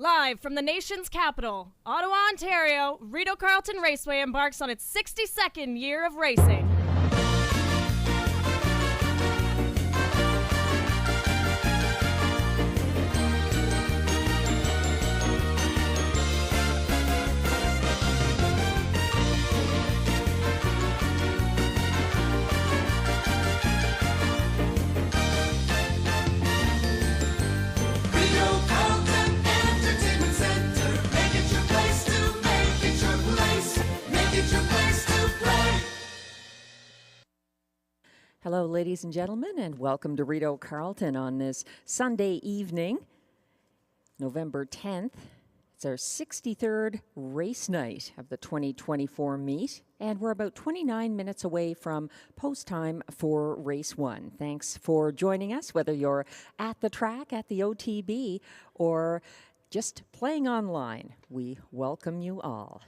Live from the nation's capital, Ottawa, Ontario, Rideau Carleton Raceway embarks on its 62nd year of racing. Hello, ladies and gentlemen, and welcome to Rideau Carleton on this Sunday evening, November 10th. It's our 63rd race night of the 2024 meet, and we're about 29 minutes away from post time for race one. Thanks for joining us, whether you're at the track, at the OTB, or just playing online. We welcome you all.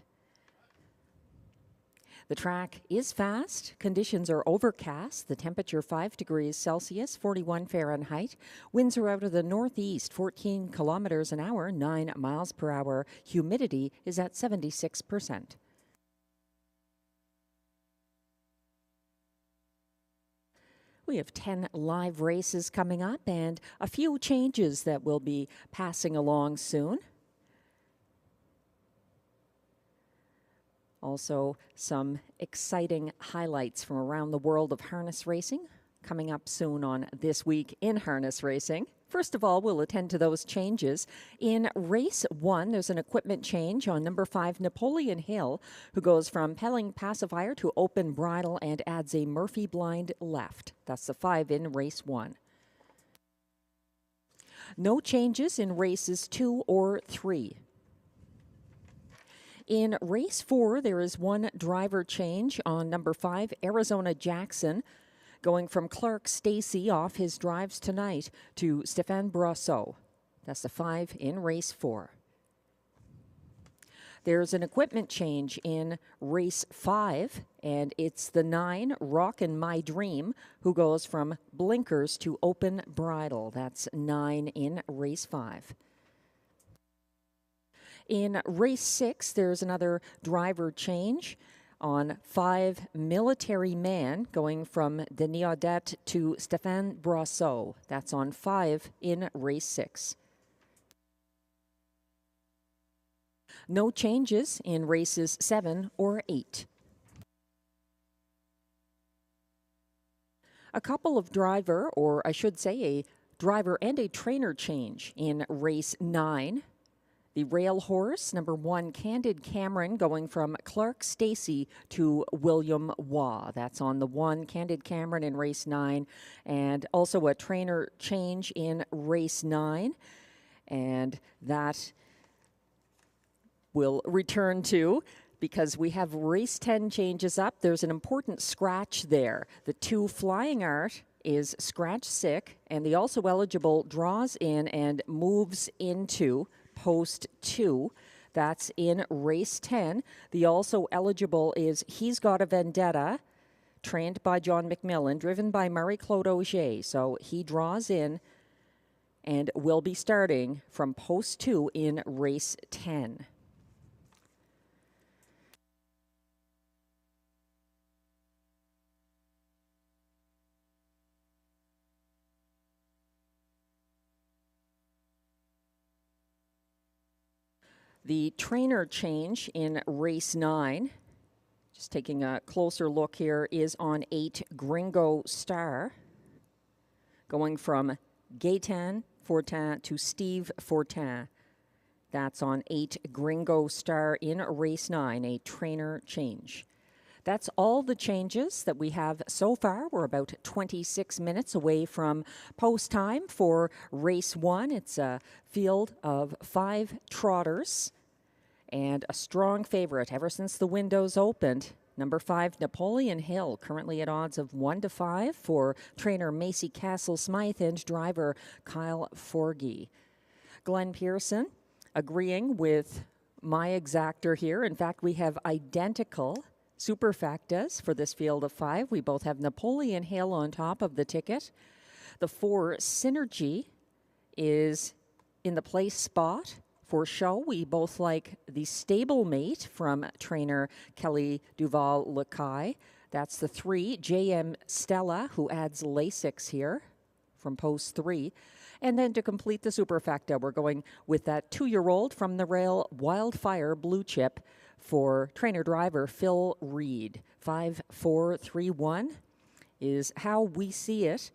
The track is fast. Conditions are overcast. The temperature 5 degrees Celsius, 41 Fahrenheit. Winds are out of the northeast, 14 kilometers an hour, 9 miles per hour. Humidity is at 76%. We have 10 live races coming up and a few changes that we'll be passing along soon. Also, some exciting highlights from around the world of harness racing coming up soon on This Week in Harness Racing. First of all, we'll attend to those changes. In race one, there's an equipment change on number 5, Napoleon Hill, who goes from Pelling Pacifier to open bridle and adds a Murphy blind left. That's the 5 in race one. No changes in races 2 or 3. In race 4, there is one driver change on number 5, Arizona Jackson, going from Clark Stacy off his drives tonight to Stéphane Brosseau. That's the 5 in race 4. There's an equipment change in race 5, and it's the 9, Rockin' My Dream, who goes from blinkers to open bridle. That's 9 in race 5. In race 6, there's another driver change on 5, Military Man, going from Denis Audette to Stéphane Brosseau. That's on 5 in race 6. No changes in races 7 or 8. A couple of driver, or I should say a driver and a trainer change in race 9. The rail horse, number 1, Candid Cameron, going from Clark Stacy to William Waugh. That's on the 1, Candid Cameron in race 9. And also a trainer change in race 9. And that will return to, because we have race 10 changes up. There's an important scratch there. The 2, Flying Art, is scratch sick, and the also eligible draws in and moves into post 2. That's in race 10. The also eligible is He's Got a Vendetta, trained by John McMillan, driven by Marie-Claude Auger. So he draws in and will be starting from post 2 in race 10. The trainer change in race 9, just taking a closer look here, is on 8, Gringo Star, going from Gaetan Fortin to Steve Fortin. That's on 8, Gringo Star in race 9, a trainer change. That's all the changes that we have so far. We're about 26 minutes away from post time for race 1. It's a field of 5 trotters and a strong favorite ever since the windows opened. Number 5, Napoleon Hill, currently at odds of 1-5 for trainer Macy Castle-Smythe and driver Kyle Forgy. Glenn Pearson agreeing with my exactor here. In fact, we have identical superfectas for this field of 5. We both have Napoleon Hill on top of the ticket. The 4, Synergy, is in the place spot for show. We both like the stablemate from trainer Kelly Duval-Lacaille. That's the 3, JM Stella, who adds Lasix here from post 3. And then to complete the superfecta, we're going with that 2-year-old from the rail, Wildfire Blue Chip, for trainer-driver Phil Reed. 5-4-3-1 is how we see it.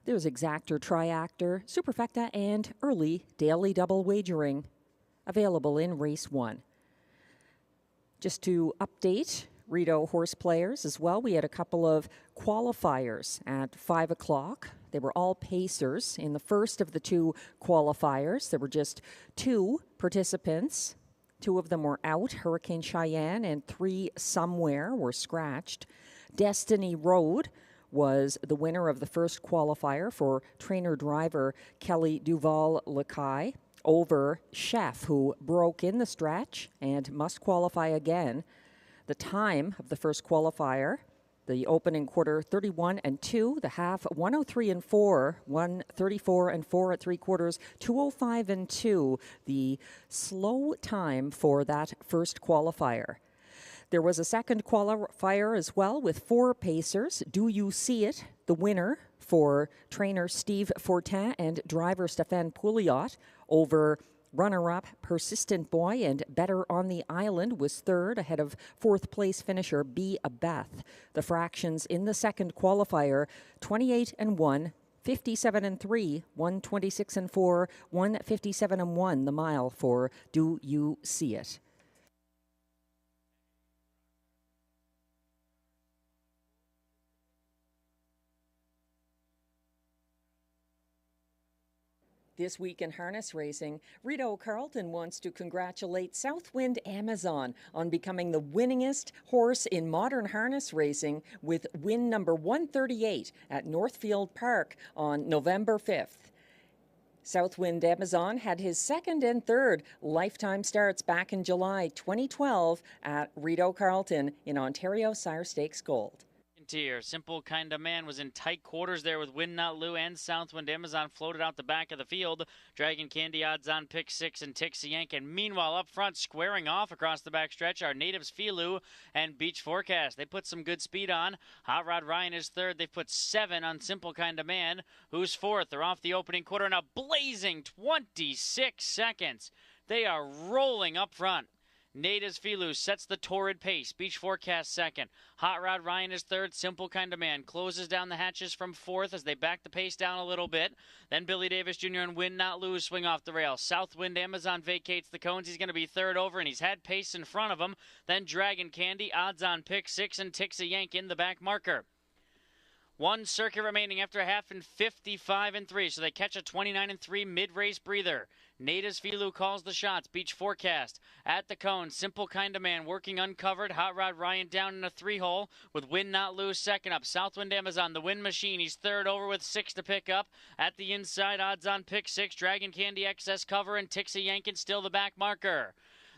There's exactor, triactor, superfecta, and early daily double wagering available in race 1. Just to update Rideau horse players as well, we had a couple of qualifiers at 5 o'clock. They were all pacers. In the first of the 2 qualifiers, there were just 2 participants. 2 of them were out, Hurricane Cheyenne, and 3 somewhere were scratched. Destiny Road was the winner of the first qualifier for trainer-driver Kelly Duval-Lacaille over Chef, who broke in the stretch and must qualify again. The time of the first qualifier, the opening quarter 31 and 2, the half 103 and 4, 134 and 4 at 3 quarters, 205 and 2, the slow time for that first qualifier. There was a second qualifier as well with 4 pacers. Do You See It, the winner for trainer Steve Fortin and driver Stéphane Pouliot over runner-up Persistent Boy, and Better on the Island was third ahead of 4th place finisher Be a Beth. The fractions in the second qualifier, 28 and 1, 57 and 3, 126 and 4, 157 and 1 the mile for Do You See It. This week in harness racing, Rideau Carleton wants to congratulate Southwind Amazon on becoming the winningest horse in modern harness racing with win number 138 at Northfield Park on November 5th. Southwind Amazon had his 2nd and 3rd lifetime starts back in July 2012 at Rideau Carleton in Ontario Sire Stakes Gold. Tier. Simple Kind of Man was in tight quarters there with Win Not Lou and Southwind Amazon floated out the back of the field. Dragon Candy odds on pick 6 and Tixie Yank. And meanwhile, up front, squaring off across the backstretch, our Natives Filou and Beach Forecast. They put some good speed on. Hot Rod Ryan is 3rd. They've put 7 on Simple Kind of Man, who's 4th. They're off the opening quarter and a blazing 26 seconds. They are rolling up front. Natives Filou sets the torrid pace. Beach Forecast 2nd. Hot Rod Ryan is 3rd. Simple Kind of Man closes down the hatches from 4th as they back the pace down a little bit. Then Billy Davis Jr. and Win Not Lose swing off the rail. Southwind Amazon vacates the cones. He's going to be 3rd over, and he's had pace in front of him. Then Dragon Candy, odds on pick 6, and Tixie Yank in the back marker. 1 circuit remaining after a half and 55 and 3, so they catch a 29 and 3 mid-race breather. Natives Filou calls the shots. Beach Forecast at the cone. Simple Kind of Man working uncovered. Hot Rod Ryan down in a 3-hole with Win Not Lose 2nd up. Southwind Amazon, the win machine. He's 3rd over with 6 to pick up. At the inside, odds on pick 6. Dragon Candy excess cover and Tixie Yankin still the back marker.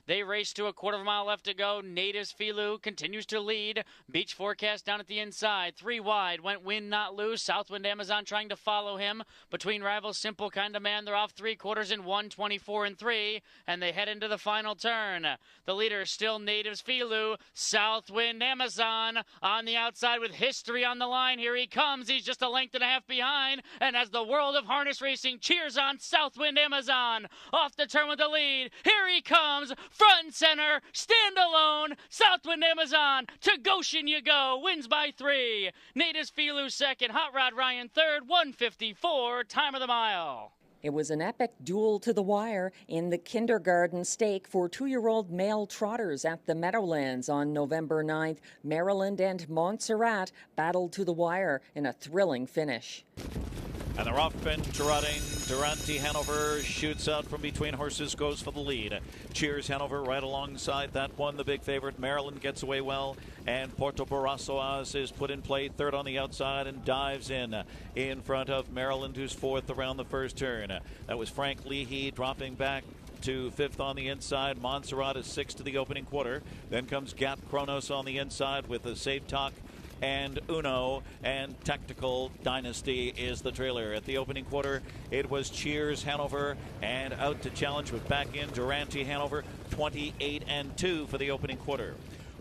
They race to a quarter of a mile left to go. Natives Filou continues to lead. Beach Forecast down at the inside. 3 wide. Went Win Not Lose. Southwind Amazon trying to follow him. Between rivals, Simple Kind of Man. They're off 3 quarters in 1:24 and 3. And they head into the final turn. The leader is still Natives Filou. Southwind Amazon on the outside with history on the line. Here he comes. He's just a length and a half behind. And as the world of harness racing cheers on Southwind Amazon. Off the turn with the lead. Here he comes. Front and center, stand alone, Southwind Amazon, to Goshen you go, wins by 3. Natives Filou 2nd, Hot Rod Ryan 3rd, 1:54, time of the mile. It was an epic duel to the wire in the kindergarten stake for 2-year-old male trotters at the Meadowlands on November 9th. Maryland and Montserrat battled to the wire in a thrilling finish. And they're off and trotting. Durante Hanover shoots out from between horses, goes for the lead. Cheers Hanover right alongside that one, the big favorite. Maryland gets away well, and Porto Barrasoaz is put in play 3rd on the outside and dives in front of Maryland, who's 4th around the first turn. That was Frank Leahy dropping back to 5th on the inside. Montserrat is 6th to the opening quarter. Then comes Gap Kronos on the inside with a Save Talk and Uno, and Tactical Dynasty is the trailer. At the opening quarter, it was Cheers Hanover, and out to challenge with back in Durante Hanover, 28-2 for the opening quarter.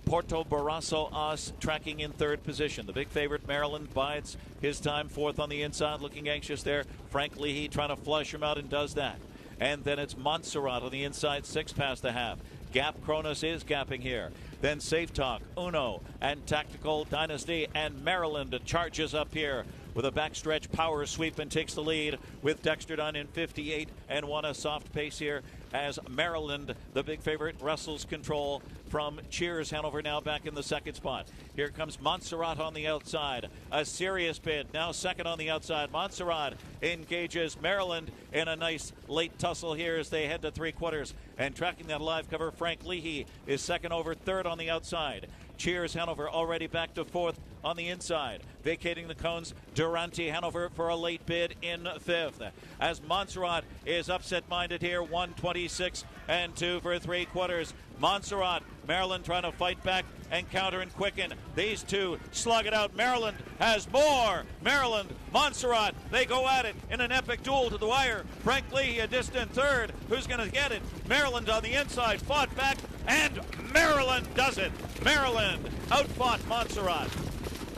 Porto Barrasso Os tracking in third position. The big favorite, Maryland, bides his time fourth on the inside, looking anxious there. Frank Leahy trying to flush him out and does that. And then it's Montserrat on the inside, 6 past the half. Gap Cronus is gapping here. Then Safe Talk, Uno, and Tactical Dynasty, and Maryland charges up here with a backstretch power sweep and takes the lead with Dexter Dunn in 58 and 1, a soft pace here as Maryland, the big favorite, wrestles control from Cheers Hanover, now back in the second spot. Here comes Montserrat on the outside. A serious bid, now second on the outside. Montserrat engages Maryland in a nice late tussle here as they head to three quarters. And tracking that live cover, Frank Leahy is second over, third on the outside. Cheers Hanover already back to fourth on the inside. Vacating the cones, Durante Hanover for a late bid in fifth. As Montserrat is upset-minded here, 1:26-2 for three quarters. Montserrat, Maryland trying to fight back and counter and quicken. These two slug it out. Maryland has more. Maryland, Montserrat, they go at it in an epic duel to the wire. Frank Leahy a distant third. Who's going to get it? Maryland on the inside, fought back, and Maryland does it. Maryland outfought Montserrat.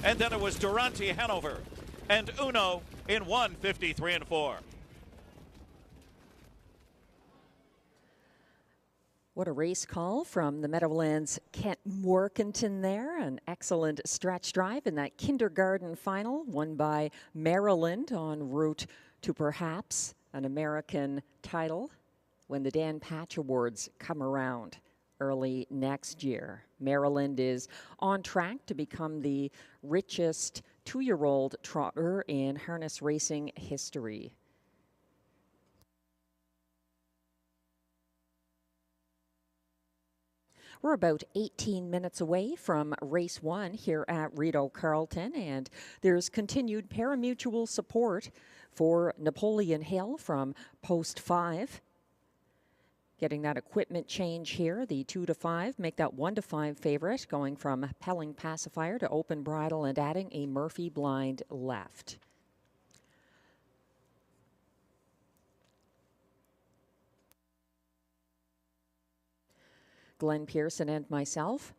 And then it was Durante Hanover and Uno in 1:53-4. What a race call from the Meadowlands Kent Workington there. An excellent stretch drive in that kindergarten final, won by Maryland en route to perhaps an American title when the Dan Patch Awards come around early next year. Maryland is on track to become the richest two-year-old trotter in harness racing history. We're about 18 minutes away from race one here at Rideau Carleton, and there's continued parimutuel support for Napoleon Hill from post 5. Getting that equipment change here, the 2 to 5, make that 1 to 5 favorite, going from Pelling Pacifier to Open Bridle and adding a Murphy blind left. Glenn Pearson and myself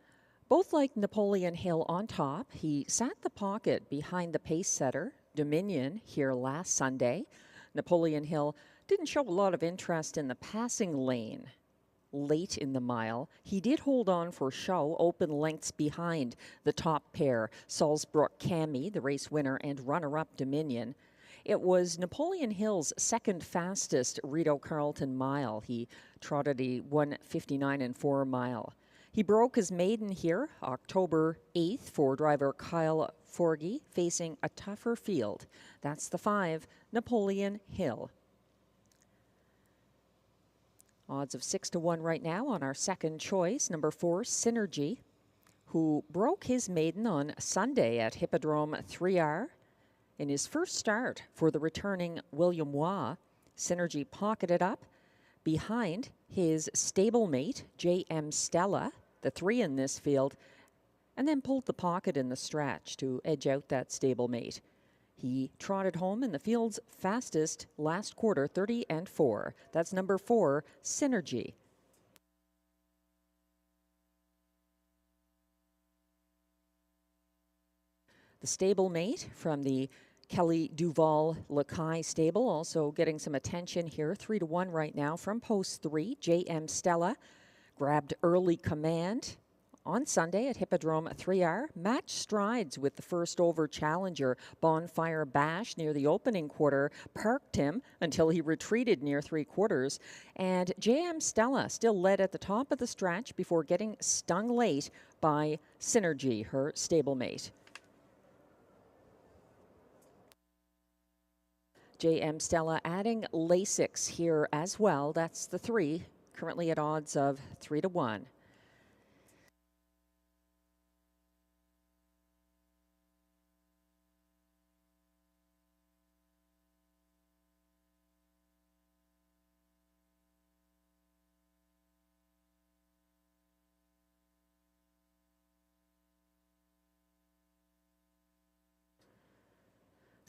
both like Napoleon Hill on top. He sat the pocket behind the pace setter, Dominion, here last Sunday. Napoleon Hill didn't show a lot of interest in the passing lane late in the mile. He did hold on for show, open lengths behind the top pair, Salzbrook Cami, the race winner and runner-up Dominion. It was Napoleon Hill's second fastest Rideau Carleton mile. He trotted a 1:59-4 mile. He broke his maiden here October 8th for driver Kyle Forgy, facing a tougher field. That's the 5, Napoleon Hill. Odds of 6 to 1 right now on our second choice, number 4, Synergy, who broke his maiden on Sunday at Hippodrome 3R. In his first start for the returning William Waugh, Synergy pocketed up behind his stablemate, J.M. Stella, the 3 in this field, and then pulled the pocket in the stretch to edge out that stablemate. He trotted home in the field's fastest last quarter, 30-4. That's number 4, Synergy. The stablemate from the Kelly Duval Lakai stable also getting some attention here. 3 to 1 right now from post 3. J.M. Stella grabbed early command on Sunday at Hippodrome 3R. Matched strides with the first over challenger Bonfire Bash near the opening quarter. Parked him until he retreated near three quarters. And J.M. Stella still led at the top of the stretch before getting stung late by Synergy, her stablemate. J.M. Stella adding Lasix here as well. That's the 3, currently at odds of 3 to 1.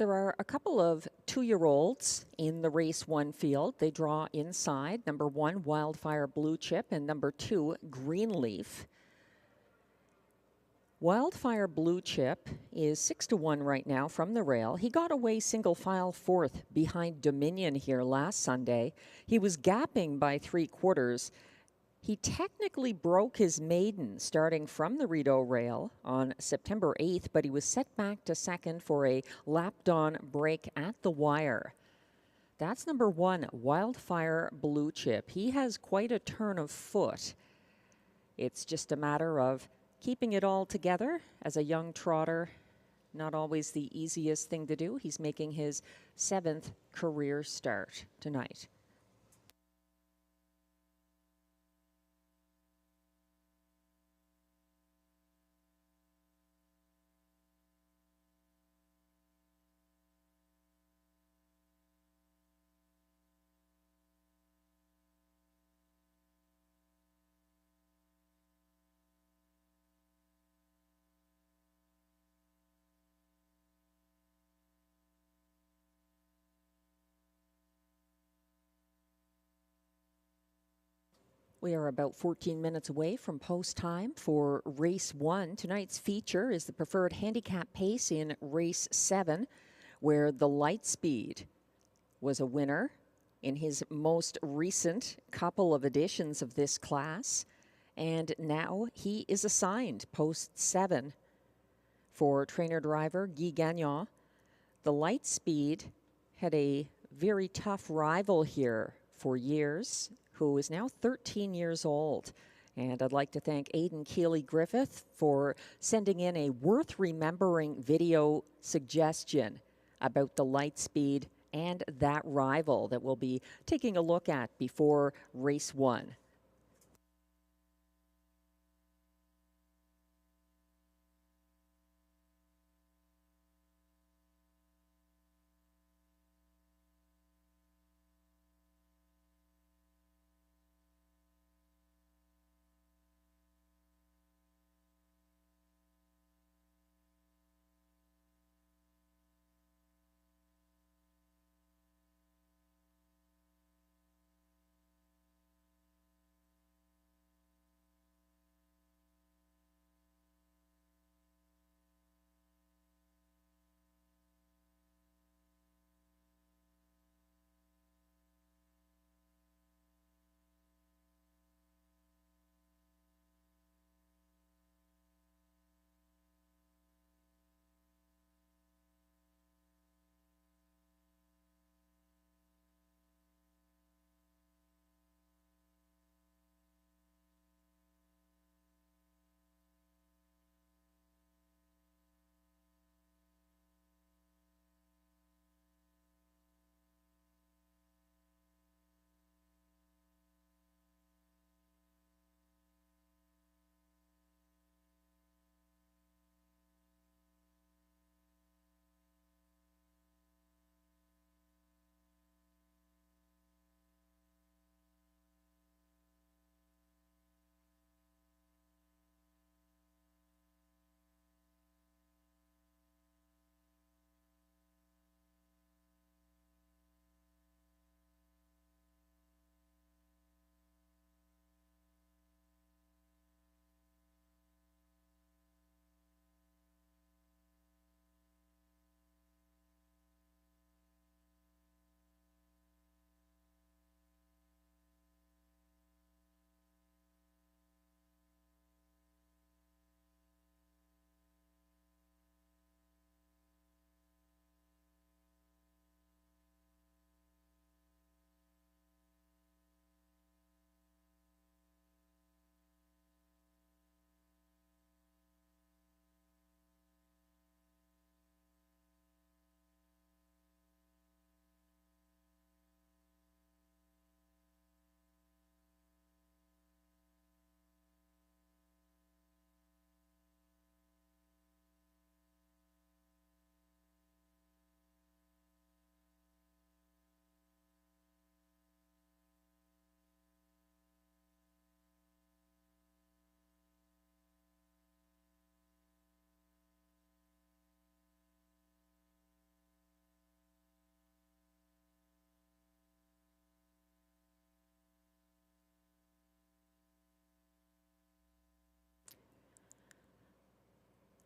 There are a couple of 2-year-olds in the race 1 field. They draw inside. Number 1, Wildfire Blue Chip, and number 2, Greenleaf. Wildfire Blue Chip is 6-1 right now from the rail. He got away single file 4th behind Dominion here last Sunday. He was gapping by 3/4. He technically broke his maiden starting from the Rideau rail on September 8th, but he was set back to second for a lapped-on break at the wire. That's number 1, Wildfire Blue Chip. He has quite a turn of foot. It's just a matter of keeping it all together as a young trotter. Not always the easiest thing to do. He's making his 7th career start tonight. We are about 14 minutes away from post time for race 1. Tonight's feature is the preferred handicap pace in race 7, where the Lightspeed was a winner in his most recent couple of editions of this class. And now he is assigned post 7 for trainer-driver Guy Gagnon. The Lightspeed had a very tough rival here for years, who is now 13 years old. And I'd like to thank Aidan Keeley-Griffith for sending in a worth remembering video suggestion about the Lightspeed and that rival that we'll be taking a look at before race 1.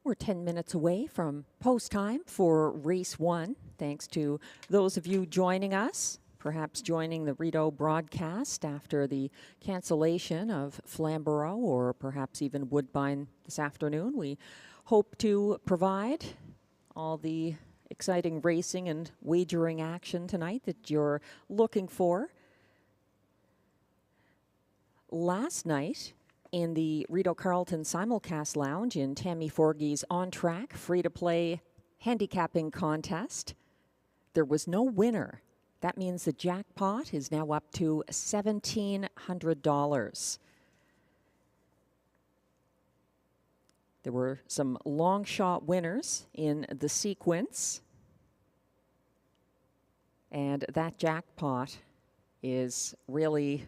We're 10 minutes away from post time for race 1. Thanks to those of you joining us, perhaps joining the Rideau broadcast after the cancellation of Flamborough or perhaps even Woodbine this afternoon. We hope to provide all the exciting racing and wagering action tonight that you're looking for. Last night, in the Rideau Carleton Simulcast Lounge in Tammy Forgey's on-track free-to-play handicapping contest, there was no winner. That means the jackpot is now up to $1,700. There were some long shot winners in the sequence, and that jackpot is really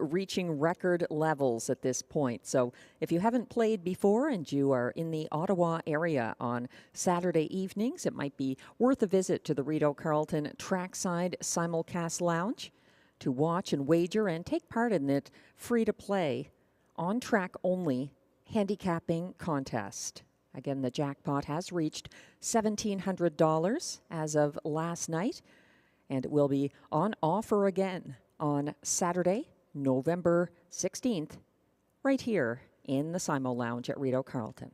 reaching record levels at this point. So if you haven't played before and you are in the Ottawa area on Saturday evenings, it might be worth a visit to the Rideau Carleton Trackside Simulcast Lounge to watch and wager and take part in that free-to-play, on-track only handicapping contest. Again, the jackpot has reached $1,700 as of last night, and it will be on offer again on Saturday, November 16th, right here in the Simo Lounge at Rideau Carleton.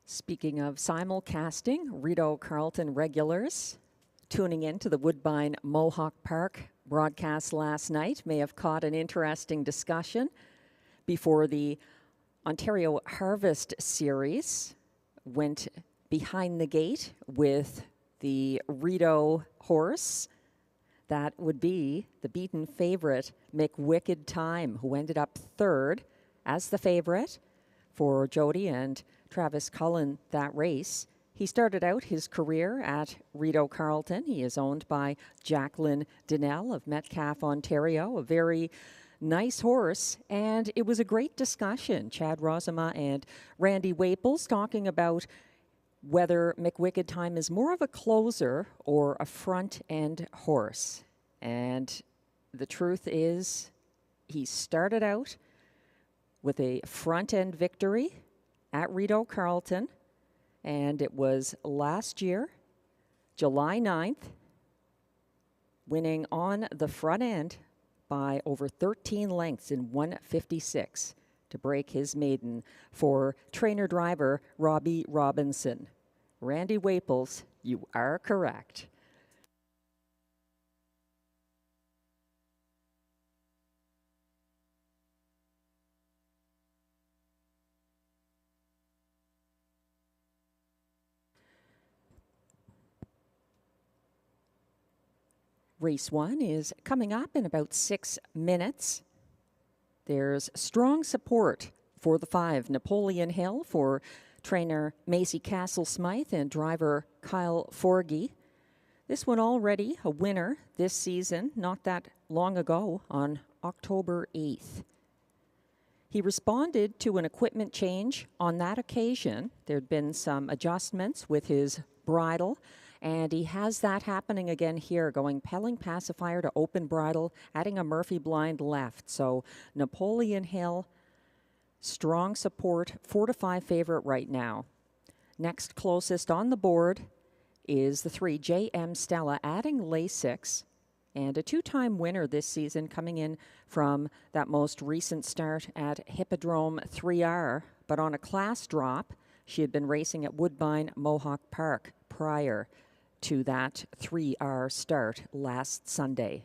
Speaking of simulcasting, Rideau Carleton regulars tuning in to the Woodbine Mohawk Park broadcast last night may have caught an interesting discussion before the Ontario Harvest Series went behind the gate with the Rideau horse. That would be the beaten favorite, McWicked Time, who ended up third as the favorite for Jody and Travis Cullen that race. He started out his career at Rideau Carleton. He is owned by Jacqueline Donnell of Metcalfe, Ontario, a very nice horse, and it was a great discussion. Chad Rosema and Randy Waples talking about whether McWicked Time is more of a closer or a front-end horse. And the truth is, he started out with a front-end victory at Rideau Carleton, and it was last year, July 9th, winning on the front end by over 13 lengths in 156 to break his maiden for trainer-driver Robbie Robinson. Randy Waples, you are correct. Race 1 is coming up in about 6 minutes. There's strong support for the 5, Napoleon Hill, for trainer Macy Castle-Smythe and driver Kyle Forgey. This one already a winner this season, not that long ago, on October 8th. He responded to an equipment change on that occasion. There'd been some adjustments with his bridle, and he has that happening again here, going Pelling Pacifier to open bridle, adding a Murphy blind left. So Napoleon Hill, strong support, 4-5 favorite right now. Next closest on the board is the 3, J.M. Stella, adding Lasix, and a 2-time winner this season, coming in from that most recent start at Hippodrome 3R, but on a class drop. She had been racing at Woodbine Mohawk Park prior to that 3R start last Sunday.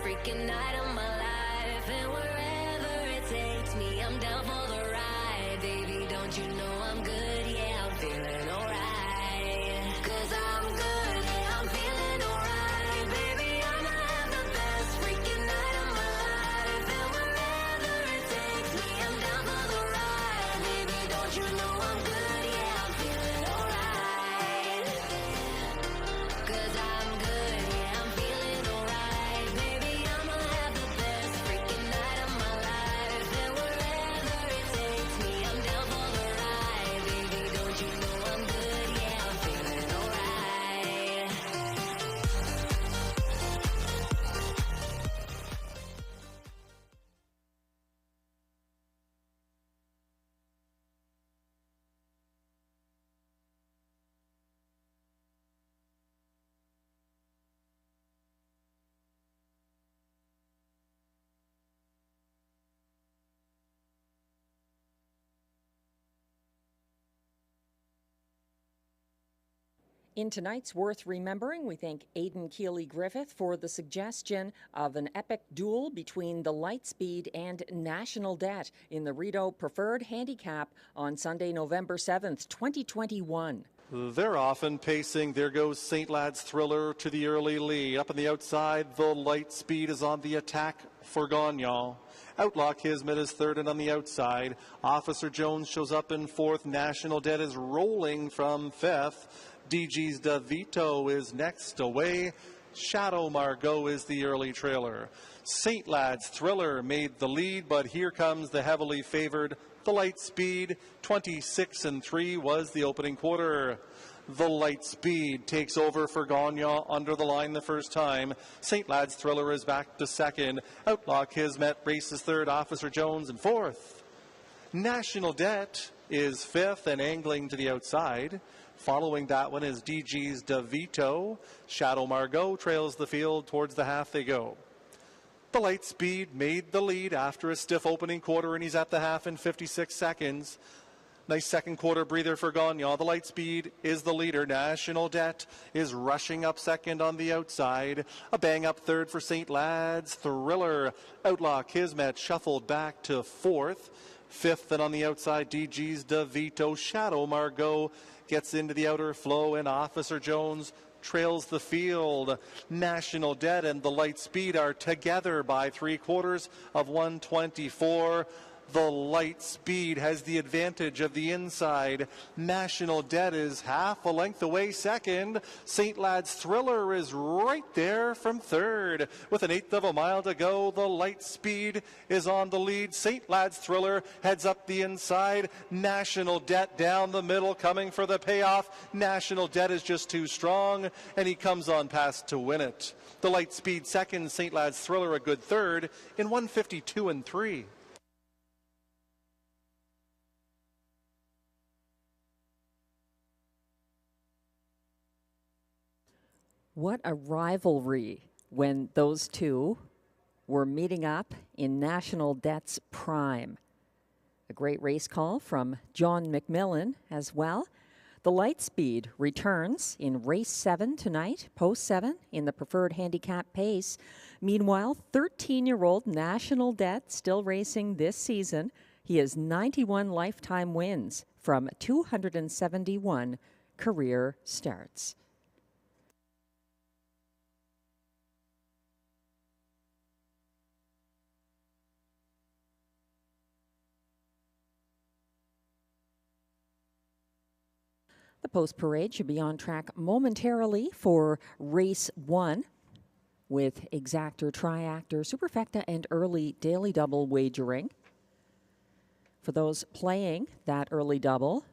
freaking night of my life. And wherever it takes me, I'm down for the ride. Baby, don't you know I'm good? Yeah, I'm feeling alright. 'Cause I'm good, yeah, I'm feeling alright. Baby, I'ma have the best freaking night of my life. And wherever it takes me, I'm down for the ride. Baby, don't you know I'm good? Yeah, I'm feeling alright. 'Cause I'm good, yeah, I'm feeling alright. Baby, I'ma have the best freaking night of my life. And wherever it takes me, I'm down for the ride. Baby, don't you know I'm good? Yeah, I'm feeling alright. In tonight's Worth Remembering, we thank Aidan Keeley-Griffith for the suggestion of an epic duel between the Lightspeed and National Debt in the Rideau Preferred Handicap on Sunday, November 7th, 2021. They're often pacing. There goes St. Lad's Thriller to the early lead. Up on the outside, the Lightspeed is on the attack for Gagnon. Outlaw Kismet is third and on the outside. Officer Jones shows up in fourth. National Debt is rolling from fifth. DG's DeVito is next away. Shadow Margot is the early trailer. St. Lad's Thriller made the lead, but here comes the heavily favored the Lightspeed. 26-3 was the opening quarter. The Lightspeed takes over for Gagnon under the line the first time. St. Lad's Thriller is back to second. Outlaw Kismet races third. Officer Jones in fourth. National Debt is fifth and angling to the outside. Following that one is DG's DeVito. Shadow Margot trails the field. Towards the half they go. The Lightspeed made the lead after a stiff opening quarter, and he's at the half in 56 seconds. Nice second quarter breather for Gagnon. The Lightspeed is the leader. National Debt is rushing up second on the outside. A bang up third for St. Lad's Thriller. Outlaw Kismet shuffled back to fourth. Fifth and on the outside, DG's DeVito. Shadow Margot gets into the outer flow, and Officer Jones trails the field. National Debt and the Lightspeed are together by 3/4 of 124. The Lightspeed has the advantage of the inside. National Debt is half a length away second. St. Lad's Thriller is right there from third. With an eighth of a mile to go, the Lightspeed is on the lead. St. Lad's Thriller heads up the inside. National Debt down the middle coming for the payoff. National Debt is just too strong, and he comes on past to win it. The Lightspeed second, St. Lad's Thriller a good third in 152-3. What a rivalry when those two were meeting up in National Debt's prime. A great race call from John McMillan as well. The Lightspeed returns in race 7 tonight, post 7 in the preferred handicap pace. Meanwhile, 13-year-old National Debt still racing this season. He has 91 lifetime wins from 271 career starts. The post parade should be on track momentarily for race 1 with exactor, triactor, superfecta, and early daily double wagering. For those playing that early double,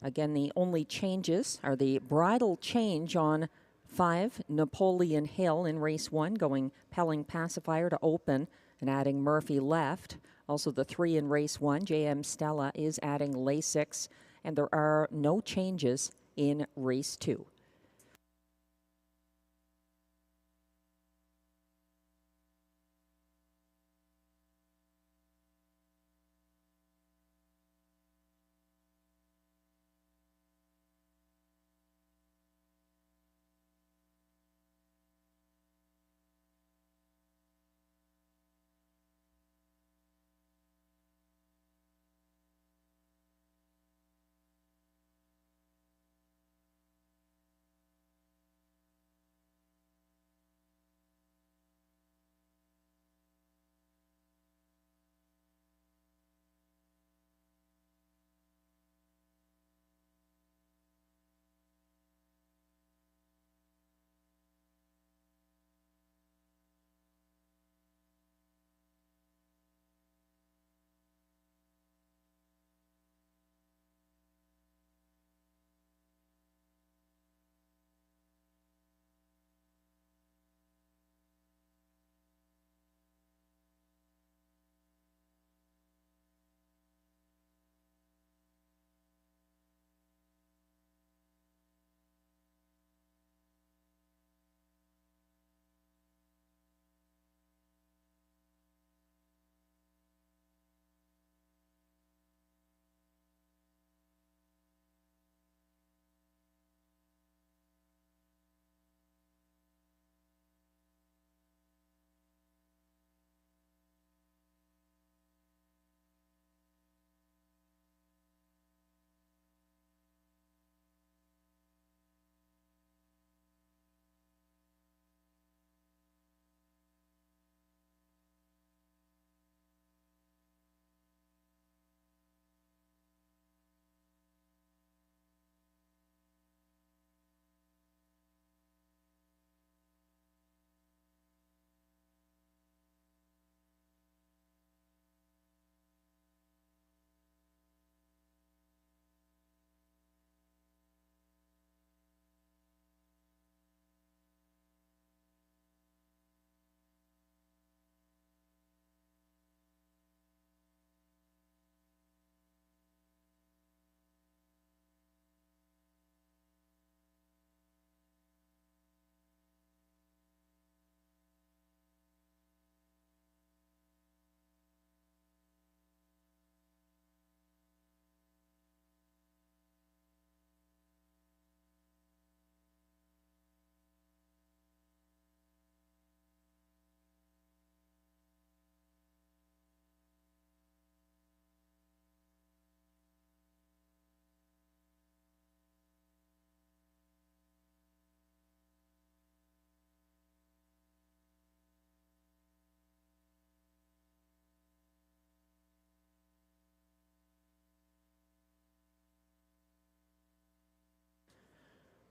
again, the only changes are the bridle change on 5 Napoleon Hill in race 1, going Pelling Pacifier to open and adding Murphy left. Also the 3 in race 1, JM Stella is adding Lasix. And there are no changes in race 2.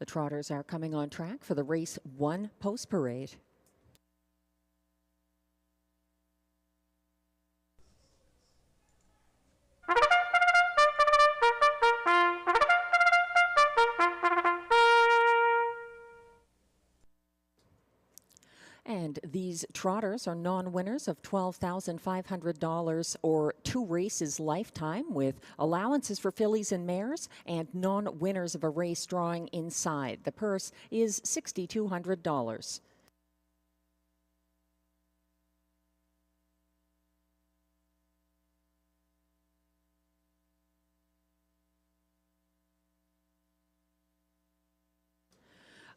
The trotters are coming on track for the race 1 post parade. And these trotters are non-winners of $12,500 or 2 races lifetime, with allowances for fillies and mares, and non-winners of a race drawing inside. The purse is $6,200.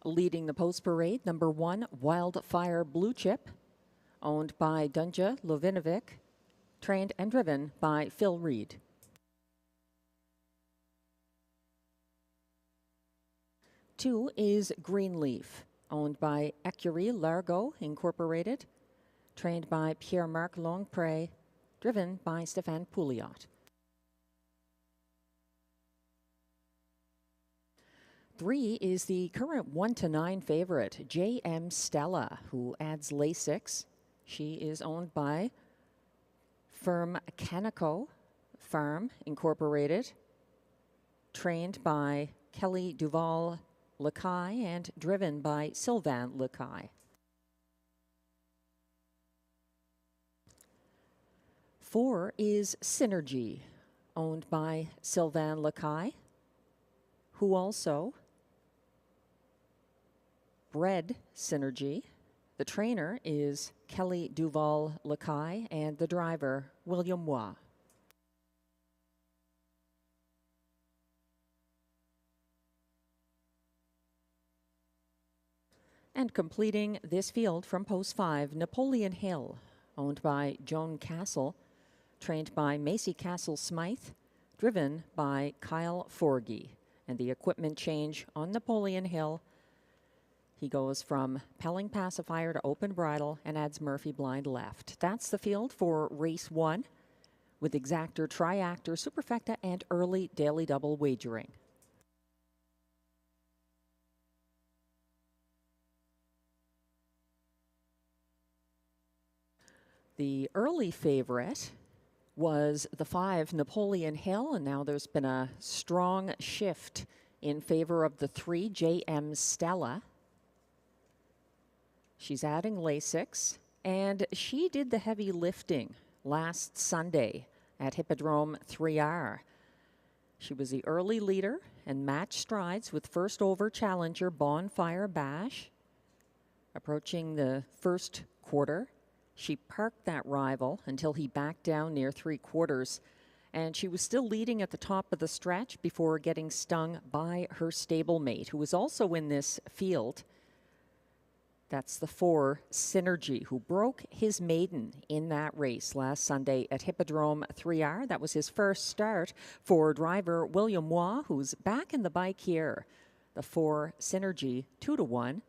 Leading the post parade, number 1, Wildfire Blue Chip, owned by Dunja Lovinovic, trained and driven by Phil Reed. Two is Greenleaf, owned by Écurie Largo Incorporated, trained by Pierre-Marc Longpré, driven by Stéphane Pouliot. 3 is the current 1-9 favorite, J.M. Stella, who adds Lasix. She is owned by firm Canico Farm Incorporated, trained by Kelly Duval Lacaille and driven by Sylvain Lacaille. 4 is Synergy, owned by Sylvain Lacaille, who also bred Synergy. The trainer is Kelly Duval Lacaille and the driver William Waugh. And completing this field from post 5, Napoleon Hill, owned by Joan Castle, trained by Macy Castle Smythe, driven by Kyle Forgy. And the equipment change on Napoleon Hill, he goes from Pelling Pacifier to open bridle and adds Murphy blind left. That's the field for race 1 with exactor, triactor, superfecta, and early daily double wagering. The early favorite was the 5, Napoleon Hill, and now there's been a strong shift in favor of the 3, J.M. Stella. She's adding Lasix, and she did the heavy lifting last Sunday at Hippodrome 3R. She was the early leader and matched strides with first over challenger Bonfire Bash. Approaching the first quarter, she parked that rival until he backed down near 3/4, and she was still leading at the top of the stretch before getting stung by her stablemate, who was also in this field. That's the 4, Synergy, who broke his maiden in that race last Sunday at Hippodrome 3R. That was his first start for driver William Waugh, who's back in the bike here. The 4, Synergy, 2-1.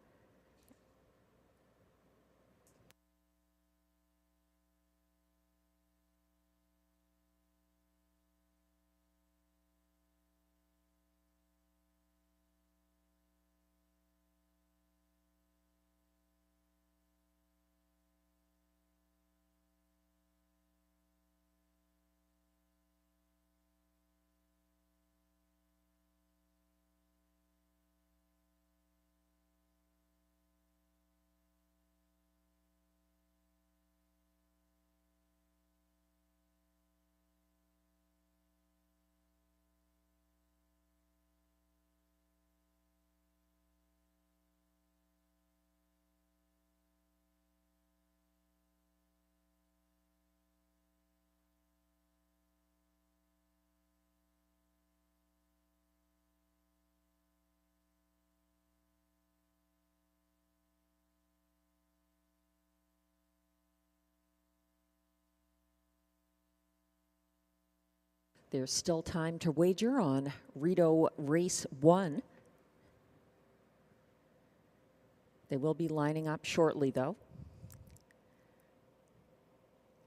There's still time to wager on Rideau Race 1. They will be lining up shortly, though.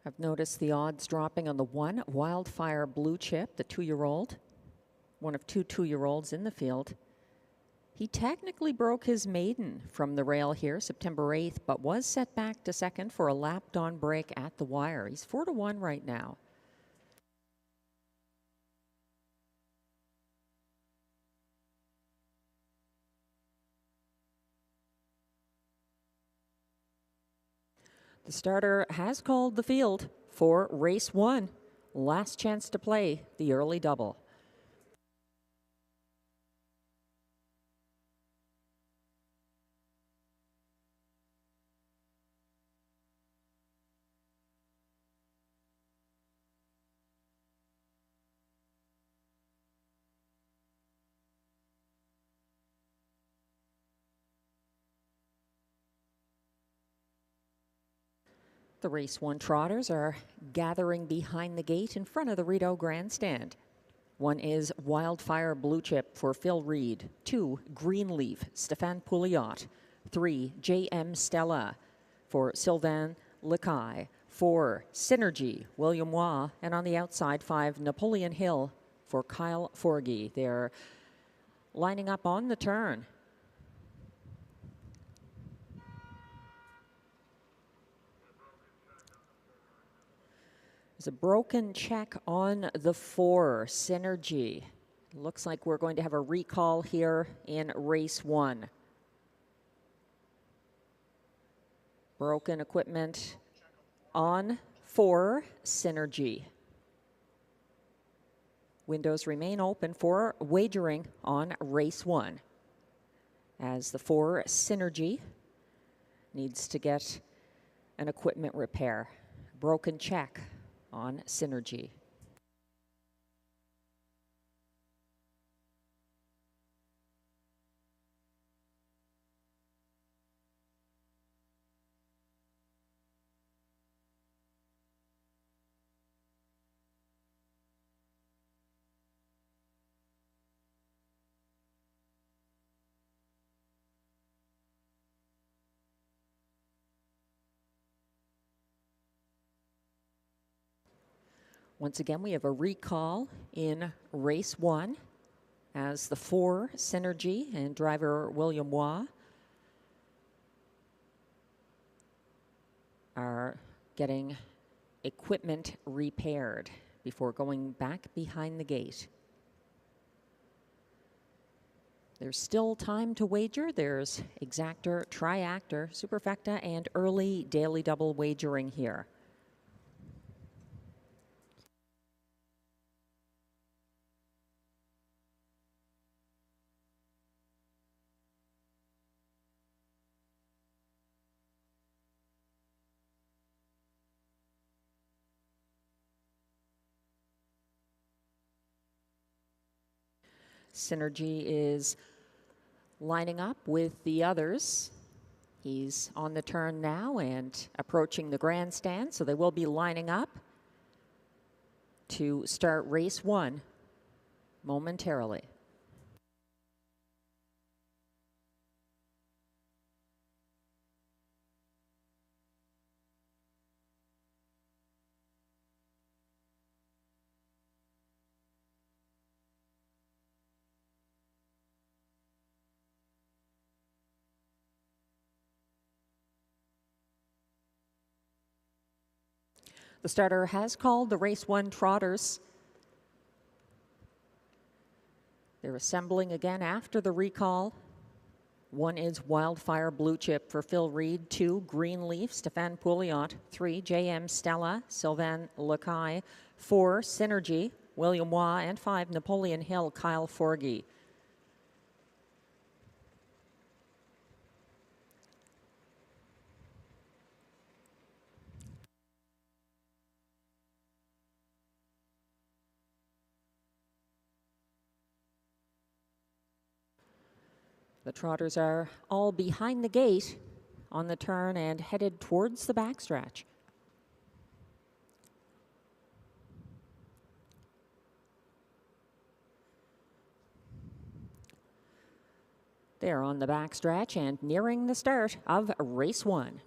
I've noticed the odds dropping on the 1, Wildfire Blue Chip, the 2-year-old, one of 2 2-year-olds in the field. He technically broke his maiden from the rail here September 8th, but was set back to second for a lapped on break at the wire. He's 4-1 right now. The starter has called the field for race 1. Last chance to play the early double. The race 1 trotters are gathering behind the gate in front of the Rideau grandstand. 1 is Wildfire Blue Chip for Phil Reed. 2, Greenleaf, Stéphane Pouliot. 3, JM Stella for Sylvain Lacaille. 4, Synergy, William Waugh. And on the outside, 5, Napoleon Hill for Kyle Forgy. They're lining up on the turn. There's a broken check on the 4, Synergy. Looks like we're going to have a recall here in race 1. Broken equipment on 4, Synergy. Windows remain open for wagering on race 1. As the 4, Synergy needs to get an equipment repair. Broken check on Synergy. Once again, we have a recall in race 1 as the 4, Synergy, and driver William Waugh are getting equipment repaired before going back behind the gate. There's still time to wager. There's exactor, triactor, superfecta, and early daily double wagering here. Synergy is lining up with the others. He's on the turn now and approaching the grandstand, so they will be lining up to start race 1 momentarily. The starter has called the race 1 trotters. They're assembling again after the recall. 1 is Wildfire Blue Chip for Phil Reed. 2, Greenleaf, Stéphane Pouliot. 3, JM Stella, Sylvain Lacaille. 4, Synergy, William Waugh. And 5, Napoleon Hill, Kyle Forgy. The trotters are all behind the gate on the turn and headed towards the backstretch. They're on the backstretch and nearing the start of race 1.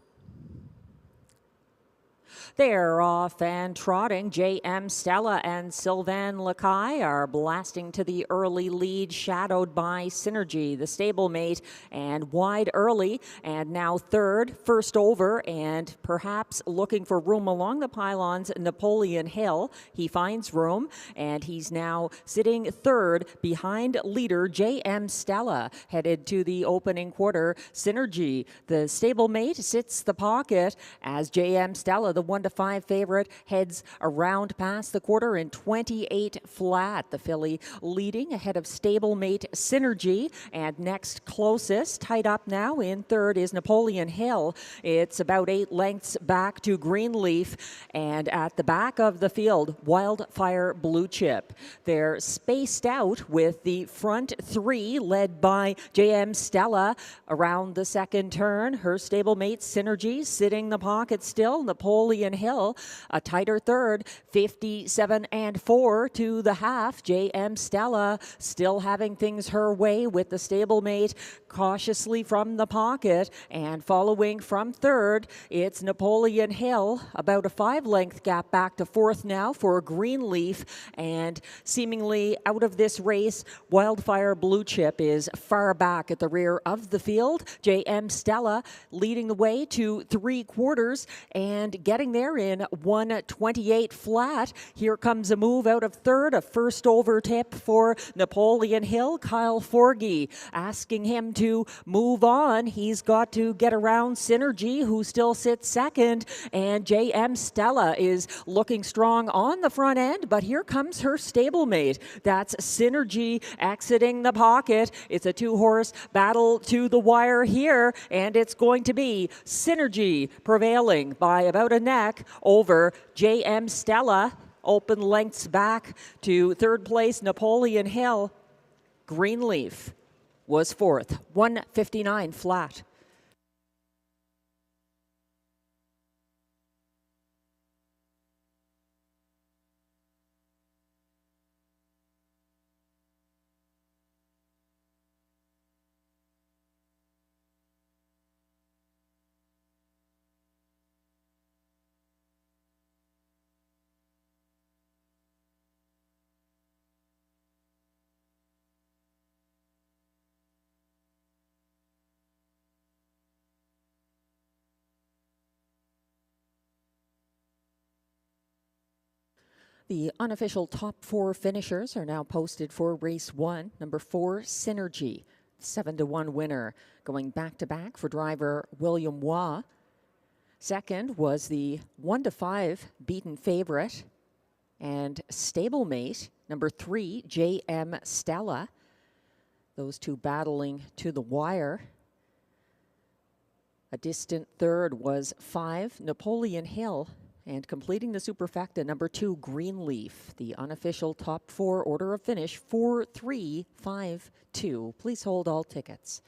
They're off and trotting. J.M. Stella and Sylvain Lacaille are blasting to the early lead, shadowed by Synergy, the stablemate, and wide early, and now third, first over, and perhaps looking for room along the pylons, Napoleon Hill. He finds room, and he's now sitting third behind leader J.M. Stella, headed to the opening quarter. Synergy, the stablemate, sits the pocket as J.M. Stella, the 1-5 favorite, heads around past the quarter in 28 flat. The filly leading ahead of stablemate Synergy, and next closest, tied up now in third, is Napoleon Hill. It's about 8 lengths back to Greenleaf, and at the back of the field, Wildfire Blue Chip. They're spaced out with the front three led by J.M. Stella around the second turn. Her stablemate Synergy sitting the pocket still. Napoleon Hill a tighter third, 57 and 4 to the half. J.M. Stella still having things her way with the stablemate cautiously from the pocket, and following from third, it's Napoleon Hill, about a 5-length gap back to fourth now for Greenleaf, and seemingly out of this race, Wildfire Blue Chip is far back at the rear of the field. J.M. Stella leading the way to 3/4 and getting there in 1:28 flat. Here comes a move out of third, a first over tip for Napoleon Hill. Kyle Forgy asking him to move on. He's got to get around Synergy, who still sits second, and J.M. Stella is looking strong on the front end, but here comes her stablemate. That's Synergy exiting the pocket. It's a 2-horse battle to the wire here, and it's going to be Synergy prevailing by about a neck over J.M. Stella. Open lengths back to third place, Napoleon Hill. Greenleaf was fourth, 1:59 flat. The unofficial top 4 finishers are now posted for race 1. Number 4, Synergy, 7-1 winner, going back-to-back for driver William Waugh. Second was the 1-5 beaten favorite and stablemate, number 3, J.M. Stella. Those two battling to the wire. A distant third was 5, Napoleon Hill. And completing the superfecta, number 2, Greenleaf. The unofficial top 4 order of finish, 4-3-5-2. Please hold all tickets.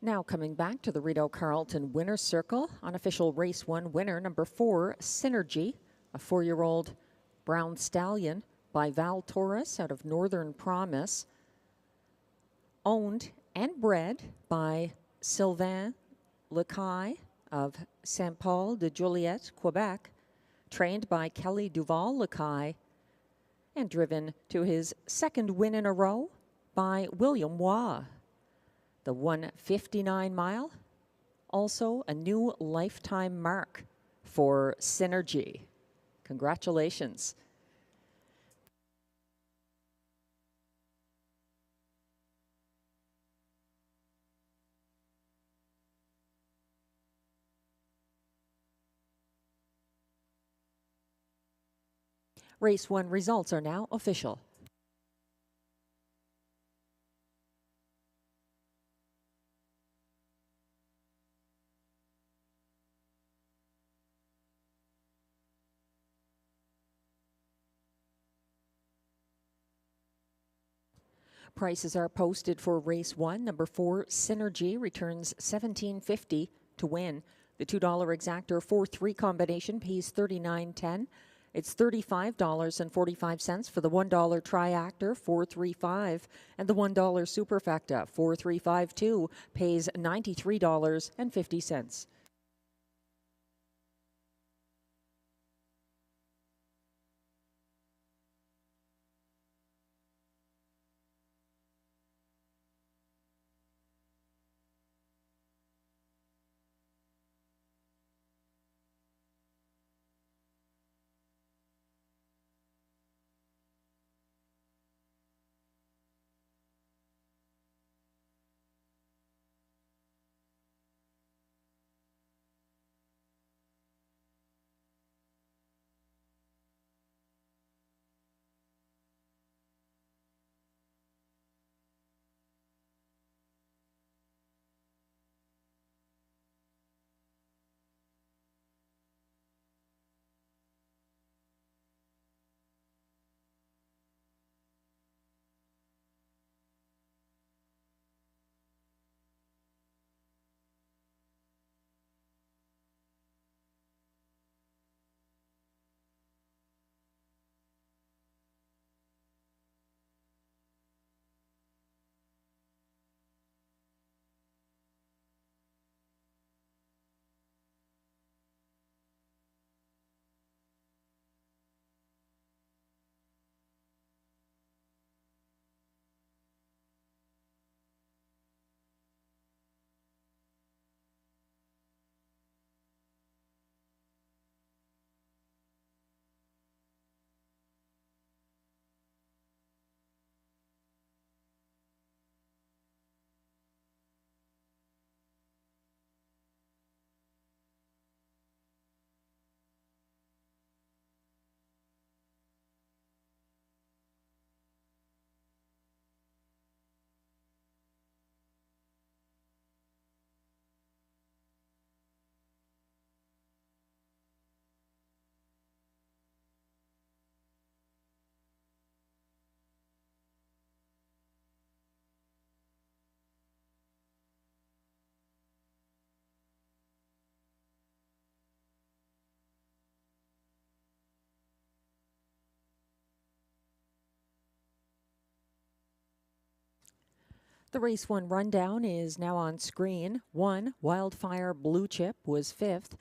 Now coming back to the Rideau Carleton winner's circle, unofficial race 1 winner, number 4, Synergy, a 4-year-old brown stallion by Val Torres out of Northern Promise, owned and bred by Sylvain Lacaille of Saint Paul de Joliette, Quebec, trained by Kelly Duval Lacaille, and driven to his second win in a row by William Waugh. The 159 mile, also a new lifetime mark for Synergy. Congratulations. Race 1 results are now official. Prices are posted for race 1. Number 4, Synergy, returns $17.50 to win. The $2 exactor 4-3 combination pays $39.10. It's $35.45 for the $1 triactor, $4.35, and the $1 superfecta, $4.352, pays $93.50. The race 1 rundown is now on screen. 1, Wildfire Blue Chip was 5th.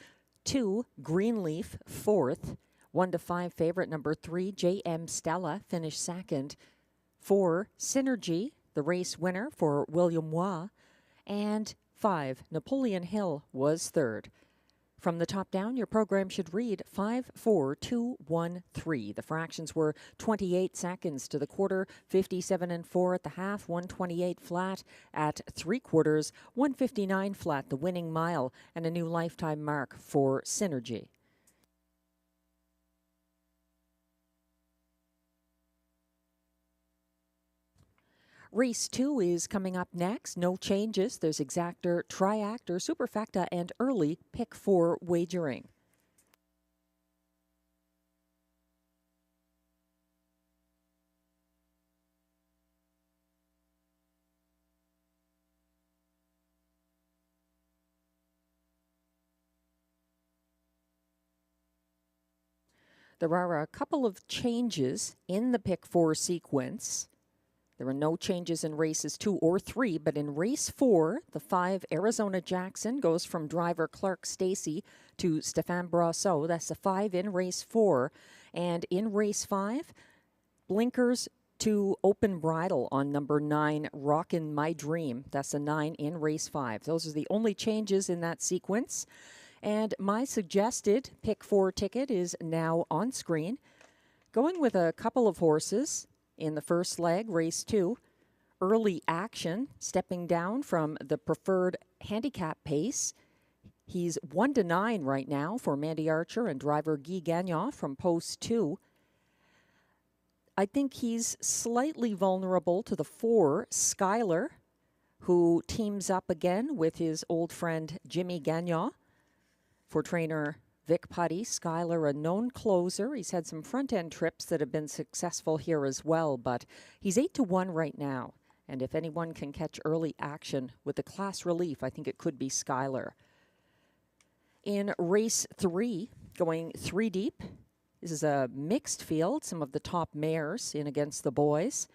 2, Greenleaf 4th. 1 to 5 favorite number 3, JM Stella, finished 2nd. 4, Synergy, the race winner for William Waugh. And 5, Napoleon Hill was 3rd. From the top down, your program should read 5, 4, 2, 1, 3. The fractions were 28 seconds to the quarter, 57 and 4 at the half, 128 flat at 3/4, 159 flat the winning mile, and a new lifetime mark for Synergy. Race 2 is coming up next. No changes. There's exactor, triactor, superfecta, and early pick 4 wagering. There are a couple of changes in the pick 4 sequence. There are no changes in races 2 or 3, but in race 4, the 5 Arizona Jackson goes from driver Clark Stacy to Stéphane Brasseau. That's the 5 in race 4. And in race 5, blinkers to open bridle on number 9, Rockin' My Dream. That's a 9 in race 5. Those are the only changes in that sequence. And my suggested pick 4 ticket is now on screen. Going with a couple of horses in the first leg, race 2. Early Action, stepping down from the preferred handicap pace. He's 1-9 right now for Mandy Archer and driver Guy Gagnon from post 2. I think he's slightly vulnerable to the 4, Skylar, who teams up again with his old friend Jimmy Gagnon. For trainer Vic Putty, Skylar, a known closer. He's had some front-end trips that have been successful here as well, but he's 8-1 right now. And if anyone can catch Early Action with the class relief, I think it could be Skylar. In race 3, going 3 deep, this is a mixed field. Some of the top mares in against the boys.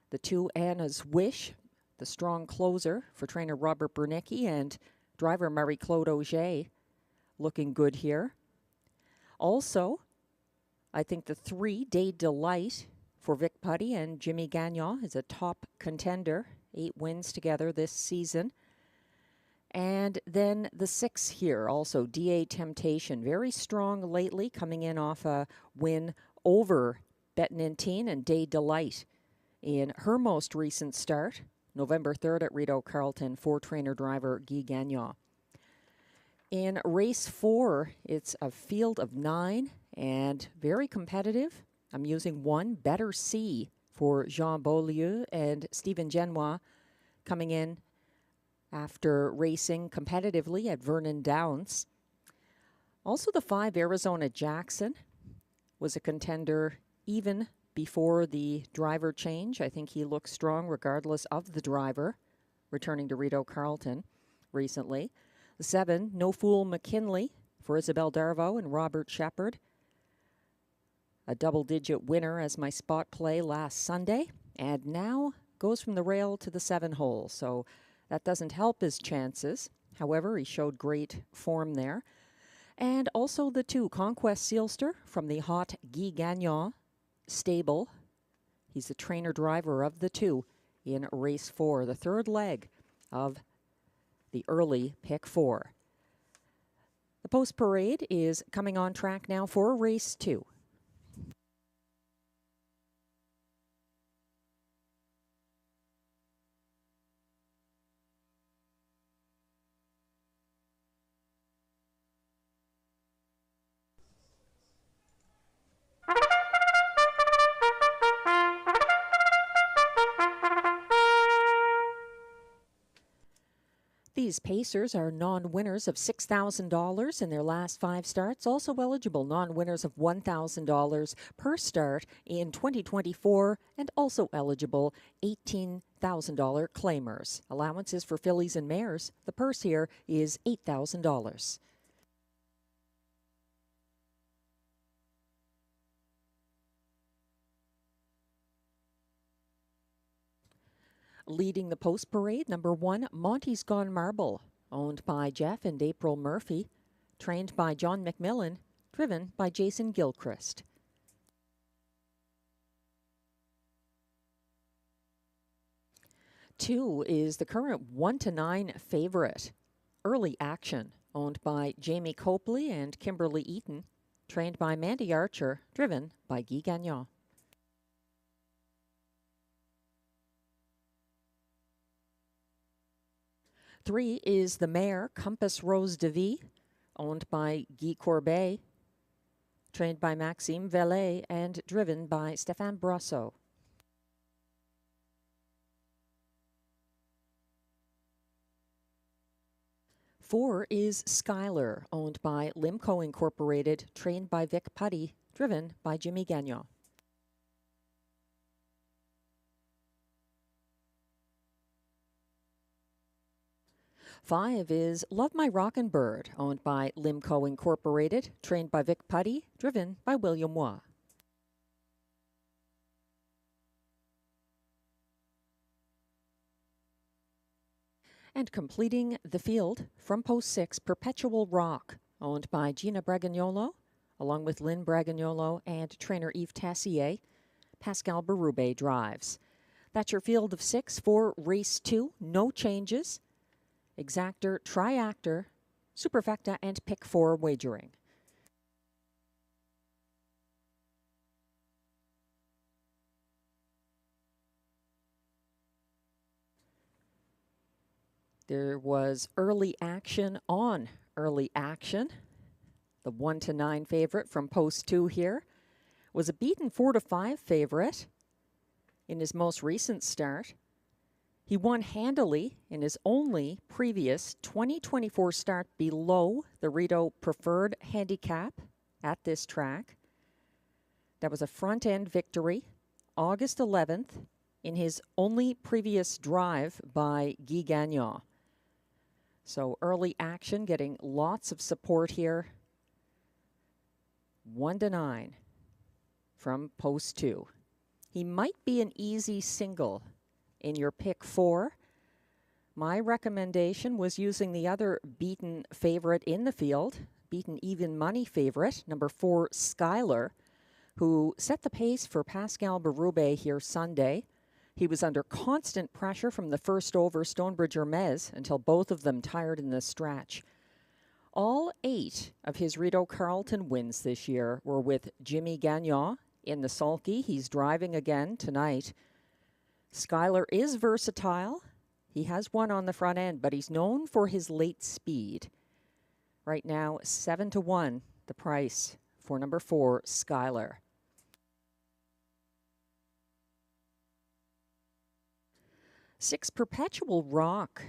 The 2 Anna's Wish, the strong closer for trainer Robert Bernicki and driver Marie-Claude Auger, looking good here. Also, I think the 3 Day Delight for Vic Putty and Jimmy Gagnon is a top contender. 8 wins together this season. And then the 6 here, also DA Temptation, very strong lately, coming in off a win over Bettenantine and Day Delight in her most recent start, November 3rd at Rideau Carleton for trainer driver Guy Gagnon. In race 4, it's a field of 9 and very competitive. I'm using 1, Better C, for Jean Beaulieu and Stephen Genois coming in after racing competitively at Vernon Downs. Also the 5, Arizona Jackson, was a contender even before the driver change. I think he looks strong regardless of the driver, returning to Rideau Carleton recently. The 7, No Fool McKinley for Isabel Darvaux and Robert Shepard. A double-digit winner as my spot play last Sunday, and now goes from the rail to the 7 hole, so that doesn't help his chances. However, he showed great form there. And also the 2, Conquest Sealster from the hot Guy Gagnon stable. He's the trainer driver of the 2 in race 4, the 3rd leg of the early pick 4. The post parade is coming on track now for race 2. These pacers are non-winners of $6,000 in their last 5 starts, also eligible non-winners of $1,000 per start in 2024, and also eligible $18,000 claimers. Allowances for fillies and mares. The purse here is $8,000. Leading the post parade, number 1, Monty's Gone Marble, owned by Jeff and April Murphy, trained by John McMillan, driven by Jason Gilchrist. Two is the current 1-9 favorite, Early Action, owned by Jamie Copley and Kimberly Eaton, trained by Mandy Archer, driven by Guy Gagnon. 3 is the mare Compass Rose de Vie, owned by Guy Courbet, trained by Maxime Vellet and driven by Stéphane Brosseau. 4 is Skylar, owned by Limco Incorporated, trained by Vic Putty, driven by Jimmy Gagnon. Five is Love My Rockin' Bird, owned by Limco Incorporated, trained by Vic Putty, driven by William Waugh. And completing the field from post 6, Perpetual Rock, owned by Gina Bragagnolo, along with Lynn Bragagnolo and trainer Yves Tassier. Pascal Berube drives. That's your field of 6 for race 2. No changes. Exactor, Triactor, Superfecta, and Pick 4 wagering. There was early action on early action. The 1-9 favorite from post 2 here was a beaten 4-5 favorite in his most recent start. He won handily in his only previous 2024 start below the Rideau preferred handicap at this track. That was a front-end victory, August 11th, in his only previous drive by Guy Gagnon. So early action getting lots of support here. 1-9 from post 2. He might be an easy single in your pick 4. My recommendation was using the other beaten favorite in the field, beaten even money favorite, number 4, Skylar, who set the pace for Pascal Berube here Sunday. He was under constant pressure from the first over Stonebridge Hermes until both of them tired in the stretch. All 8 of his Rideau Carleton wins this year were with Jimmy Gagnon in the sulky. He's driving again tonight. Skylar is versatile. He has won on the front end, but he's known for his late speed. Right now, 7-1, the price for number 4, Skylar. Six, Perpetual Rock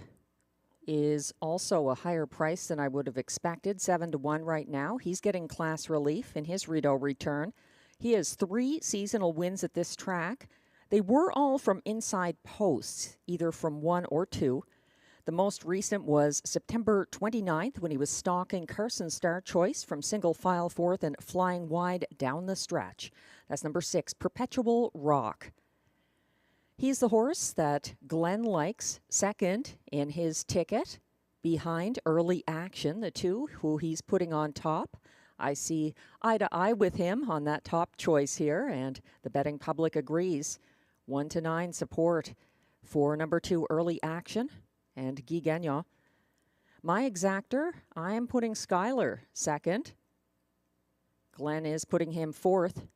is also a higher price than I would have expected, 7-1 right now. He's getting class relief in his Rideau return. He has 3 seasonal wins at this track. They were all from inside posts, either from 1 or 2. The most recent was September 29th when he was stalking Carson Star Choice from single file 4th and flying wide down the stretch. That's number 6, Perpetual Rock. He's the horse that Glenn likes second in his ticket, behind Early Action, the 2 who he's putting on top. I see eye to eye with him on that top choice here, and the betting public agrees. 1-9 support for number 2, Early Action, and Guy Gagnon. My exactor, I am putting Skylar second. Glenn is putting him 4th.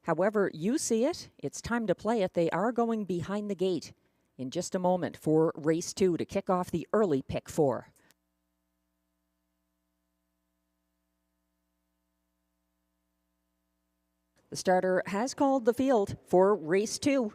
However you see it, it's time to play it. They are going behind the gate in just a moment for race 2 to kick off the early pick 4. The starter has called the field for race 2.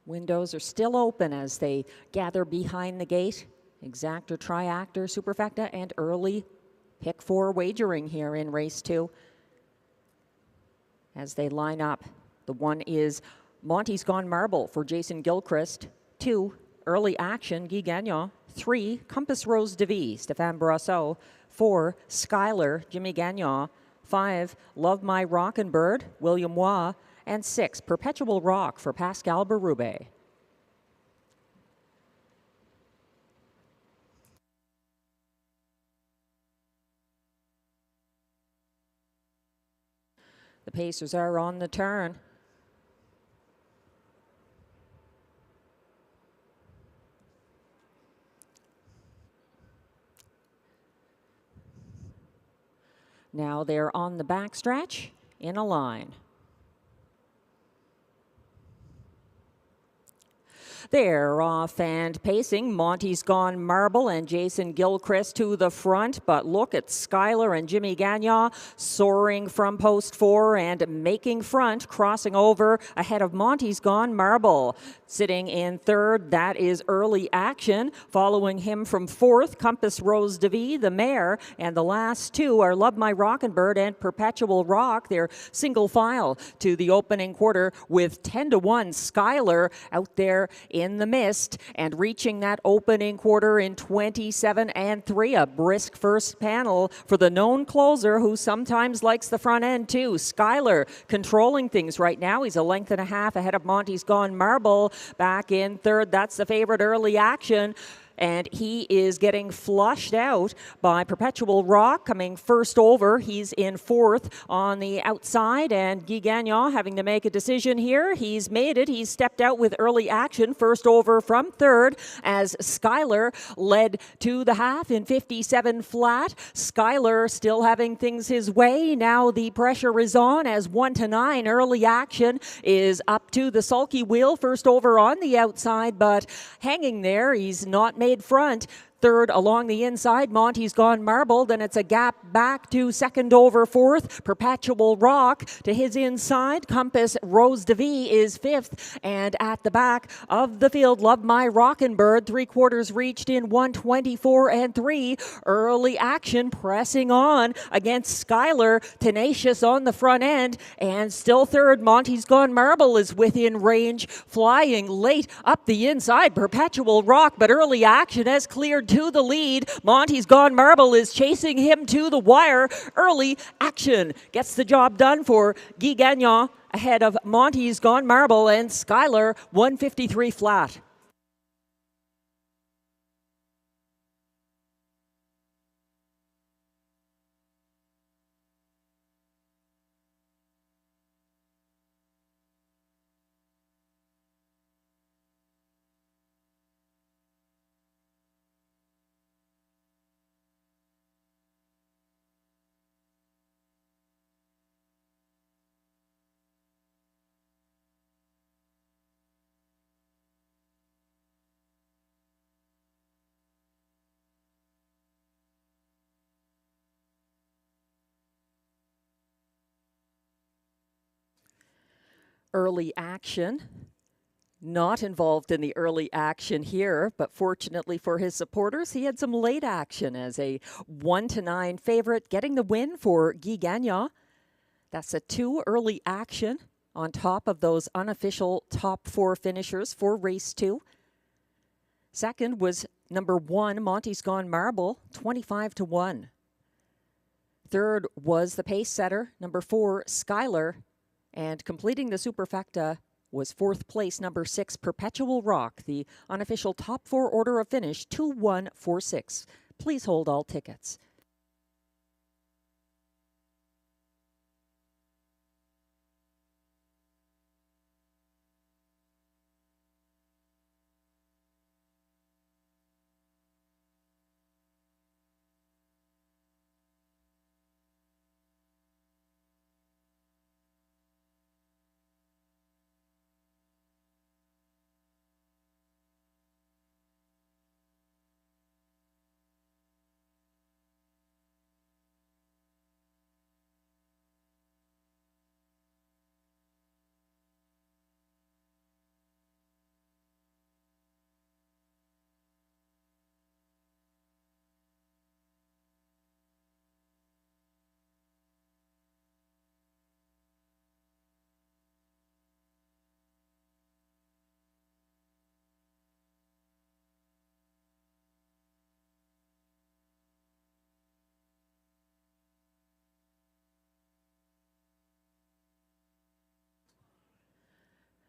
Windows are still open as they gather behind the gate. Exactor, Triactor, Superfecta, and early pick 4 wagering here in race 2. As they line up, the 1 is Monty's Gone Marble for Jason Gilchrist. 2, Early Action, Guy Gagnon. 3, Compass Rose de Vie, Stéphane Brasseau. 4, Skylar, Jimmy Gagnon. 5, Love My Rockin' Bird, William Waugh. And 6, Perpetual Rock for Pascal Berube. The Pacers are on the turn. Now they're on the backstretch in a line. They're off and pacing. Monty's Gone Marble and Jason Gilchrist to the front. But look at Skylar and Jimmy Gagnon soaring from post 4 and making front, crossing over ahead of Monty's Gone Marble. Sitting in 3rd, that is Early Action. Following him from 4th, Compass Rose de Vie, the mare. And the last 2 are Love My Rockin' Bird and Perpetual Rock. They're single file to the opening quarter with 10-1 Skylar out there in the mist and reaching that opening quarter in 27 and 3. A brisk first panel for the known closer who sometimes likes the front end too. Skyler controlling things right now. He's a length and a half ahead of Monty's Gone Marble back in third. That's the favorite Early Action. And he is getting flushed out by Perpetual Rock coming first over. He's in fourth on the outside, and Guy Gagnon having to make a decision here. He's made it. He's stepped out with Early Action first over from third as Skyler led to the half in 57 flat. Skyler still having things his way. Now the pressure is on as 1-9. Early Action is up to the sulky wheel first over on the outside, but hanging there. He's not made front. Third along the inside, Monty's Gone Marble. Then it's a gap back to second over fourth. Perpetual Rock to his inside. Compass Rose DeVie is fifth. And at the back of the field, Love My Rockin' Bird. 3/4 reached in 1:24 and 3. Early Action pressing on against Skyler. Tenacious on the front end. And still third, Monty's Gone Marble is within range. Flying late up the inside. Perpetual Rock, but Early Action has cleared to the lead. Monty's Gone Marble is chasing him to the wire. Early Action gets the job done for Guy Gagnon ahead of Monty's Gone Marble and Skyler 153 flat. Early Action, not involved in the early action here, but fortunately for his supporters, he had some late action as a 1-9 favorite, getting the win for Guy Gagnon. That's a 2 Early Action on top of those unofficial top 4 finishers for race 2. Second was number 1, Monty's Gone Marble, 25-1. Third was the pace setter, number 4, Skyler. And completing the superfecta was 4th place, number 6, Perpetual Rock, the unofficial top 4 order of finish, 2-1-4-6. Please hold all tickets.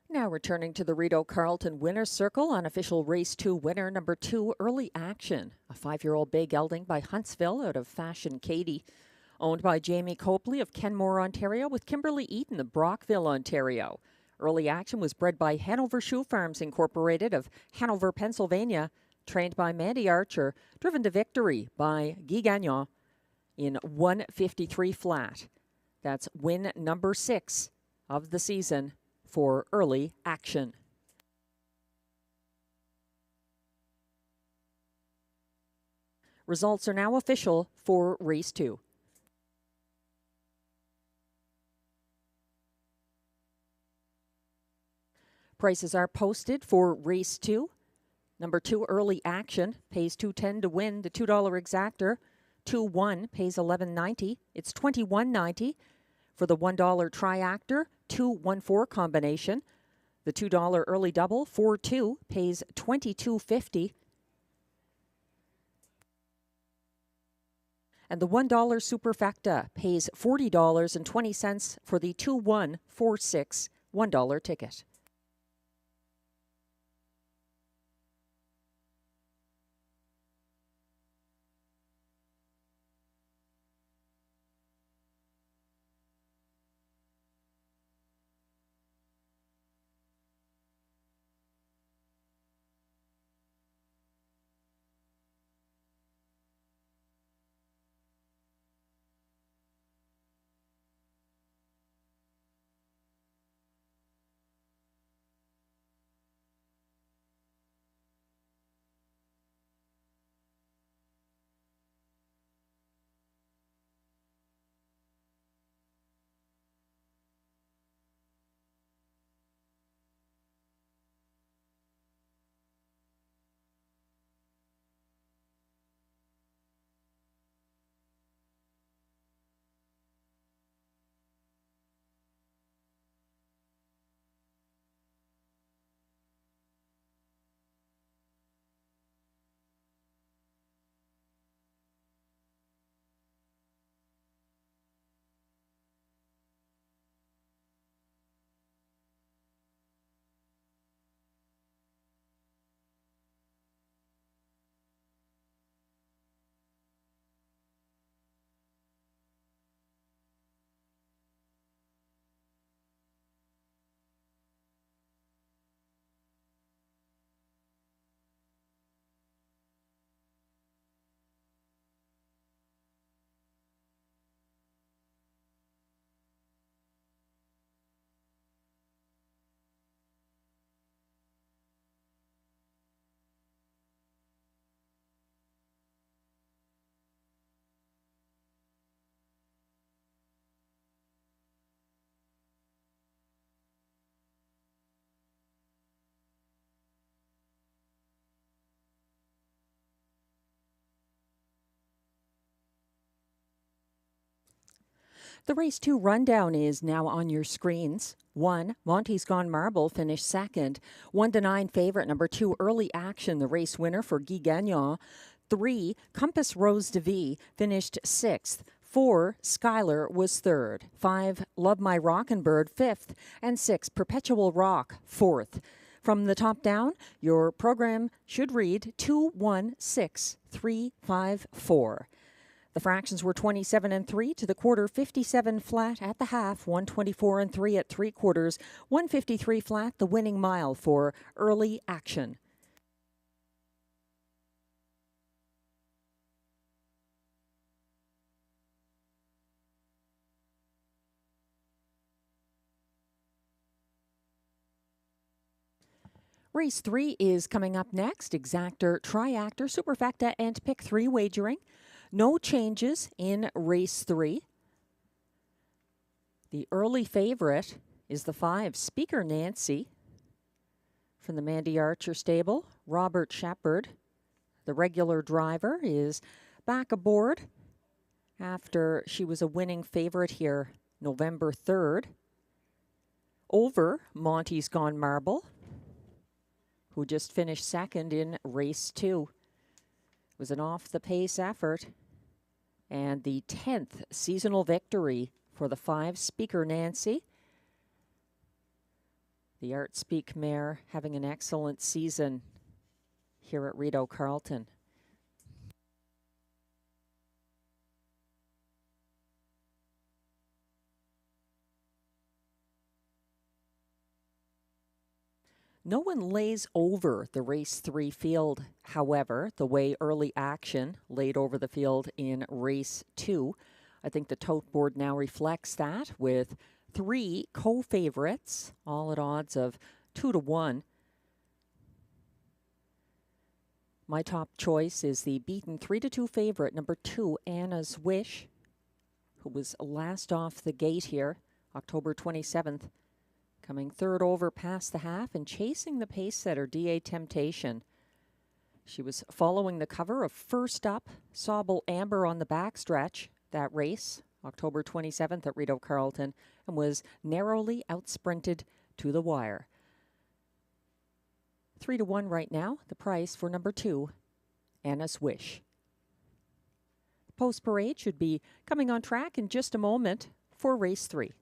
Now returning to the Rideau Carleton Winner's Circle, unofficial race 2 winner, number 2, Early Action. A 5-year-old bay gelding by Huntsville out of Fashion Katie. Owned by Jamie Copley of Kenmore, Ontario, with Kimberly Eaton of Brockville, Ontario. Early Action was bred by Hanover Shoe Farms Incorporated of Hanover, Pennsylvania. Trained by Mandy Archer. Driven to victory by Guy Gagnon in 153 flat. That's win number 6 of the season for Early Action. Results are now official for race 2. Prices are posted for race 2. Number 2, Early Action, pays $2.10 to win. The $2 exactor. 2-1 pays $11.90. It's $21.90 for the $1 triactor. 2-1-4 combination. The $2 early double, 4-2, pays $22.50. And the $1 superfecta pays $40.20 for the 2-1-4-6 $1 ticket. The race 2 rundown is now on your screens. 1, Monty's Gone Marble finished second. 1-9 favorite, number 2, Early Action, the race winner for Guy Gagnon. 3, Compass Rose de Vie finished sixth. 4, Skylar was third. 5, Love My Rockin' Bird fifth. And 6, Perpetual Rock fourth. From the top down, your program should read 2-1-6-3-5-4. The fractions were 27 and 3 to the quarter, 57 flat at the half, 124 and 3 at 3/4, 153 flat, the winning mile for Early Action. Race 3 is coming up next. Exactor, Triactor, Superfecta, and Pick 3 wagering. No changes in race 3. The early favorite is the 5, Speaker Nancy, from the Mandy Archer stable. Robert Shepard, the regular driver, is back aboard after she was a winning favorite here November 3rd over Monty's Gone Marble, who just finished second in race 2. It was an off-the-pace effort, and the 10th seasonal victory for the 5, Speaker Nancy. The Art Speak mare having an excellent season here at Rideau Carleton. No one lays over the race 3 field, however, the way Early Action laid over the field in race 2. I think the tote board now reflects that, with 3 co-favorites, all at odds of 2-1. My top choice is the beaten 3-2 favorite, number 2, Anna's Wish, who was last off the gate here, October 27th. Coming third over past the half and chasing the pace setter, D.A. Temptation. She was following the cover of First Up, Sauble Amber on the backstretch that race, October 27th at Rideau Carleton, and was narrowly outsprinted to the wire. 3-1 right now. The price for number 2, Anna's Wish. Post Parade should be coming on track in just a moment for race 3.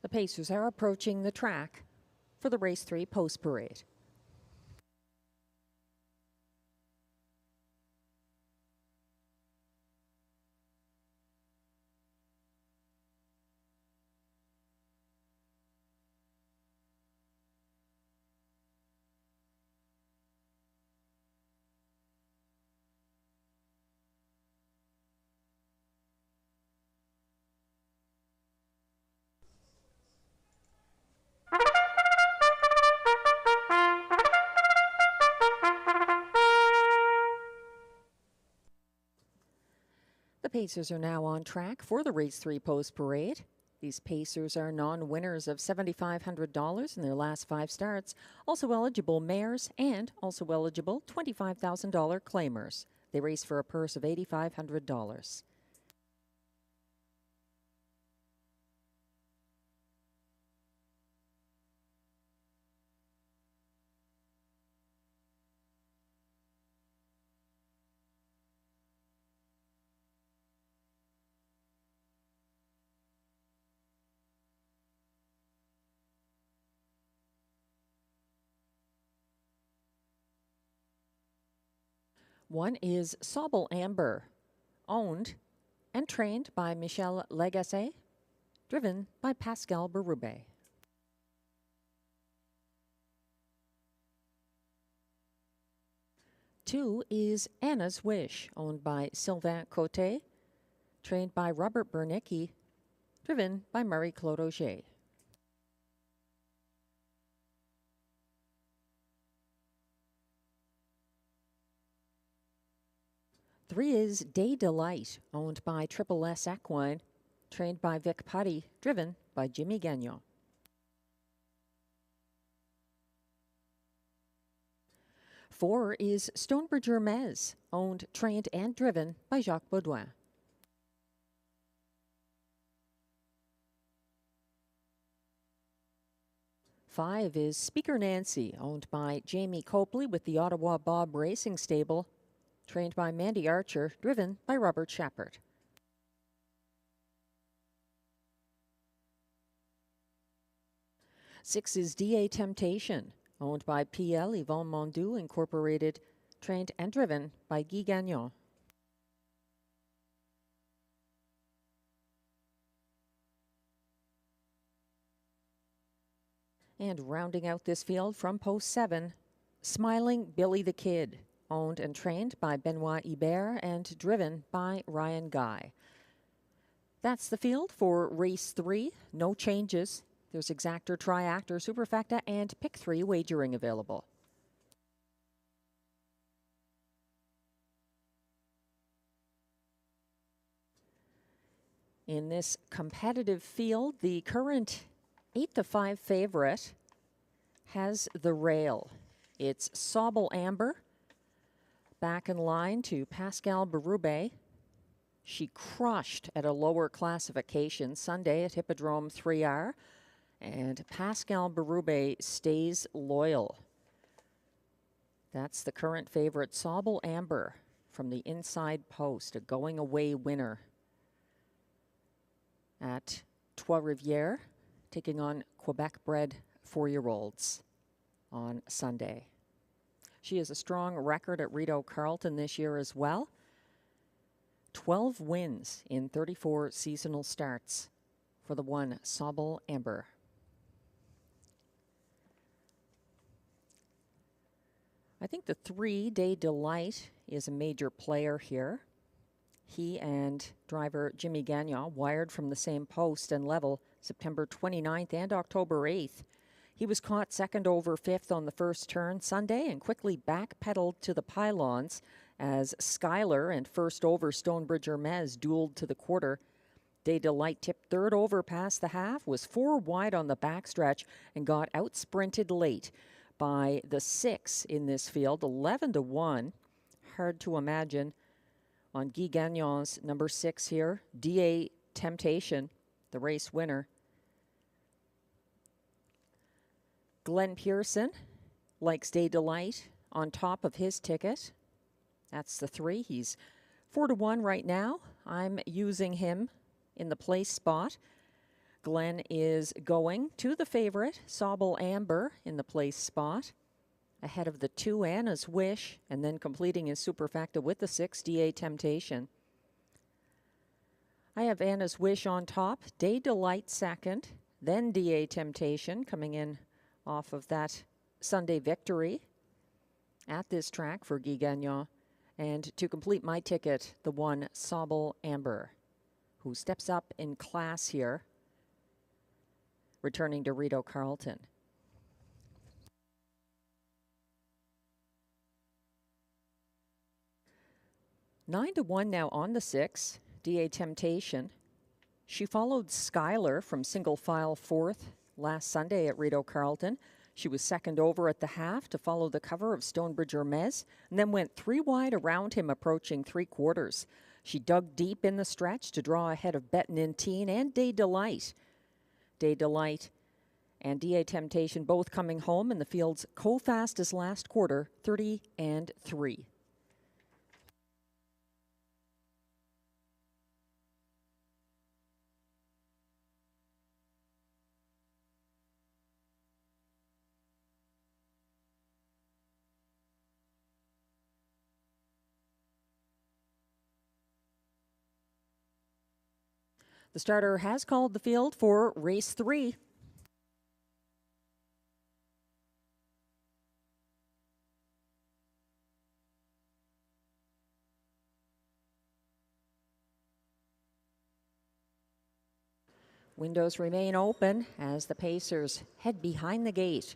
The Pacers are approaching the track for the race 3 Post Parade. The Pacers are now on track for the race 3 Post Parade. These Pacers are non-winners of $7,500 in their last 5 starts, also eligible mares and also eligible $25,000 claimers. They race for a purse of $8,500. One is Sobel Amber, owned and trained by Michel Legasse, driven by Pascal Berube. Two is Anna's Wish, owned by Sylvain Cote, trained by Robert Bernicki, driven by Marie-Claude Auger. Three is Day Delight, owned by Triple S Equine, trained by Vic Putty, driven by Jimmy Gagnon. Four is Stonebridge Hermes, owned, trained, and driven by Jacques Baudouin. Five is Speaker Nancy, owned by Jamie Copley with the Ottawa Bob Racing Stable, trained by Mandy Archer, driven by Robert Shepard. Six is D.A. Temptation, owned by P.L. Yvon Mondu Incorporated, trained and driven by Guy Gagnon. And rounding out this field from post 7, Smiling Billy the Kid, owned and trained by Benoit Ibert and driven by Ryan Guy. That's the field for race 3. No changes. There's exactor, triactor, superfecta, and pick 3 wagering available. In this competitive field, the current 8-5 favorite has the rail. It's Sauble Amber back in line to Pascal Berube. She crushed at a lower classification Sunday at Hippodrome 3R, and Pascal Berube stays loyal. That's the current favorite, Sauble Amber, from the inside post, a going-away winner at Trois-Rivières, taking on Quebec-bred 4-year-olds on Sunday. She has a strong record at Rideau Carleton this year as well. 12 wins in 34 seasonal starts for the one Sauble Amber. I think the 3 Day Delight is a major player here. He and driver Jimmy Gagnon wired from the same post and level September 29th and October 8th. He was caught second over fifth on the first turn Sunday and quickly backpedaled to the pylons as Schuyler and first over Stonebridge Hermes dueled to the quarter. Day Delight tipped third over past the half, was 4 wide on the backstretch, and got out-sprinted late by the 6 in this field, 11-1. Hard to imagine. On Guy Gagnon's number 6 here, DA Temptation, the race winner. Glenn Pearson likes Day Delight on top of his ticket. That's the 3. He's 4-1 right now. I'm using him in the place spot. Glenn is going to the favorite, Sauble Amber, in the place spot, ahead of the 2 Anna's Wish, and then completing his superfecta with the 6 DA Temptation. I have Anna's Wish on top, Day Delight second, then DA Temptation coming in off of that Sunday victory at this track for Guy Gagnon. And to complete my ticket, the one Sauble Amber, who steps up in class here, returning to Rideau Carleton. Nine to 1 now on the 6, DA Temptation. She followed Schuyler from single file 4th last Sunday at Rideau Carleton. She was second over at the half to follow the cover of Stonebridge Hermes, and then went 3 wide around him approaching 3/4. She dug deep in the stretch to draw ahead of Bettin' Teen and Day Delight. Day Delight and DA Temptation both coming home in the field's co-fastest last quarter, 30-3. The starter has called the field for race 3. Windows remain open as the Pacers head behind the gate.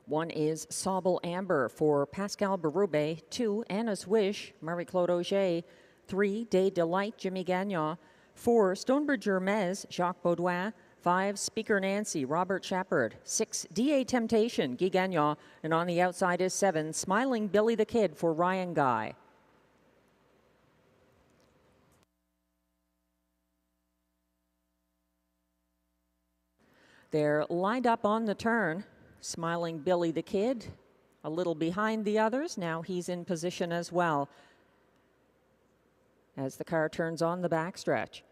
1 is Sauble Amber for Pascal Berube. 2, Anna's Wish, Marie-Claude Auger. 3, Day Delight, Jimmy Gagnon. 4, Stonebridge Hermes, Jacques Baudouin. 5, Speaker Nancy, Robert Shepard. 6, DA Temptation, Guy Gagnon. And on the outside is 7, Smiling Billy the Kid for Ryan Guy. They're lined up on the turn. Smiling Billy the Kid, a little behind the others. Now he's in position as well as the car turns on the backstretch.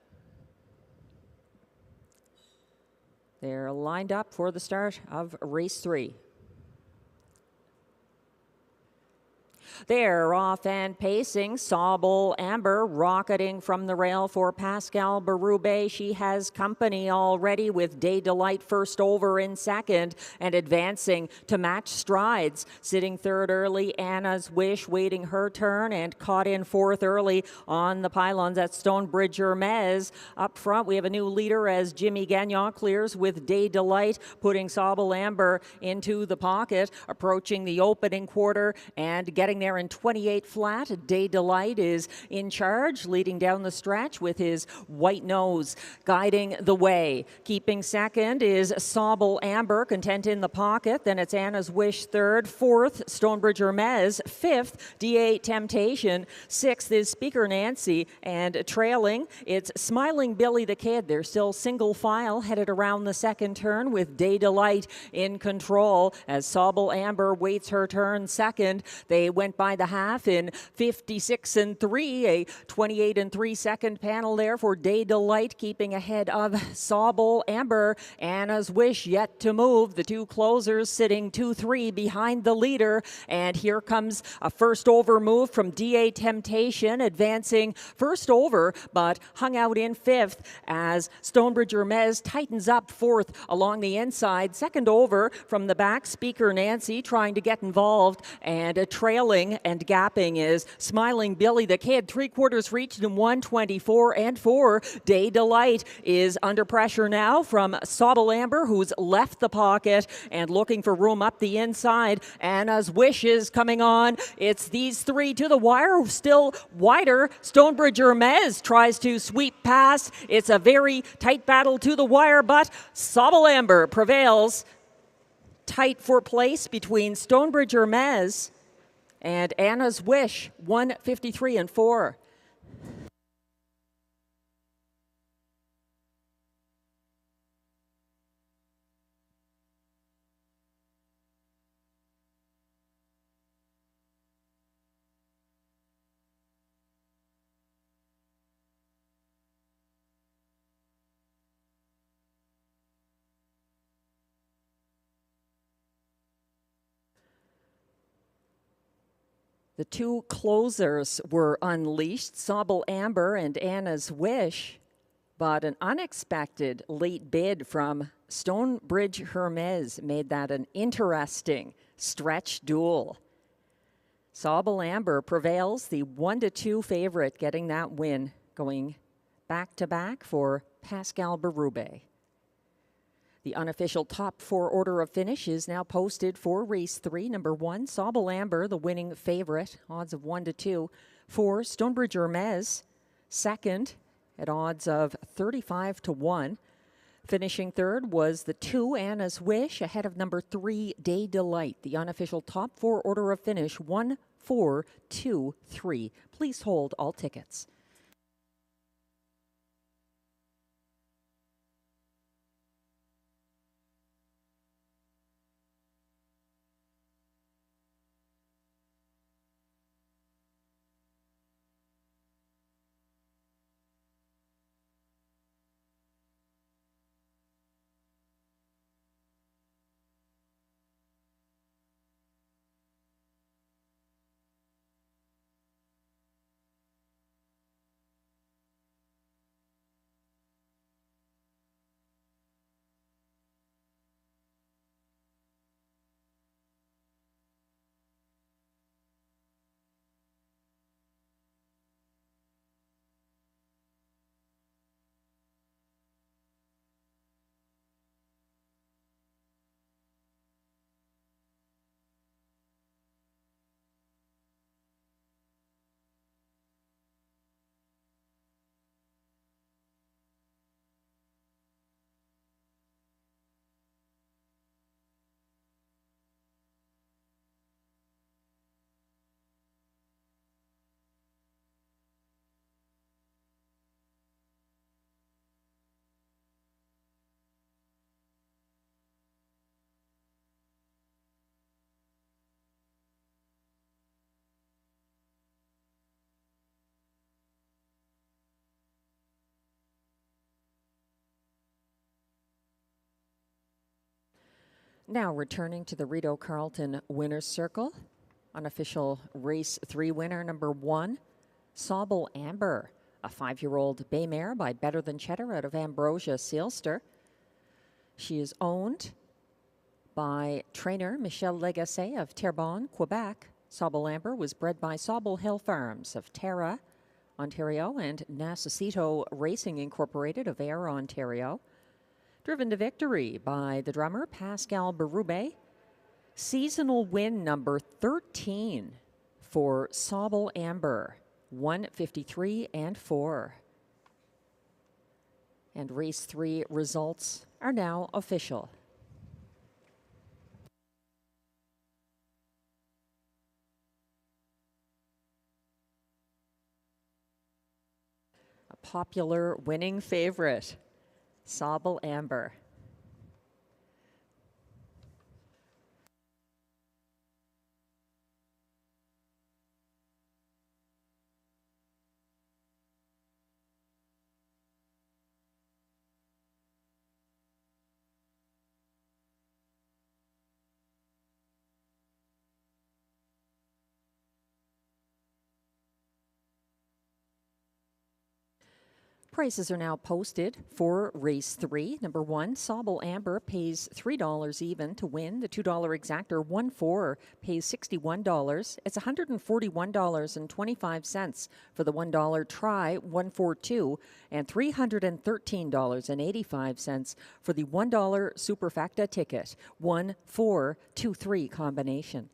They're lined up for the start of race 3. They're off and pacing. Sauble Amber rocketing from the rail for Pascal Berube. She has company already with Day Delight first over in second and advancing to match strides. Sitting third early, Anna's Wish waiting her turn and caught in fourth early on the pylons at Stonebridge Hermes. Up front, we have a new leader as Jimmy Gagnon clears with Day Delight, putting Sauble Amber into the pocket, approaching the opening quarter and getting there there in 28 flat. Day Delight is in charge, leading down the stretch with his white nose guiding the way. Keeping second is Sobel Amber, content in the pocket. Then it's Anna's Wish third. Fourth, Stonebridge Hermes. Fifth, DA Temptation. Sixth is Speaker Nancy. And trailing, it's Smiling Billy the Kid. They're still single file headed around the second turn with Day Delight in control as Sobel Amber waits her turn second. They went by the half in 56 and 3, a 28 and 3 second panel there for Day Delight, keeping ahead of Sobel Amber. Anna's Wish yet to move. The two closers sitting 2-3 behind the leader. And here comes a first over move from DA Temptation, advancing first over, but hung out in fifth as Stonebridge Hermes tightens up fourth along the inside. Second over from the back, Speaker Nancy trying to get involved, and trailing and gapping is Smiling Billy the Kid. 3/4 reached in 1:24 and 4. Day Delight is under pressure now from Sobel Amber, who's left the pocket and looking for room up the inside. Anna's Wish is coming on. It's these three to the wire, still wider. Stonebridge Hermes tries to sweep past. It's a very tight battle to the wire, but Sobel Amber prevails. Tight for place between Stonebridge Hermes and Anna's Wish, 1:53 and 4. The two closers were unleashed, Sobel Amber and Anna's Wish, but an unexpected late bid from Stonebridge Hermes made that an interesting stretch duel. Sobel Amber prevails, the 1-2 favorite, getting that win, going back-to-back for Pascal Berube. The unofficial top 4 order of finish is now posted for race 3. Number 1, Sobel Amber, the winning favorite, odds of 1-2. 4, Stonebridge Hermes, second at odds of 35-1. Finishing third was the 2, Anna's Wish, ahead of number 3, Day Delight. The unofficial top 4 order of finish, 1, 4, 2, 3. Please hold all tickets. Now returning to the Rideau Carleton Winner's Circle, unofficial race 3 winner number 1, Sobel Amber, a 5-year-old bay mare by Better Than Cheddar out of Ambrosia Sealster. She is owned by trainer Michel Legasse of Terrebonne, Quebec. Sobel Amber was bred by Sobel Hill Farms of Tara, Ontario, and Nassasito Racing Incorporated of Ayr, Ontario. Driven to victory by the drummer Pascal Berube. Seasonal win number 13 for Sobel Amber, 1:53 and 4. And race 3 results are now official. A popular winning favorite, Sobel Amber. Prices are now posted for race 3. Number 1, Sobel Amber pays $3 even to win. The $2 exactor 1-4 pays $61. It's $141.25 for the $1 try 142 and $313.85 for the $1 superfecta ticket 1-4-2-3 combination.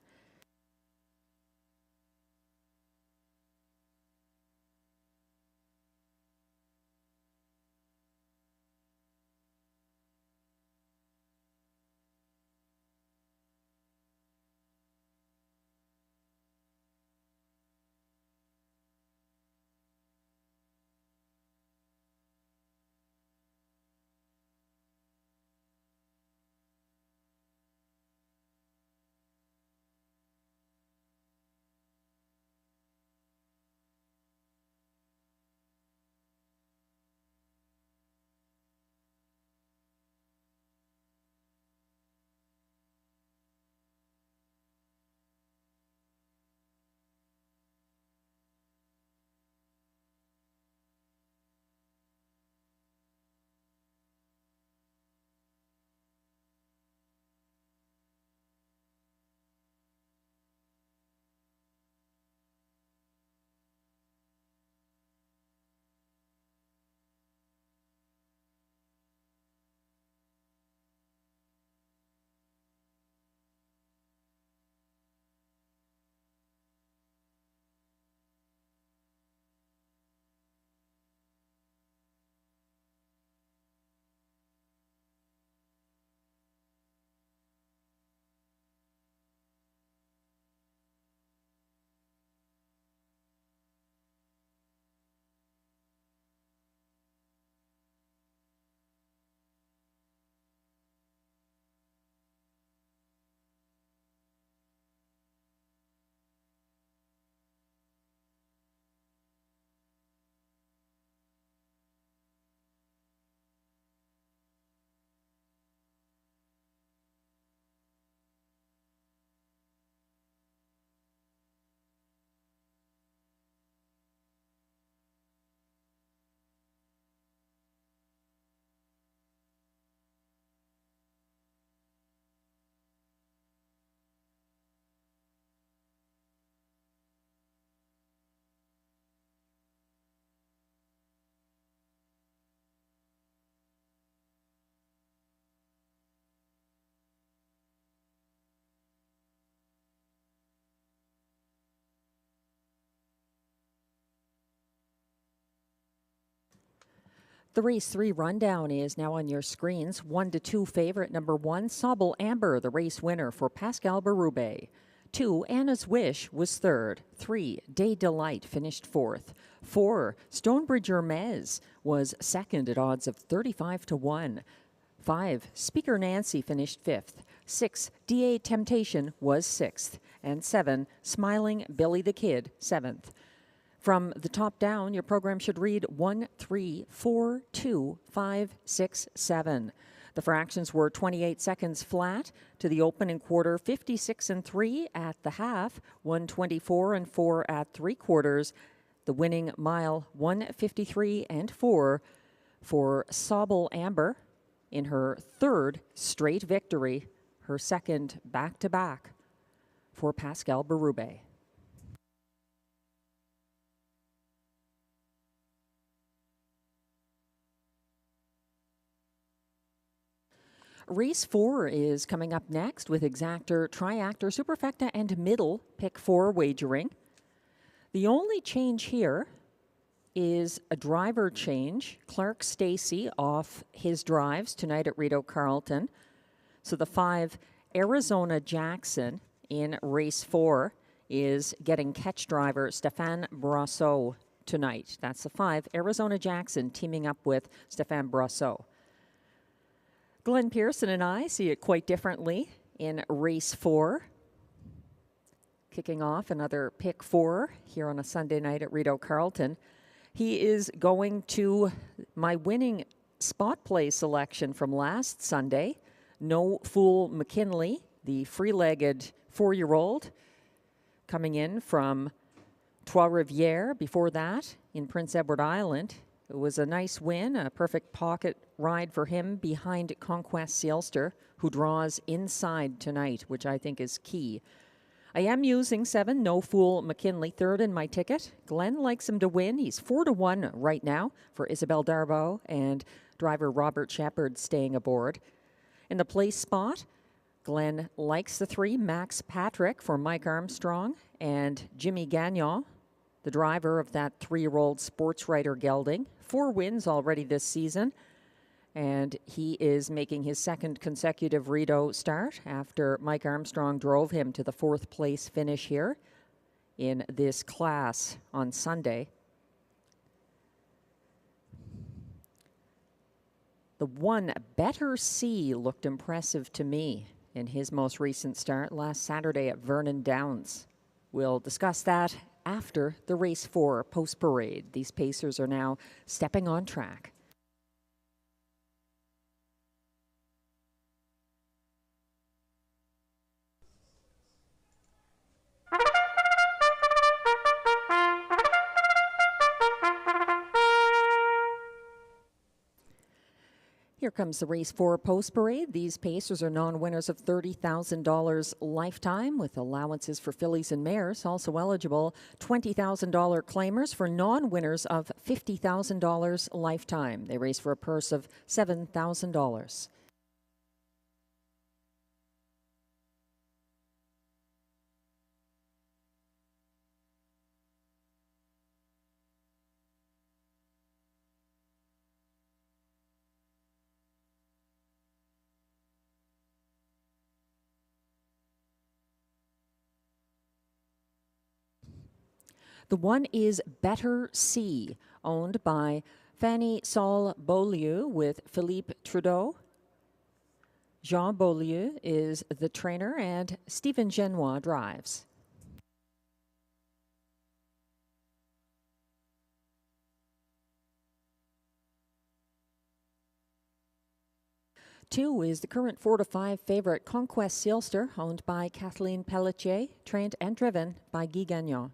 The race 3 rundown is now on your screens. 1-2 favorite. Number 1, Sobel Amber, the race winner for Pascal Berube. 2, Anna's Wish was third. 3, Day Delight finished fourth. 4, Stonebridge Hermes was second at odds of 35-1. 5, Speaker Nancy finished fifth. 6, DA Temptation was sixth. And 7, Smiling Billy the Kid, seventh. From the top down, your program should read 1, 3, 4, 2, 5, 6, 7. The fractions were 28 seconds flat to the open and quarter, 56 and 3 at the half, 124 and 4 at 3/4. The winning mile, 153 and 4 for Sobel Amber in her third straight victory, her second back-to-back for Pascal Berube. Race 4 is coming up next with exactor, triactor, superfecta, and middle pick 4 wagering. The only change here is a driver change. Clark Stacey off his drives tonight at Rideau Carleton. So the 5 Arizona Jackson in race 4 is getting catch driver Stéphane Brosseau tonight. That's the 5 Arizona Jackson teaming up with Stéphane Brosseau. Glenn Pearson and I see it quite differently in race 4. Kicking off another pick 4 here on a Sunday night at Rideau Carleton. He is going to my winning spot play selection from last Sunday. No Fool McKinley, the free-legged 4-year-old, coming in from Trois-Rivières. Before that, in Prince Edward Island, it was a nice win, a perfect pocket ride for him behind Conquest Sealster, who draws inside tonight, which I think is key. I am using 7 No Fool McKinley, third in my ticket. Glenn likes him to win. He's 4-1 right now for Isabelle Darbo and driver Robert Shepard staying aboard. In the place spot, Glenn likes the 3 Max Patrick for Mike Armstrong and Jimmy Gagnon, the driver of that 3-year-old sports writer gelding. 4 wins already this season, and he is making his 2nd consecutive Rideau start after Mike Armstrong drove him to the 4th place finish here in this class on Sunday. The 1 Better C looked impressive to me in his most recent start last Saturday at Vernon Downs. We'll discuss that after the race 4 post-parade. These pacers are now stepping on track. Here comes the race 4 post parade. These pacers are non-winners of $30,000 lifetime with allowances for fillies and mares. Also eligible $20,000 claimers for non-winners of $50,000 lifetime. They race for a purse of $7,000. The 1 is Better C, owned by Fanny Saul Beaulieu with Philippe Trudeau. Jean Beaulieu is the trainer and Stephen Genois drives. Two is the current 4-5 favorite Conquest Sealster, owned by Kathleen Pelletier, trained and driven by Guy Gagnon.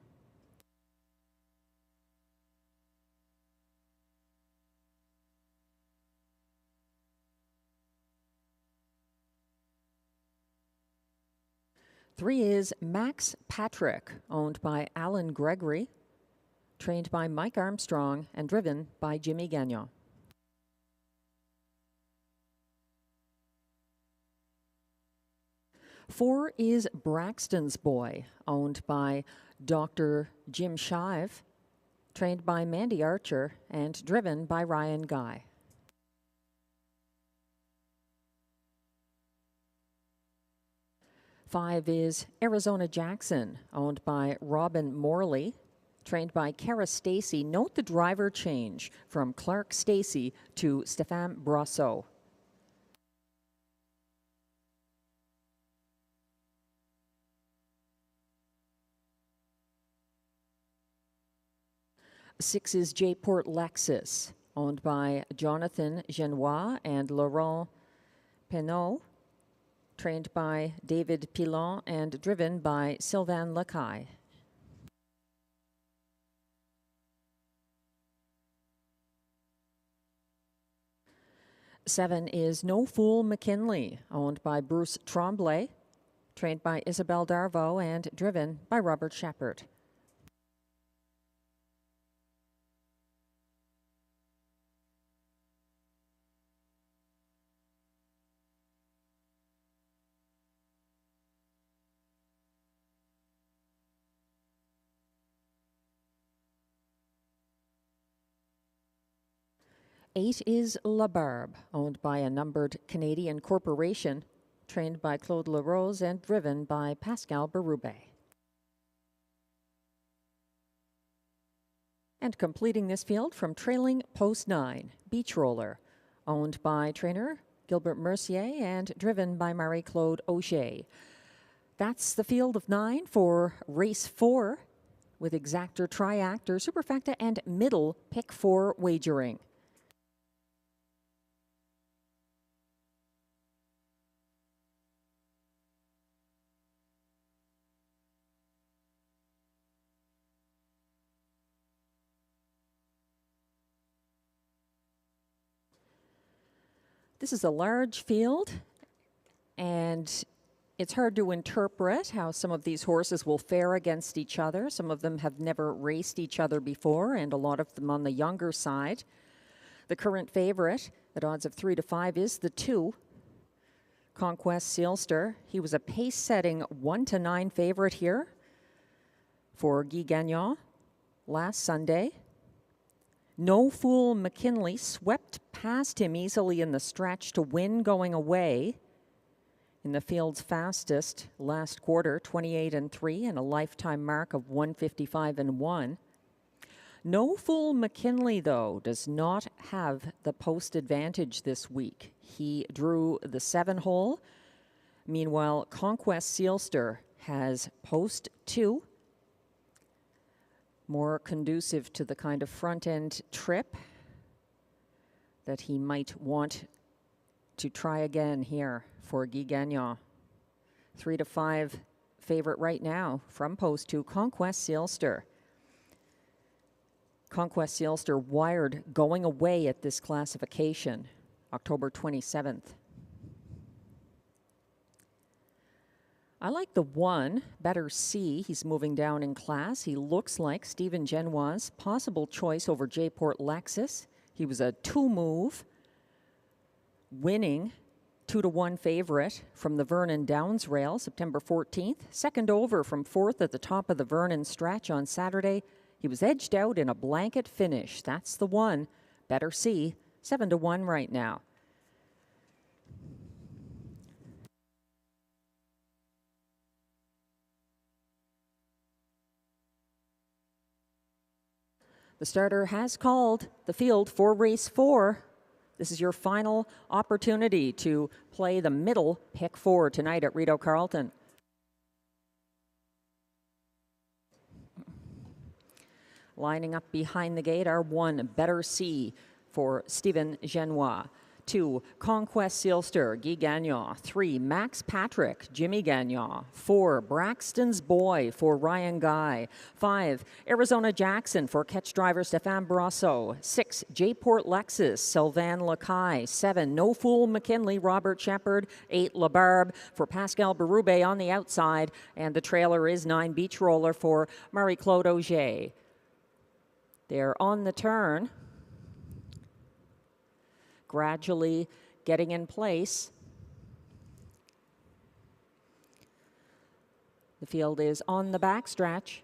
Three is Max Patrick, owned by Alan Gregory, trained by Mike Armstrong and driven by Jimmy Gagnon. Four is Braxton's Boy, owned by Dr. Jim Shive, trained by Mandy Archer and driven by Ryan Guy. Five is Arizona Jackson, owned by Robin Morley, trained by Kara Stacey. Note the driver change from Clark Stacey to Stéphane Brosseau. Six is J-Port Lexus, owned by Jonathan Genois and Laurent Penot, trained by David Pilon and driven by Sylvain Lacaille. Seven is No Fool McKinley, owned by Bruce Tremblay, trained by Isabelle Darvaux and driven by Robert Shepard. 8 is La Barbe, owned by a numbered Canadian corporation, trained by Claude LaRose and driven by Pascal Berube. And completing this field from trailing post 9, Beach Roller, owned by trainer Gilbert Mercier and driven by Marie-Claude Auger. That's the field of 9 for race 4 with exactor, triactor, superfecta, and middle pick 4 wagering. This is a large field, and it's hard to interpret how some of these horses will fare against each other. Some of them have never raced each other before, and a lot of them on the younger side. The current favorite at odds of 3 to 5 is the 2, Conquest Sealster. He was a pace-setting 1 to 9 favorite here for Guy Gagnon last Sunday. No Fool McKinley swept past him easily in the stretch to win going away in the field's fastest last quarter, 28-3, and a lifetime mark of 155-1. No Fool McKinley, though, does not have the post advantage this week. He drew the 7 hole. Meanwhile, Conquest Sealster has post 2, more conducive to the kind of front-end trip that he might want to try again here for Guy Gagnon. 3 to 5 favorite right now from post 2, Conquest Sealster. Conquest Sealster wired going away at this classification, October 27th. I like the 1, Better See. He's moving down in class. He looks like Stephen Genois' possible choice over J-Port Lexus. He was a 2-move, winning 2 to 1 favorite from the Vernon Downs rail September 14th. Second over from 4th at the top of the Vernon stretch on Saturday. He was edged out in a blanket finish. That's the 1, Better See, 7 to 1 right now. The starter has called the field for race 4. This is your final opportunity to play the middle pick 4 tonight at Rideau Carleton. Lining up behind the gate are 1, Better See for Stephen Genois. 2, Conquest Sealster, Guy Gagnon. 3, Max Patrick, Jimmy Gagnon. 4, Braxton's Boy for Ryan Guy. 5, Arizona Jackson for catch driver Stefan Brasso. 6, J-Port Lexus, Sylvain Lacaille. 7, No Fool McKinley, Robert Shepard. 8, La Barbe for Pascal Berube on the outside. And the trailer is 9, Beach Roller for Marie-Claude Auger. They're on the turn, gradually getting in place. The field is on the backstretch.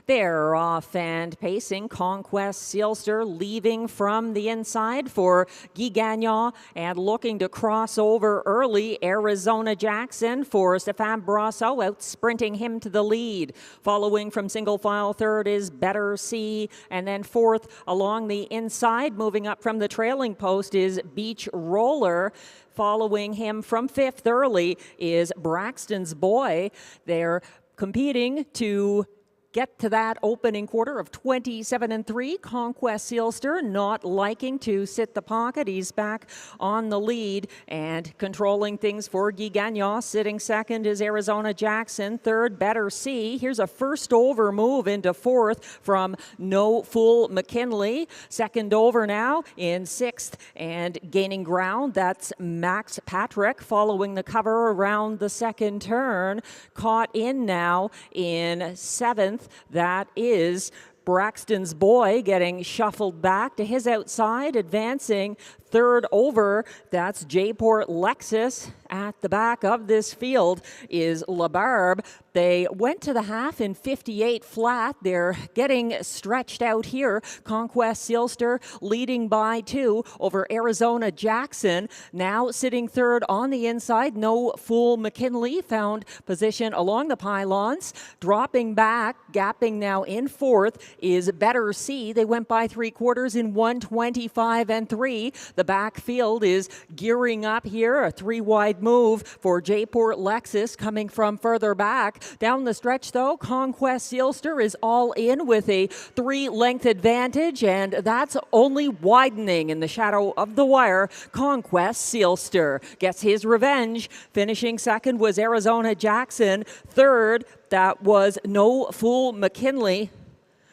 They're off and pacing. Conquest Sealster leaving from the inside for Guy Gagnon and looking to cross over early. Arizona Jackson for Stefan Brasso, out sprinting him to the lead. Following from single file third is Better See, and then fourth along the inside, moving up from the trailing post, is Beach Roller. Following him from fifth early is Braxton's Boy. They're competing to get to that opening quarter of 27-3. Conquest Sealster not liking to sit the pocket. He's back on the lead and controlling things for Guy Gagnon. Sitting second is Arizona Jackson. Third, Better See. Here's a first over move into fourth from No Fool McKinley. Second over now in sixth and gaining ground. That's Max Patrick following the cover around the second turn. Caught in now in seventh. That is Braxton's Boy getting shuffled back to his outside, advancing third over. That's Jayport Lexus. At the back of this field is LaBarbe. They went to the half in 58 flat. They're getting stretched out here. Conquest Sealster leading by 2 over Arizona Jackson. Now sitting third on the inside. No Fool McKinley found position along the pylons. Dropping back, gapping now in fourth is Better C. They went by 3/4 in 1:25 and 3. The backfield is gearing up here. A 3-wide move for Jayport Lexus coming from further back. Down the stretch, though, Conquest Sealster is all in with a 3-length advantage, and that's only widening in the shadow of the wire. Conquest Sealster gets his revenge. Finishing second was Arizona Jackson. Third, that was No Fool McKinley.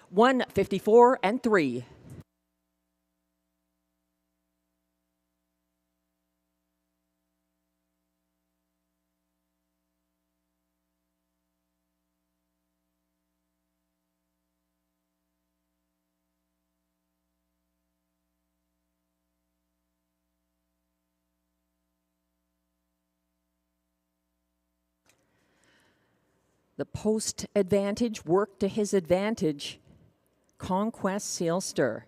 1:54 and 3. The post advantage worked to his advantage. Conquest Sealster.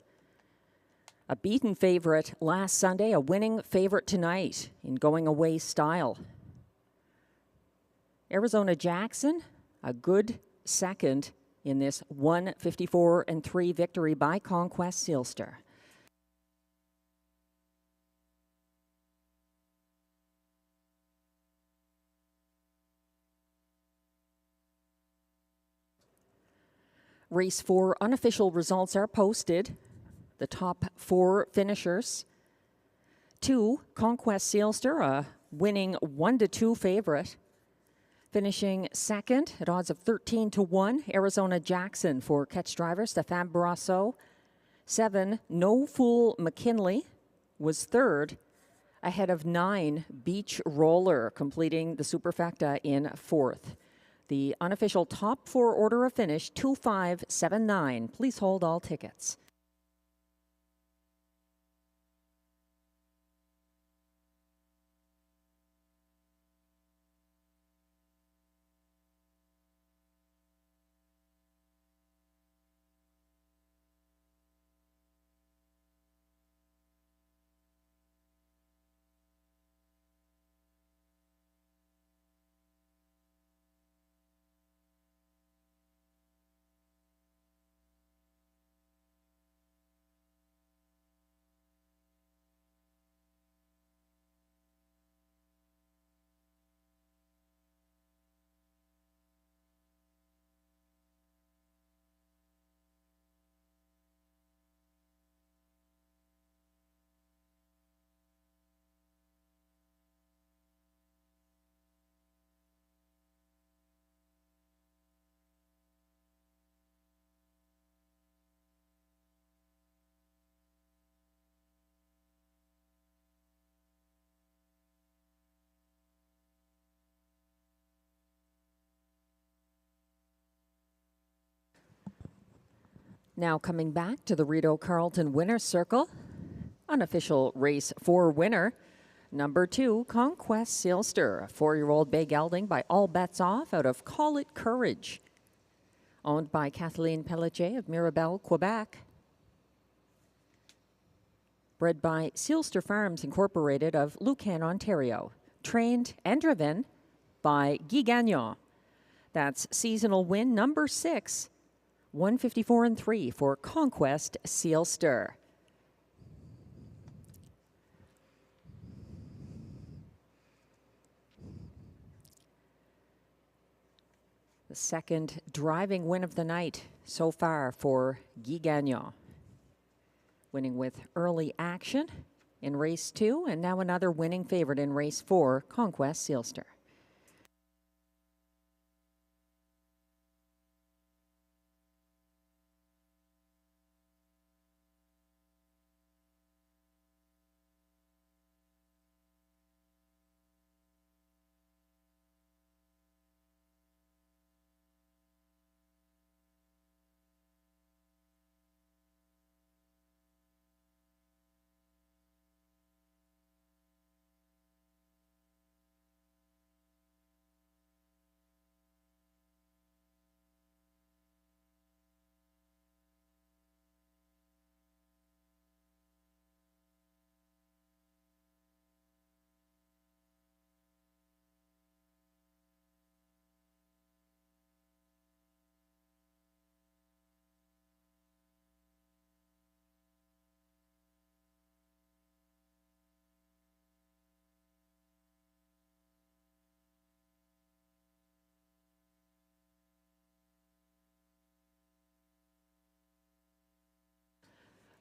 A beaten favorite last Sunday, a winning favorite tonight in going away style. Arizona Jackson, a good second in this 1:54 and 3 victory by Conquest Sealster. Race 4 unofficial results are posted. The top 4 finishers. 2, Conquest Sealster, a winning 1-2 favorite. Finishing second at odds of 13-1, Arizona Jackson for catch driver Stefan Brasseau. 7, No Fool McKinley was third, ahead of 9, Beach Roller, completing the superfecta in fourth. The unofficial top 4 order of finish, 2579. Please hold all tickets. Now coming back to the Rideau Carleton Winner's Circle. Unofficial race 4 winner, number 2, Conquest Sealster, a 4-year-old bay gelding by All Bets Off out of Call It Courage. Owned by Kathleen Pelletier of Mirabel, Quebec. Bred by Sealster Farms Incorporated of Lucan, Ontario. Trained and driven by Guy Gagnon. That's seasonal win number 6. 1:54 and 3 for Conquest Sealster. The second driving win of the night so far for Guy Gagnon. Winning with early action in race 2, and now another winning favorite in race 4, Conquest Sealster.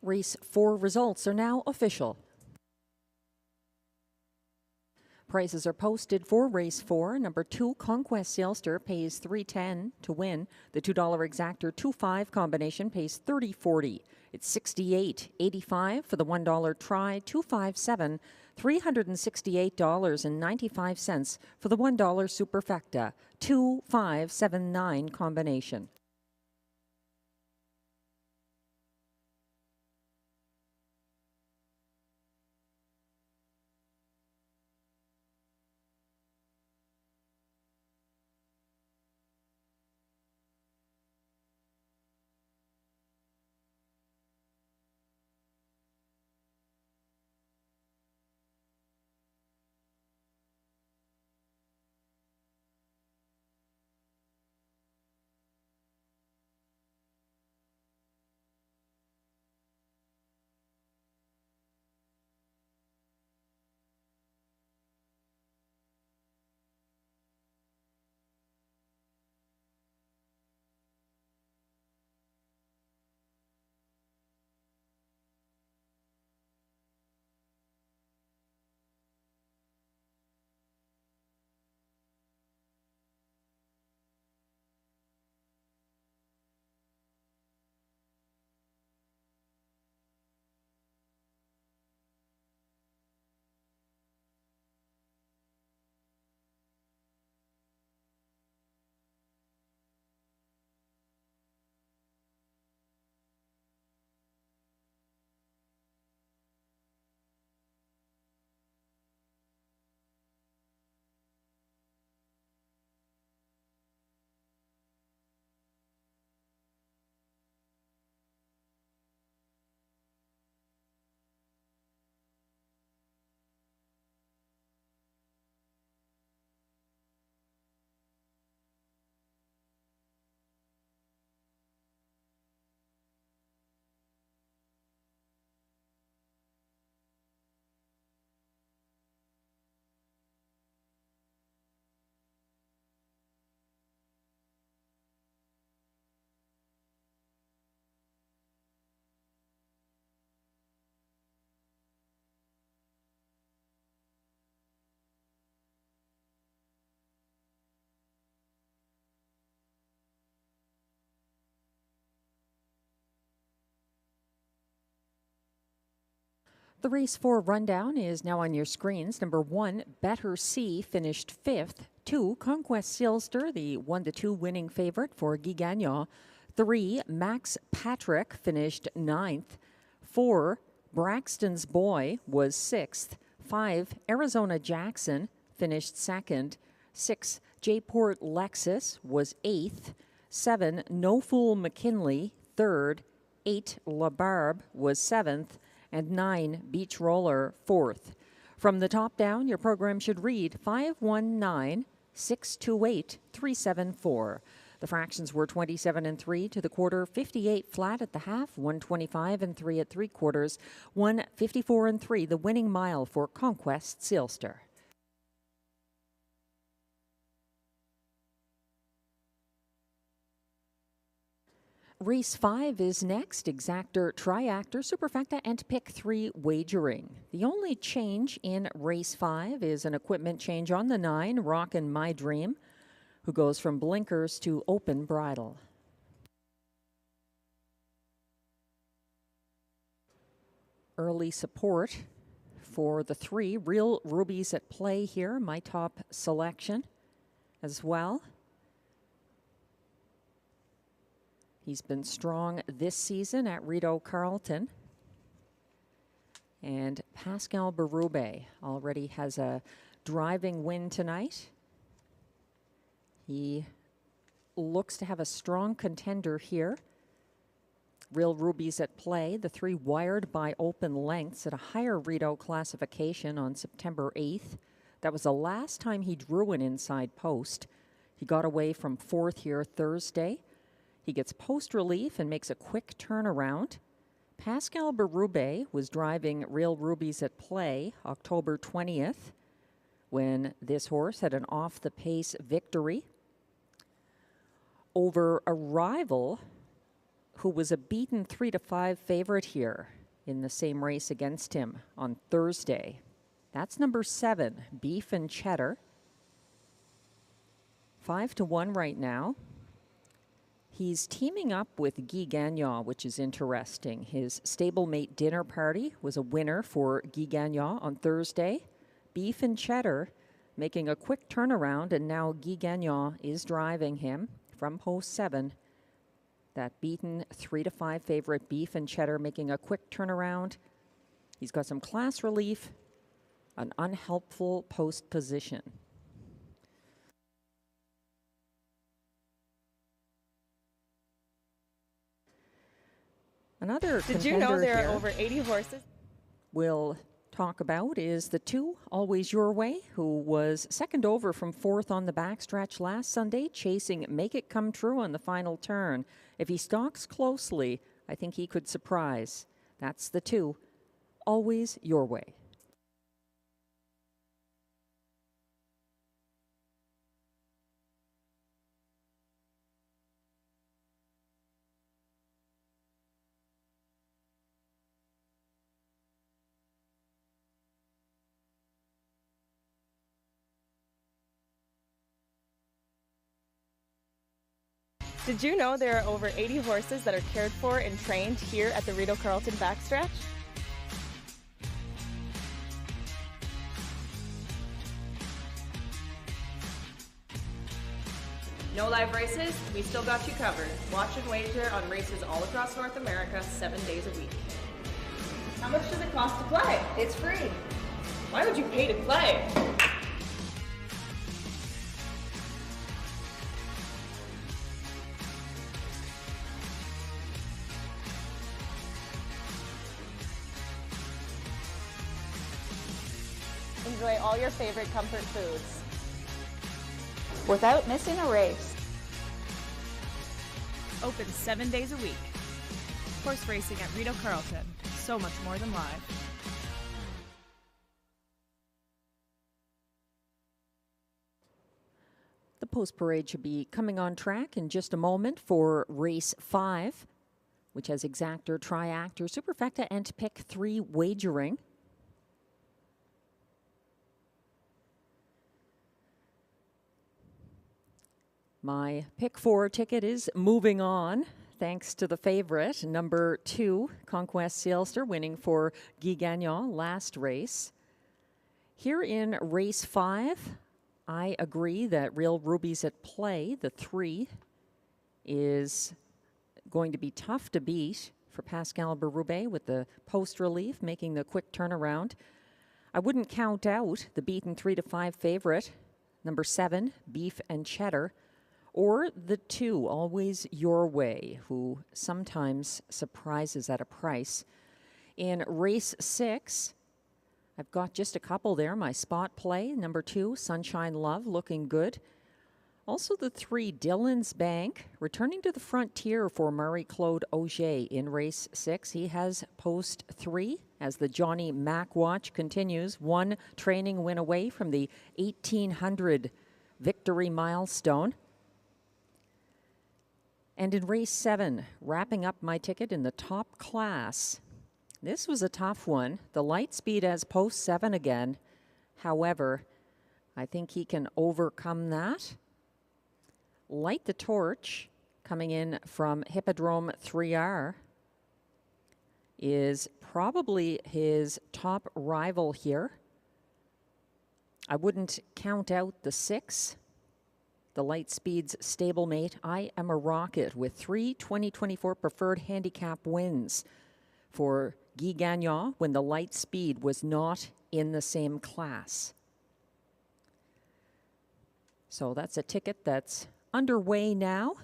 Race 4 results are now official. Prices are posted for race 4. Number 2, Conquest Sailster, pays $3.10 to win. The $2 exactor 2-5 combination pays $30.40. It's $68.85 for the $1 try, $257, $368.95 for the $1 superfecta, 2-5-7-9 combination. The race 4 rundown is now on your screens. Number 1, Better C, finished 5th. 2, Conquest Sailster, the 1-2 winning favorite for Guy Gagnon. 3, Max Patrick, finished 9th. 4, Braxton's Boy was 6th. 5, Arizona Jackson, finished 2nd. 6, J-Port Lexus was 8th. 7, No Fool McKinley, 3rd. 8, La Barbe was 7th. And 9, Beach Roller, 4th. From the top down, your program should read 519-628-374. The fractions were 27 and 3 to the quarter, 58 flat at the half, 125 and 3 at 3/4, 154 and 3, the winning mile for Conquest Sailster. Race 5 is next. Exactor, Triactor, Superfecta, and Pick 3 wagering. The only change in Race 5 is an equipment change on the 9, Rockin' My Dream, who goes from blinkers to open bridle. Early support for the 3. Real Rubies at play here, my top selection as well. He's been strong this season at Rideau Carleton. And Pascal Berube already has a driving win tonight. He looks to have a strong contender here. Real Rubies at play. The 3 wired by open lengths at a higher Rideau classification on September 8th. That was the last time he drew an inside post. He got away from 4th here Thursday. He gets post relief and makes a quick turnaround. Pascal Berube was driving Real Rubies at play October 20th when this horse had an off-the-pace victory over a rival who was a beaten 3-5 favorite here in the same race against him on Thursday. That's number 7, Beef and Cheddar. 5-1 right now. He's teaming up with Guy Gagnon, which is interesting. His stablemate Dinner Party was a winner for Guy Gagnon on Thursday. Beef and Cheddar making a quick turnaround, and now Guy Gagnon is driving him from post 7. That beaten 3-5 favorite, Beef and Cheddar, making a quick turnaround. He's got some class relief, an unhelpful post position. Another Did you know there here are over 80 horses? we'll talk about is the 2, Always Your Way, who was second over from 4th on the backstretch last Sunday, chasing Make It Come True on the final turn. If he stalks closely, I think he could surprise. That's the 2, Always Your Way. Did you know there are over 80 horses that are cared for and trained here at the Rideau Carleton backstretch? No live races? We still got you covered. Watch and wager on races all across North America 7 days a week. How much does it cost to play? It's free. Why would you pay to play? Enjoy all your favorite comfort foods without missing a race. Open 7 days a week. Horse racing at Rideau Carleton. So much more than live. The post parade should be coming on track in just a moment for race 5, which has exactor, triactor, superfecta, and pick 3 wagering. My pick 4 ticket is moving on, thanks to the favorite, number 2, Conquest Sailster, winning for Guy Gagnon last race. Here in race 5, I agree that Real Ruby's at play. The 3 is going to be tough to beat for Pascal Berube with the post relief, making the quick turnaround. I wouldn't count out the beaten 3-5 favorite, number 7, Beef and Cheddar, or the 2, Always Your Way, who sometimes surprises at a price. In race 6, I've got just a couple there. My spot play, number 2, Sunshine Love, looking good. Also the 3, Dylan's Bank, returning to the frontier for Marie-Claude Auger in race 6. He has post 3 as the Johnny Mack watch continues. 1 training win away from the 1800 victory milestone. And in race 7, wrapping up my ticket in the top class. This was a tough one. The light speed as post 7 again. However, I think he can overcome that. Light the Torch, coming in from Hippodrome 3R, is probably his top rival here. I wouldn't count out the 6. The Lightspeed's stablemate, I Am a Rocket, with 3 2024 preferred handicap wins for Guy Gagnon when the Lightspeed was not in the same class. So that's a ticket that's underway now.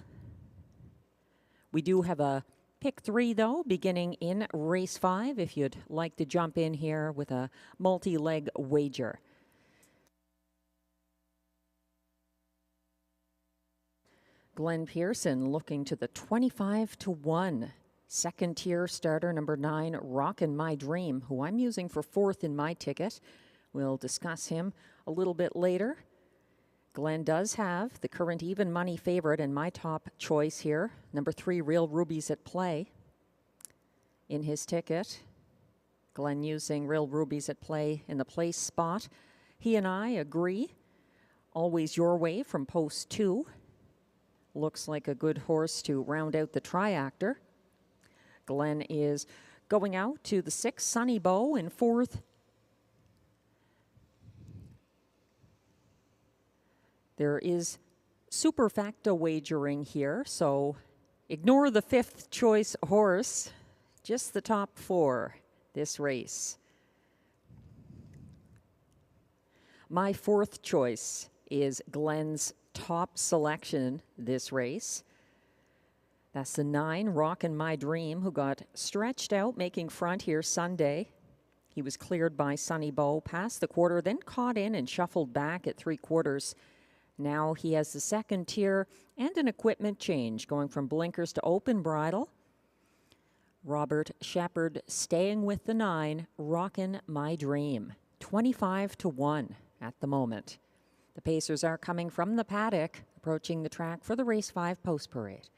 We do have a pick 3, though, beginning in race 5, if you'd like to jump in here with a multi-leg wager. Glenn Pearson looking to the 25-1 second tier starter, number 9, Rockin' My Dream, who I'm using for 4th in my ticket. We'll discuss him a little bit later. Glenn does have the current even money favorite and my top choice here, number 3, Real Rubies at Play, in his ticket. Glenn using Real Rubies at Play in the place spot. He and I agree. Always Your Way from post 2. Looks like a good horse to round out the triactor. Glenn is going out to the 6, Sunny Bow in 4th. There is superfacto wagering here, so ignore the 5th choice horse, just the top 4 this race. My 4th choice is Glenn's top selection this race. That's the 9, Rockin' My Dream, who got stretched out making front here Sunday. He was cleared by Sunny Bow past the quarter, then caught in and shuffled back at 3/4. Now he has the 2nd tier and an equipment change, going from blinkers to open bridle. Robert Shepard staying with the 9, Rockin' My Dream, 25-1 at the moment. The Pacers are coming from the paddock, approaching the track for the Race 5 Post Parade.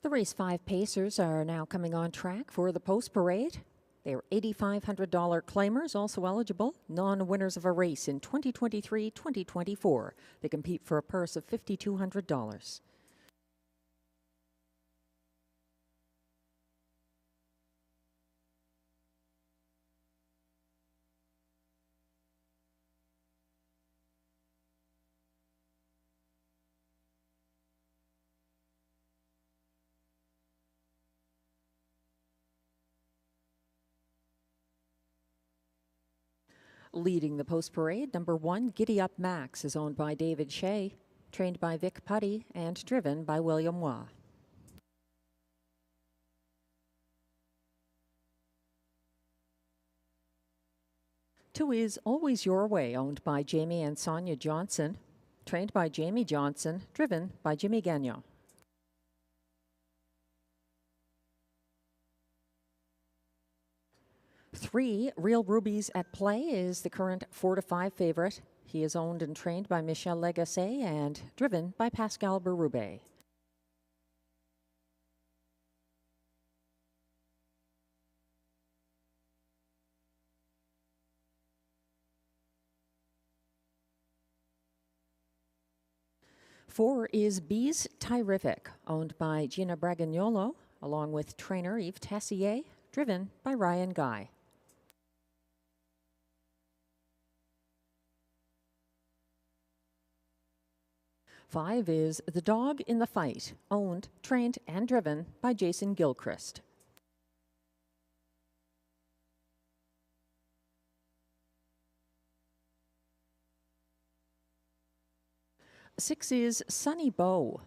The Race 5 Pacers are now coming on track for the Post Parade. They are $8,500 claimers, also eligible, non-winners of a race in 2023-2024. They compete for a purse of $5,200. Leading the Post Parade, number 1, Giddy Up Max, is owned by David Shea, trained by Vic Putty, and driven by William Waugh. Two is Always Your Way, owned by Jamie and Sonia Johnson, trained by Jamie Johnson, driven by Jimmy Gagnon. 3, Real Rubies at Play, is the current 4-5 favorite. He is owned and trained by Michel Legacy and driven by Pascal Berube. Four is Bees Terrific, owned by Gina Bragagnolo, along with trainer Yves Tessier, driven by Ryan Guy. 5 is The Dog in the Fight, owned, trained, and driven by Jason Gilchrist. 6 is Sunny Bow,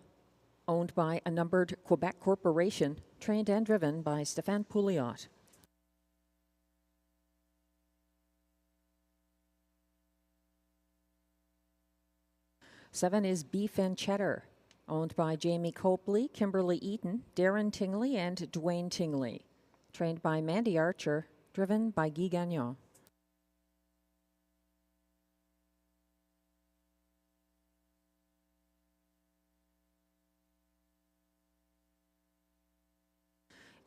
owned by a numbered Quebec corporation, trained and driven by Stéphane Pouliot. Seven is Beef and Cheddar, owned by Jamie Copley, Kimberly Eaton, Darren Tingley, and Dwayne Tingley. Trained by Mandy Archer, driven by Guy Gagnon.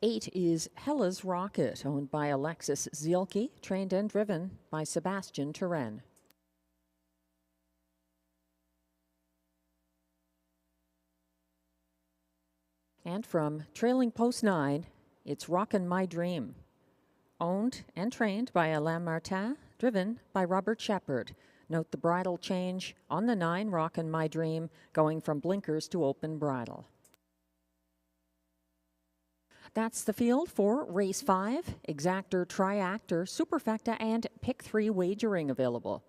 Eight is Hella's Rocket, owned by Alexis Zielke, trained and driven by Sebastian Turenne. And from trailing post 9, it's Rockin' My Dream, owned and trained by Alain Martin, driven by Robert Shepard. Note the bridle change on the 9, Rockin' My Dream, going from blinkers to open bridle. That's the field for race 5, exactor, triactor, superfecta, and pick 3 wagering available.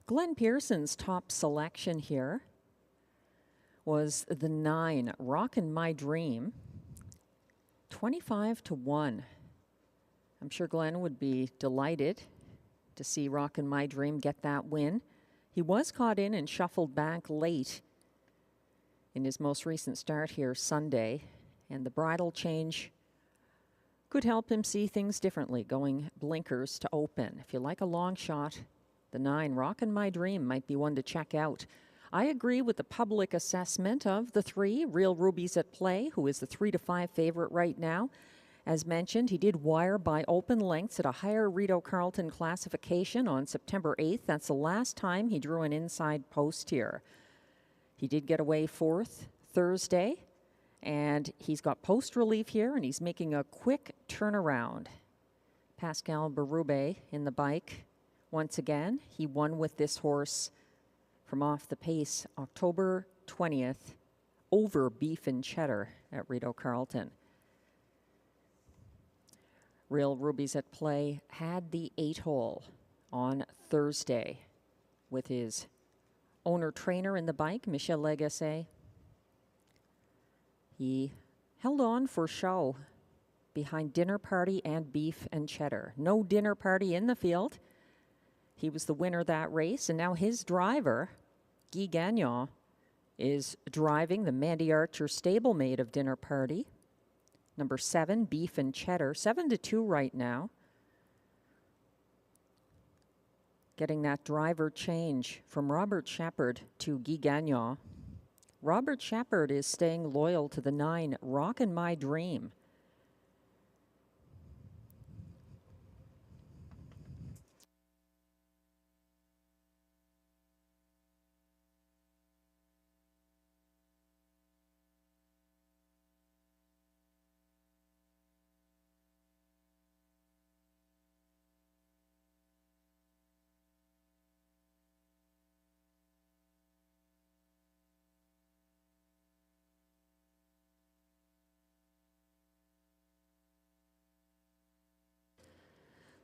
Glenn Pearson's top selection here was the 9, Rockin' My Dream, 25-1. I'm sure Glenn would be delighted to see Rockin' My Dream get that win. He was caught in and shuffled back late in his most recent start here Sunday, and the bridle change could help him see things differently, going blinkers to open. If you like a long shot, the 9, Rockin' My Dream, might be one to check out. I agree with the public assessment of the 3, Real Ruby's at Play, who is the 3-5 favorite right now. As mentioned, he did wire by open lengths at a higher Rideau Carleton classification on September 8th. That's the last time he drew an inside post here. He did get away 4th Thursday, and he's got post relief here, and he's making a quick turnaround. Pascal Berube in the bike. Once again, he won with this horse from off the pace October 20th over Beef and Cheddar at Rideau Carleton. Real Ruby's at Play had the 8-hole on Thursday with his owner-trainer in the bike, Michel Legasse. He held on for show behind Dinner Party and Beef and Cheddar. No Dinner Party in the field. He was the winner that race, and now his driver, Guy Gagnon, is driving the Mandy Archer stablemate of Dinner Party. Number 7, Beef and Cheddar, 7-2 right now. Getting that driver change from Robert Shepard to Guy Gagnon. Robert Shepard is staying loyal to the 9, Rockin' My Dream.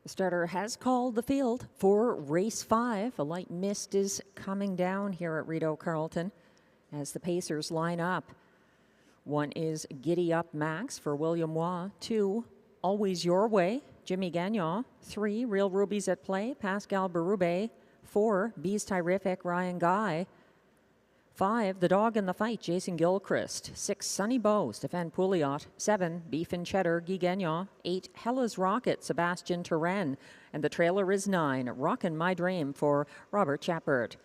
The starter has called the field for race 5. A light mist is coming down here at Rideau Carleton as the pacers line up. 1 is Giddy Up Max for William Waugh. 2, Always Your Way, Jimmy Gagnon. 3, Real Ruby's at Play, Pascal Berube. 4, Bees Terrific, Ryan Guy. 5, The Dog in the Fight, Jason Gilchrist. 6, Sunny Bow, Stéphane Pouliot. 7, Beef and Cheddar, Guy Gagnon. 8, Hella's Rocket, Sebastian Turenne. And the trailer is 9, Rockin' My Dream for Robert Shepard.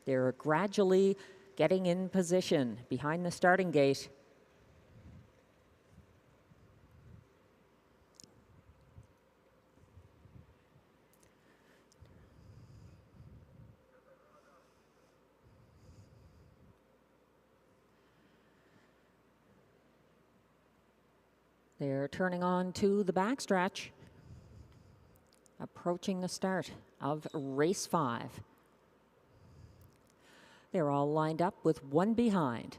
They're gradually getting in position behind the starting gate. They're turning on to the backstretch, approaching the start of race 5. They're all lined up with 1 behind.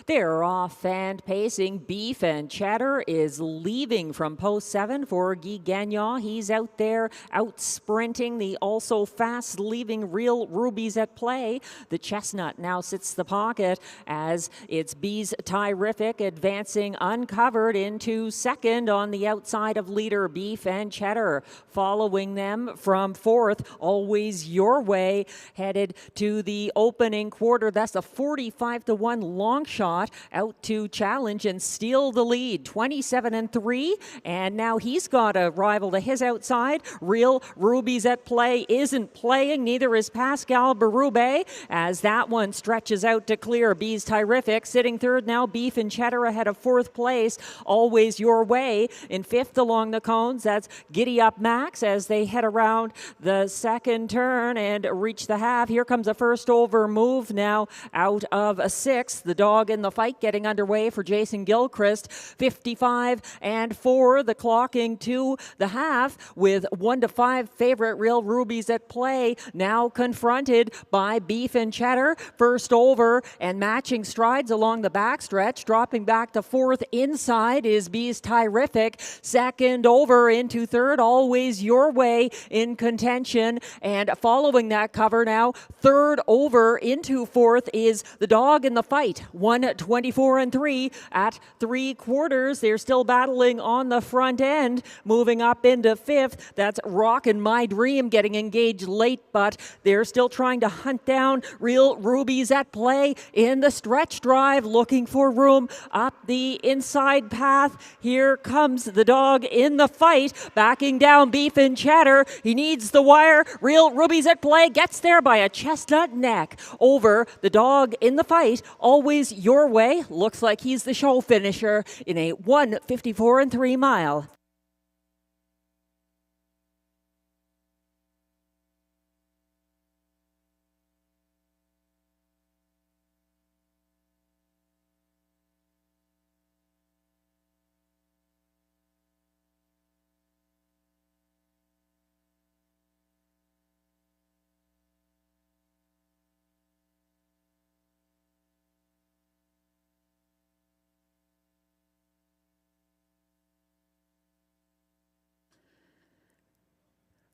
They're off and pacing. Beef and Cheddar is leaving from post 7 for Guy Gagnon. He's out there out sprinting the also fast leaving Real Rubies at Play. The Chestnut now sits the pocket as it's Bees Terrific advancing uncovered into second on the outside of leader Beef and Cheddar. Following them from fourth, Always Your Way, headed to the opening quarter. That's a 45-1 long shot out to challenge and steal the lead, 27-3, and now he's got a rival to his outside. Real Rubies at Play isn't playing, neither is Pascal Berube, as that one stretches out to clear. Bees Terrific sitting third now. Beef and Cheddar ahead of fourth place. Always Your Way in fifth along the cones. That's Giddy Up Max as they head around the second turn and reach the half. Here comes a first over move now out of a sixth. The dog in the fight getting underway for Jason Gilchrist. 55-4, the clocking to the half with 1-5 favorite Real Rubies at Play. Now confronted by Beef and Cheddar. First over and matching strides along the backstretch. Dropping back to fourth inside is Bees Terrific. Second over into third, Always Your Way in contention. And following that cover now, third over into fourth is the dog in the fight. 1:24-3 at three quarters. They're still battling on the front end. Moving up into fifth, that's Rockin' My Dream getting engaged late, but they're still trying to hunt down Real Rubies at Play in the stretch drive, looking for room up the inside path. Here comes the dog in the fight, backing down Beef and Cheddar. He needs the wire. Real Rubies at Play gets there by a chestnut neck over the dog in the fight. Always Your Way looks like he's the show finisher in a 1:54-3 mile.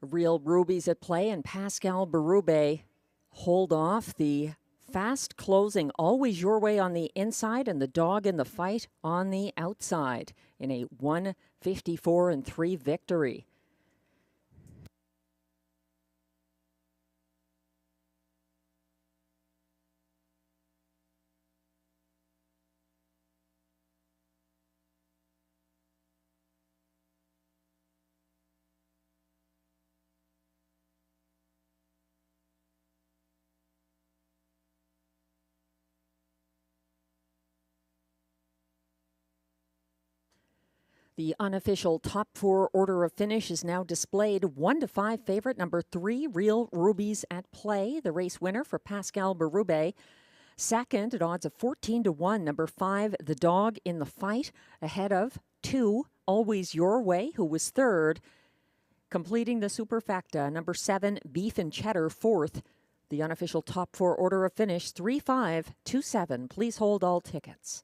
Real Rubies at Play and Pascal Berube hold off the fast closing Always Your Way on the inside and the dog in the fight on the outside in a 1:54-3 victory. The unofficial top four order of finish is now displayed. 1-5 favorite, number 3, Real Rubies at Play, the race winner for Pascal Berube. Second, at odds of 14-1, number 5, The Dog in the Fight, ahead of 2, Always Your Way, who was third. Completing the superfecta, number 7, Beef and Cheddar, fourth. The unofficial top four order of finish, 3-5-2-7. Please hold all tickets.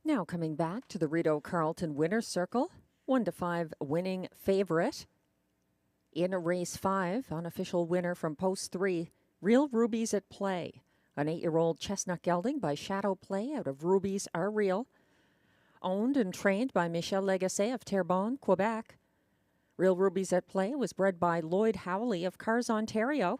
Now coming back to the Rideau Carleton Winner's Circle, 1-5 winning favorite. In race 5, unofficial winner from post 3, Real Rubies at Play. An 8-year-old chestnut gelding by Shadow Play out of Rubies Are Real. Owned and trained by Michel Legacy of Terrebonne, Quebec. Real Rubies at Play was bred by Lloyd Howley of Cars, Ontario.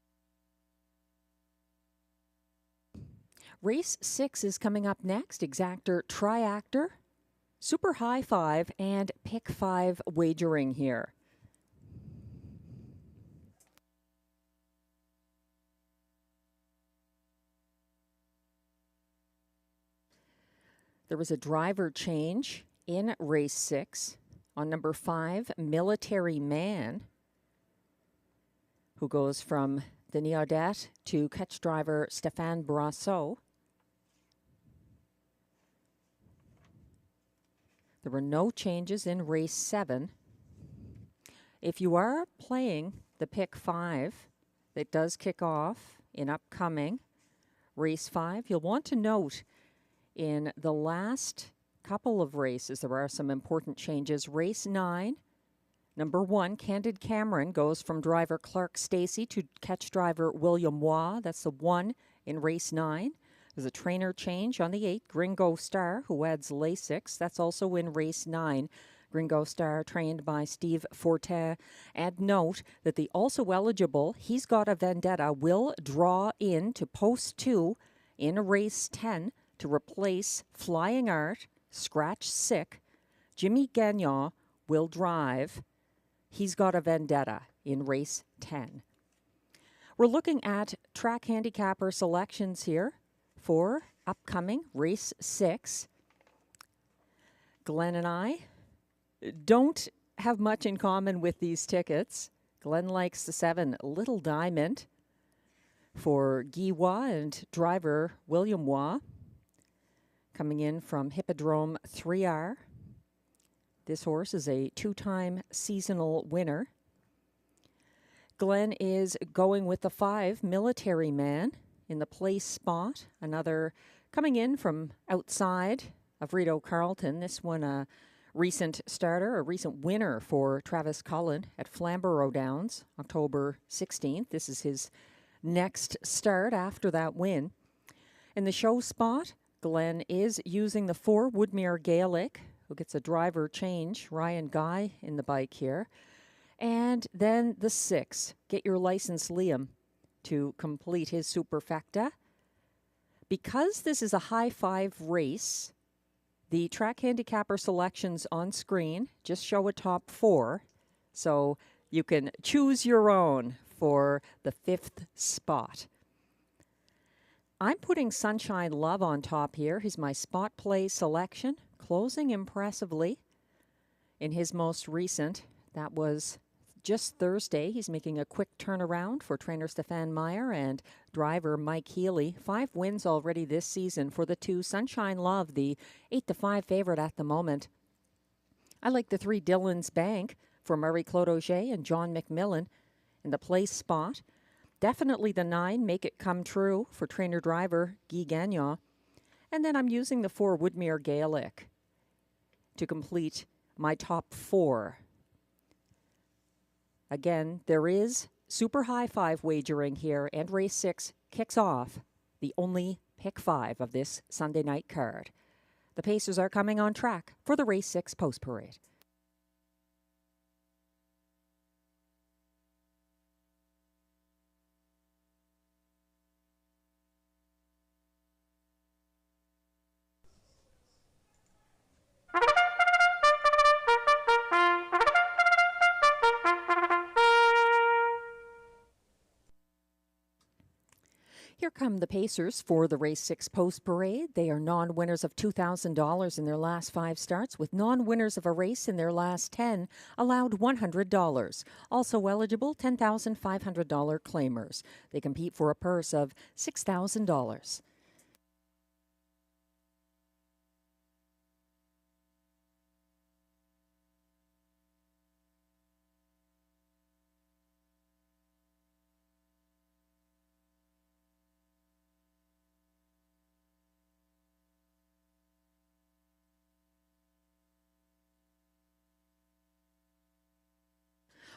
Race 6 is coming up next. Exactor, Triactor, Super High 5, and Pick 5 wagering here. There was a driver change in race 6 on number 5, Military Man, who goes from Denis Audette to catch driver Stéphane Brasseau. There were no changes in race 7. If you are playing the pick 5 that does kick off in upcoming race 5, you'll want to note in the last couple of races there are some important changes. Race 9, number 1, Candid Cameron goes from driver Clark Stacey to catch driver William Waugh. That's the 1 in race 9. There's a trainer change on the 8, Gringo Star, who adds Lasix. That's also in race 9. Gringo Star, trained by Steve Fortin. Add note that the also eligible He's Got a Vendetta will draw in to post 2 in race 10 to replace Flying Art, Scratch Sick. Jimmy Gagnon will drive He's Got a Vendetta in race 10. We're looking at track handicapper selections here for upcoming race 6. Glenn and I don't have much in common with these tickets. Glenn likes the 7 Little Diamond for Guy Waugh and driver William Waugh, coming in from Hippodrome 3R. This horse is a 2-time seasonal winner. Glenn is going with the 5 Military Man in the place spot. Another coming in from outside of Rideau Carleton. This one a recent starter, a recent winner for Travis Cullen at Flamborough Downs, October 16th. This is his next start after that win. In the show spot, Glenn is using the 4 Woodmere Gaelic, who gets a driver change, Ryan Guy in the bike here. And then the 6, Get Your License Liam, to complete his superfecta. Because this is a high 5 race, the track handicapper selections on screen just show a top 4, so you can choose your own for the 5th spot. I'm putting Sunshine Love on top here. He's my spot play selection, closing impressively in his most recent. That was just Thursday. He's making a quick turnaround for trainer Stefan Meyer and driver Mike Healy. 5 wins already this season for the 2. Sunshine Love, the 8-5 favorite at the moment. I like the 3 Dillon's Bank for Marie-Claude Auger and John McMillan in the place spot. Definitely the 9, Make It Come True for trainer driver Guy Gagnon. And then I'm using the 4 Woodmere Gaelic to complete my top 4. Again, there is super high 5 wagering here, and race 6 kicks off the only pick 5 of this Sunday night card. The Pacers are coming on track for the race 6 post parade. Here come the Pacers for the race 6 post parade. They are non-winners of $2,000 in their last 5 starts, with non-winners of a race in their last 10 allowed $100. Also eligible, $10,500 claimers. They compete for a purse of $6,000.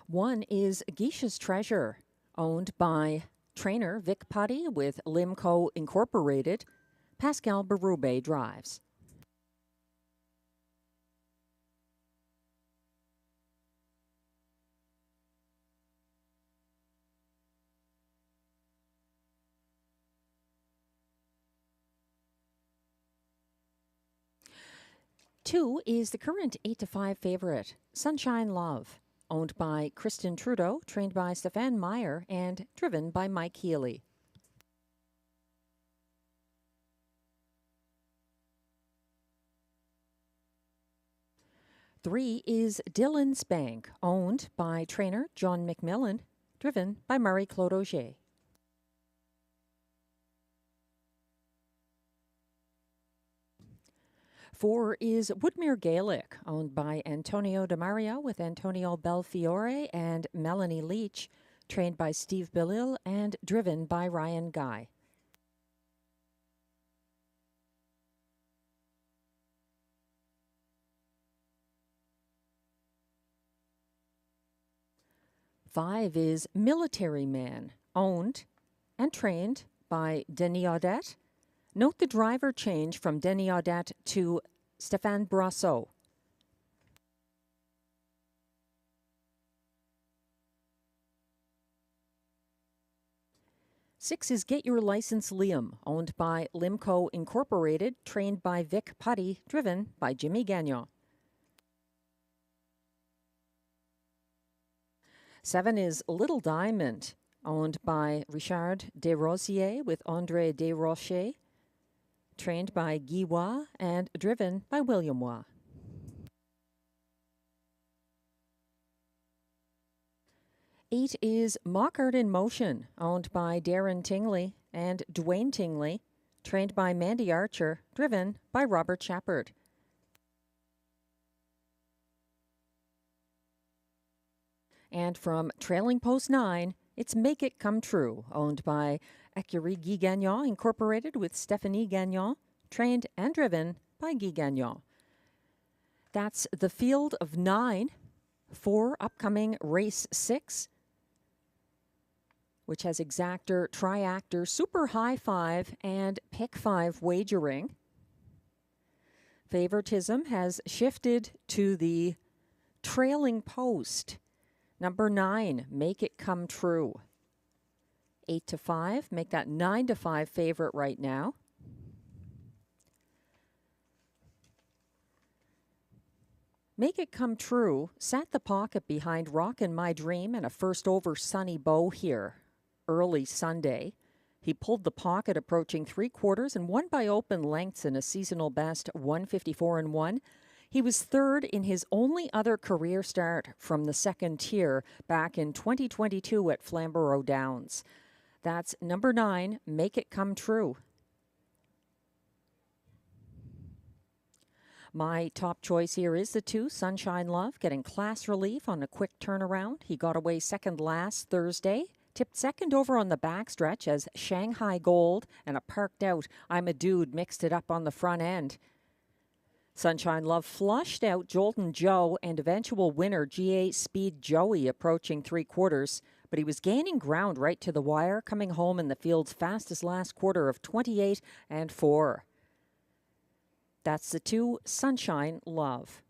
One is Geisha's Treasure, owned by trainer Vic Putty with Limco Incorporated. Pascal Berube drives. 2 is the current 8-5 favorite, Sunshine Love, owned by Kristen Trudeau, trained by Stefan Meyer, and driven by Mike Healy. Three is Dylan's Bank, owned by trainer John McMillan, driven by Marie-Claude Auger. 4 is Woodmere Gaelic, owned by Antonio DeMario with Antonio Belfiore and Melanie Leach, trained by Steve Bellil and driven by Ryan Guy. Five is Military Man, owned and trained by Denis Audette. Note the driver change from Denis Audette to Stéphane Brasseau. Six is Get Your License Liam, owned by Limco Incorporated, trained by Vic Putty, driven by Jimmy Gagnon. 7 is Little Diamond, owned by Richard Desrosiers with André Desrochers, trained by Guy Waugh and driven by William Waugh. 8 is Mockart in Motion, owned by Darren Tingley and Dwayne Tingley, trained by Mandy Archer, driven by Robert Shepard. And from Trailing Post 9, it's Make It Come True, owned by Écurie Guy Gagnon Incorporated with Stéphanie Gagnon, trained and driven by Guy Gagnon. That's the field of 9 for upcoming race 6, which has exactor, triactor, super high 5, and pick 5 wagering. Favoritism has shifted to the Trailing Post. Number 9, Make It Come True. 8-5, make that 9-5 favorite right now. Make It Come True sat the pocket behind Rockin' My Dream and a first over Sunny Bow here early Sunday. He pulled the pocket approaching 3/4 and won by open lengths in a seasonal best 154-1. He was third in his only other career start from the second tier back in 2022 at Flamborough Downs. That's number 9, Make It Come True. My top choice here is the 2, Sunshine Love, getting class relief on a quick turnaround. He got away second last Thursday, tipped second over on the backstretch as Shanghai Gold and a parked out I'm a Dude mixed it up on the front end. Sunshine Love flushed out Jolton Joe and eventual winner GA Speed Joey approaching 3/4, but he was gaining ground right to the wire, coming home in the field's fastest last quarter of 28-4. That's the 2, Sunshine Love.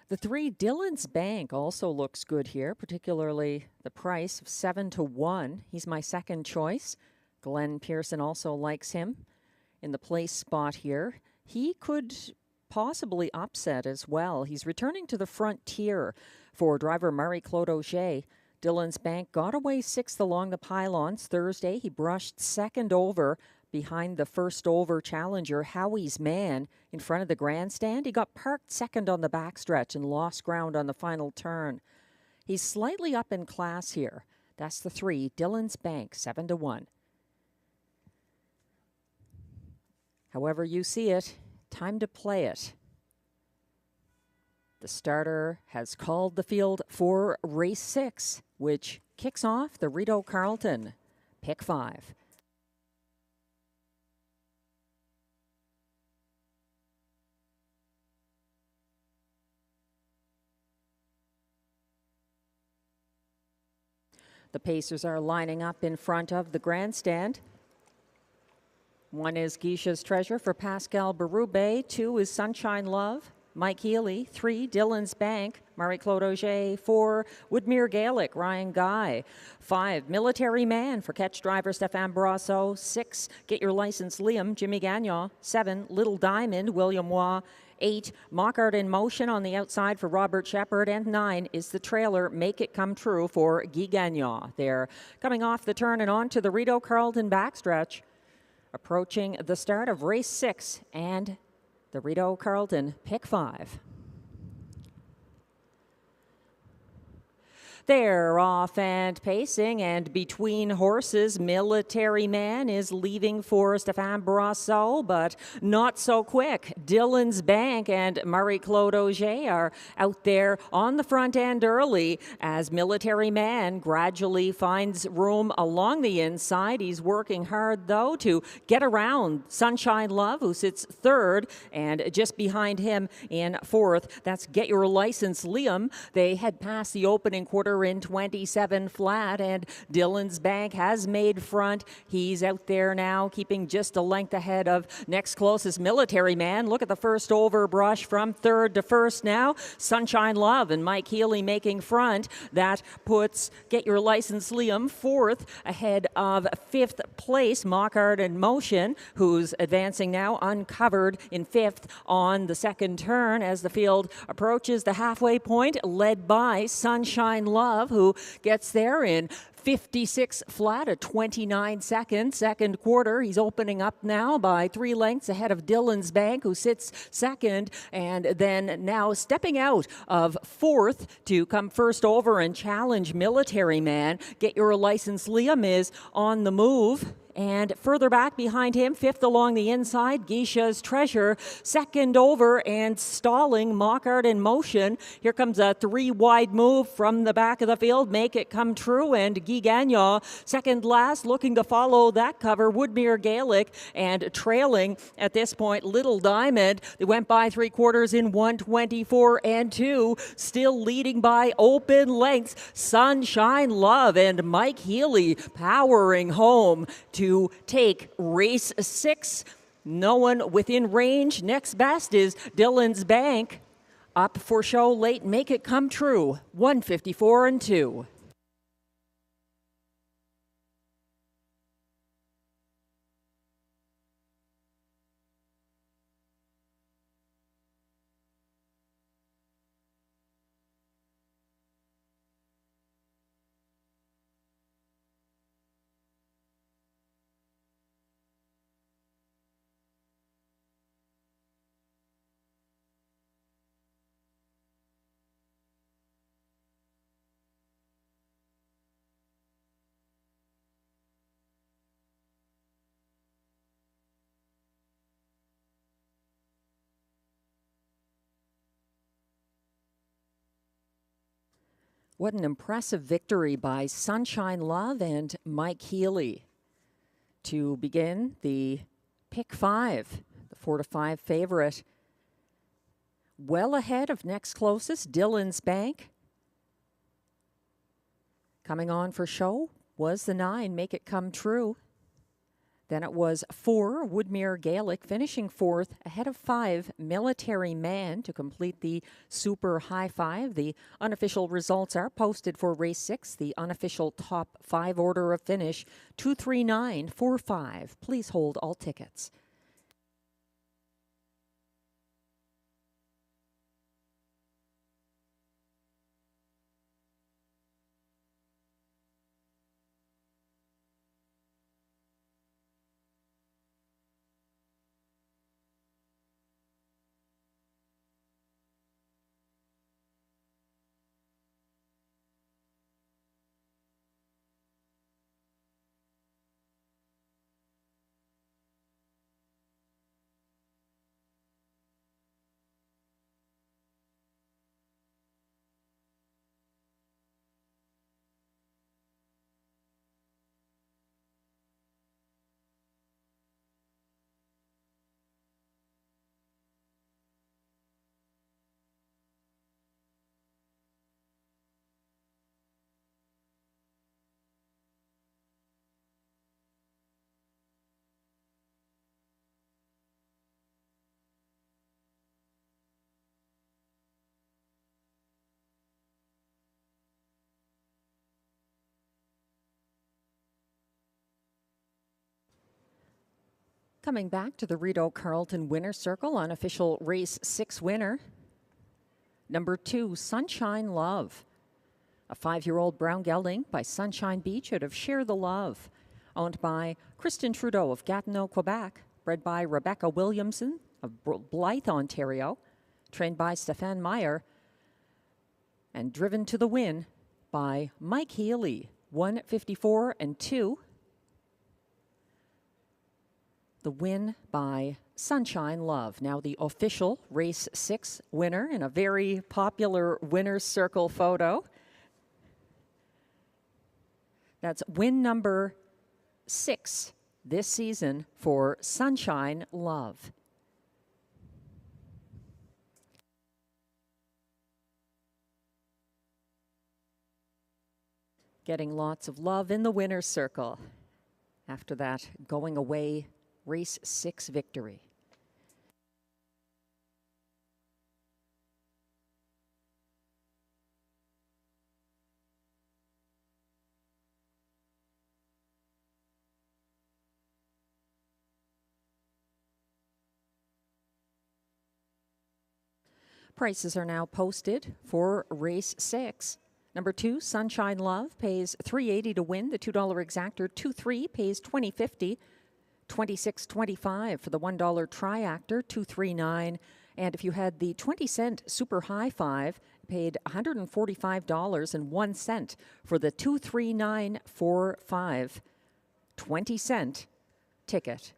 The 3, Dylan's Bank, also looks good here, particularly the price of 7-1. He's my second choice. Glenn Pearson also likes him in the place spot here. He could possibly upset as well. He's returning to the front tier for driver Marie-Claude Auger. Dylan's Bank got away 6th along the pylons Thursday. He brushed second over behind the first over challenger, Howie's Man, in front of the grandstand. He got parked second on the backstretch and lost ground on the final turn. He's slightly up in class here. That's the 3, Dylan's Bank, 7-1. However you see it, time to play it. The starter has called the field for race 6, which kicks off the Rideau Carleton Pick 5. The Pacers are lining up in front of the grandstand. 1 is Geisha's Treasure for Pascal Berube. 2 is Sunshine Love. Mike Healy. 3, Dylan's Bank, Marie-Claude Auger. 4, Woodmere Gaelic, Ryan Guy. 5, Military Man for catch driver Stefan Brasso. 6, Get Your License Liam, Jimmy Gagnon. 7, Little Diamond, William Waugh. 8, Mockart in Motion on the outside for Robert Shepard. And 9 is the trailer Make It Come True for Guy Gagnon. They're coming off the turn and on to the Rideau Carleton backstretch, approaching the start of race 6 and the Rideau Carleton Pick 5. They're off and pacing, and between horses, Military Man is leaving for Stefan Brasso, but not so quick. Dylan's Bank and Marie-Claude Auger are out there on the front end early as Military Man gradually finds room along the inside. He's working hard, though, to get around Sunshine Love, who sits third, and just behind him in fourth, that's Get Your License Liam. They head past the opening quarter in 27 flat, and Dylan's Bank has made front. He's out there now, keeping just a length ahead of next closest Military Man. Look at the first overbrush from third to first now. Sunshine Love and Mike Healy making front. That puts Get Your License Liam fourth, ahead of fifth place Mockart in Motion, who's advancing now uncovered in fifth on the second turn as the field approaches the halfway point, led by Sunshine Love, who gets there in 56 flat at 29 seconds. Second quarter, he's opening up now by 3 lengths ahead of Dylan's Bank, who sits second, and then now stepping out of fourth to come first over and challenge Military Man. Get Your License Liam is on the move. And further back behind him, fifth along the inside, Geisha's Treasure. Second over and stalling, Mockart in Motion. Here comes a 3-wide move from the back of the field. Make It Come True, and Guy Gagnon second last, looking to follow that cover. Woodmere Gaelic, and trailing at this point Little Diamond. They went by 3 quarters in 1:24 and 2. Still leading by open lengths. Sunshine Love and Mike Healy powering home to take race 6. No one within range. Next best is Dylan's Bank. Up for show late. Make It Come True. 1:54 and 2. What an impressive victory by Sunshine Love and Mike Healy to begin the Pick 5, the 4-5 favorite. Well ahead of next closest, Dylan's Bank. Coming on for show was the 9, Make It Come True. Then it was 4, Woodmere Gaelic, finishing fourth, ahead of 5, Military Man, to complete the Super High 5. The unofficial results are posted for race 6. The unofficial top 5 order of finish, 23945. Please hold all tickets. Coming back to the Rideau Carleton Winner's Circle, unofficial race 6 winner. Number 2, Sunshine Love. A 5-year-old brown gelding by Sunshine Beach out of Share the Love. Owned by Kristen Trudeau of Gatineau, Quebec. Bred by Rebecca Williamson of Blythe, Ontario. Trained by Stefan Meyer. And driven to the win by Mike Healy. 154 and 2. The win by Sunshine Love. Now the official race 6 winner in a very popular winner's circle photo. That's win number 6 this season for Sunshine Love. Getting lots of love in the winner's circle after that going away race 6 victory. Prices are now posted for race 6. Number 2, Sunshine Love, pays $3.80 to win. The $2 exactor. 2-3 pays $20.50. $26.25 for the $1 triactor. $239. And if you had the 20-cent super high five, paid $145.01 for the 23945 20-cent ticket.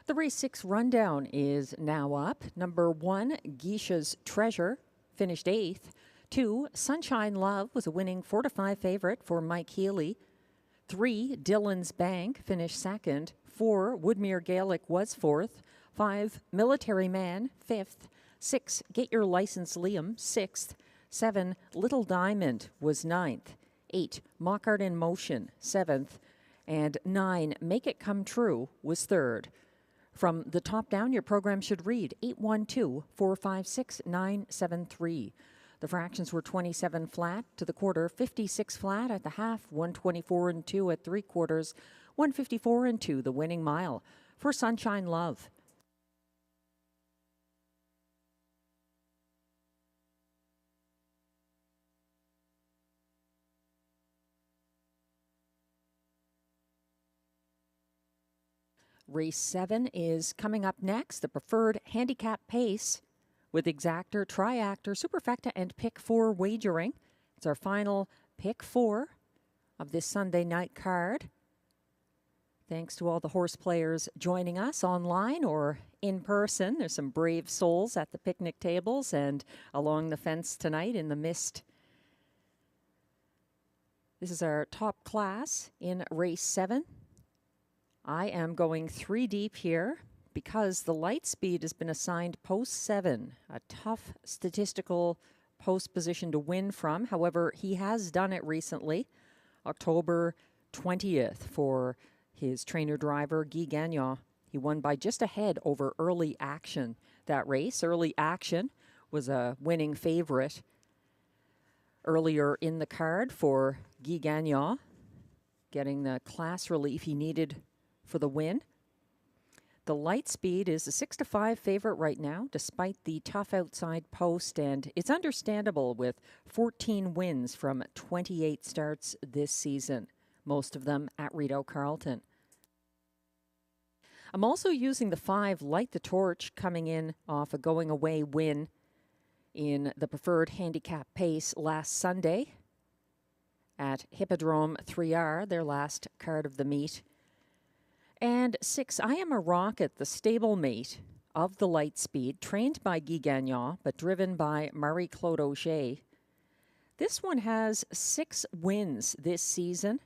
The race 6 rundown is now up. Number 1, Geisha's Treasure, finished 8th. 2, Sunshine Love was a winning 4-5 favorite for Mike Healy. 3, Dylan's Bank finished 2nd. 4, Woodmere Gaelic was 4th. 5, Military Man, 5th. 6, Get Your License Liam, 6th. 7, Little Diamond was 9th. 8, Mockart in Motion, 7th. And 9, Make It Come True was 3rd. From the top down, your program should read 812-456-973. The fractions were 27 flat to the quarter, 56 flat at the half, 124 and 2 at 3/4, 154 and 2 the winning mile for Sunshine Love. Race 7 is coming up next. The preferred handicap pace with exactor, triactor, superfecta, and pick 4 wagering. It's our final pick 4 of this Sunday night card. Thanks to all the horse players joining us online or in person. There's some brave souls at the picnic tables and along the fence tonight in the mist. This is our top class in race 7. I am going 3 deep here because the light speed has been assigned post 7, a tough statistical post position to win from. However, he has done it recently, October 20th, for his trainer-driver, Guy Gagnon. He won by just a head over Early Action that race. Early Action was a winning favorite earlier in the card for Guy Gagnon, getting the class relief he needed for the win. The light speed is a 6-5 favorite right now, despite the tough outside post, and it's understandable with 14 wins from 28 starts this season, most of them at Rideau Carleton. I'm also using the 5 Light the Torch, coming in off a going away win in the preferred handicap pace last Sunday at Hippodrome 3R, their last card of the meet. And 6, I Am a Rocket, the stablemate of the light speed, trained by Guy Gagnon, but driven by Marie-Claude Auger. This one has 6 wins this season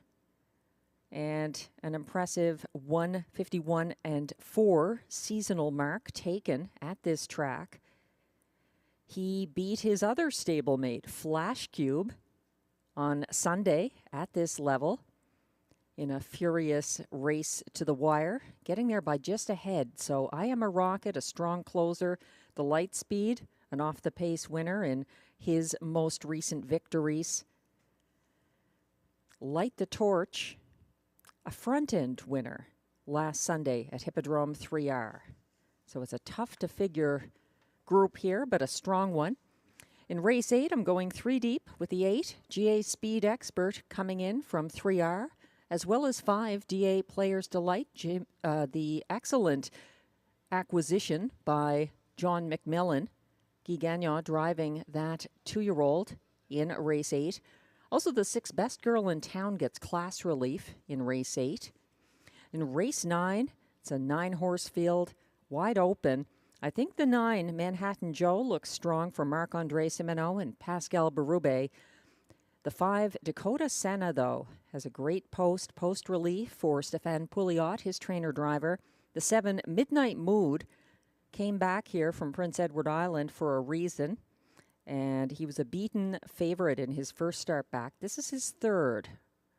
and an impressive 151-4 seasonal mark taken at this track. He beat his other stablemate, Flash Cube, on Sunday at this level in a furious race to the wire, getting there by just a head. So I Am a Rocket, a strong closer. The light speed, an off-the-pace winner in his most recent victories. Light the Torch, a front-end winner last Sunday at Hippodrome 3R. So it's a tough-to-figure group here, but a strong one. In race 8, I'm going 3 deep with the 8, GA Speed Expert coming in from 3R, as well as 5 DA Players Delight, the excellent acquisition by John McMillan. Guy Gagnon driving that 2-year-old in race 8. Also, the 6 Best Girl in Town gets class relief in race 8. In race 9, it's a 9-horse field, wide open. I think the 9, Manhattan Joe, looks strong for Marc-Andre Simoneau and Pascal Berube. The 5, Dakota Senna, though, has a great post relief for Stéphane Pouliot, his trainer-driver. The 7, Midnight Mood, came back here from Prince Edward Island for a reason, and he was a beaten favorite in his first start back. This is his 3rd.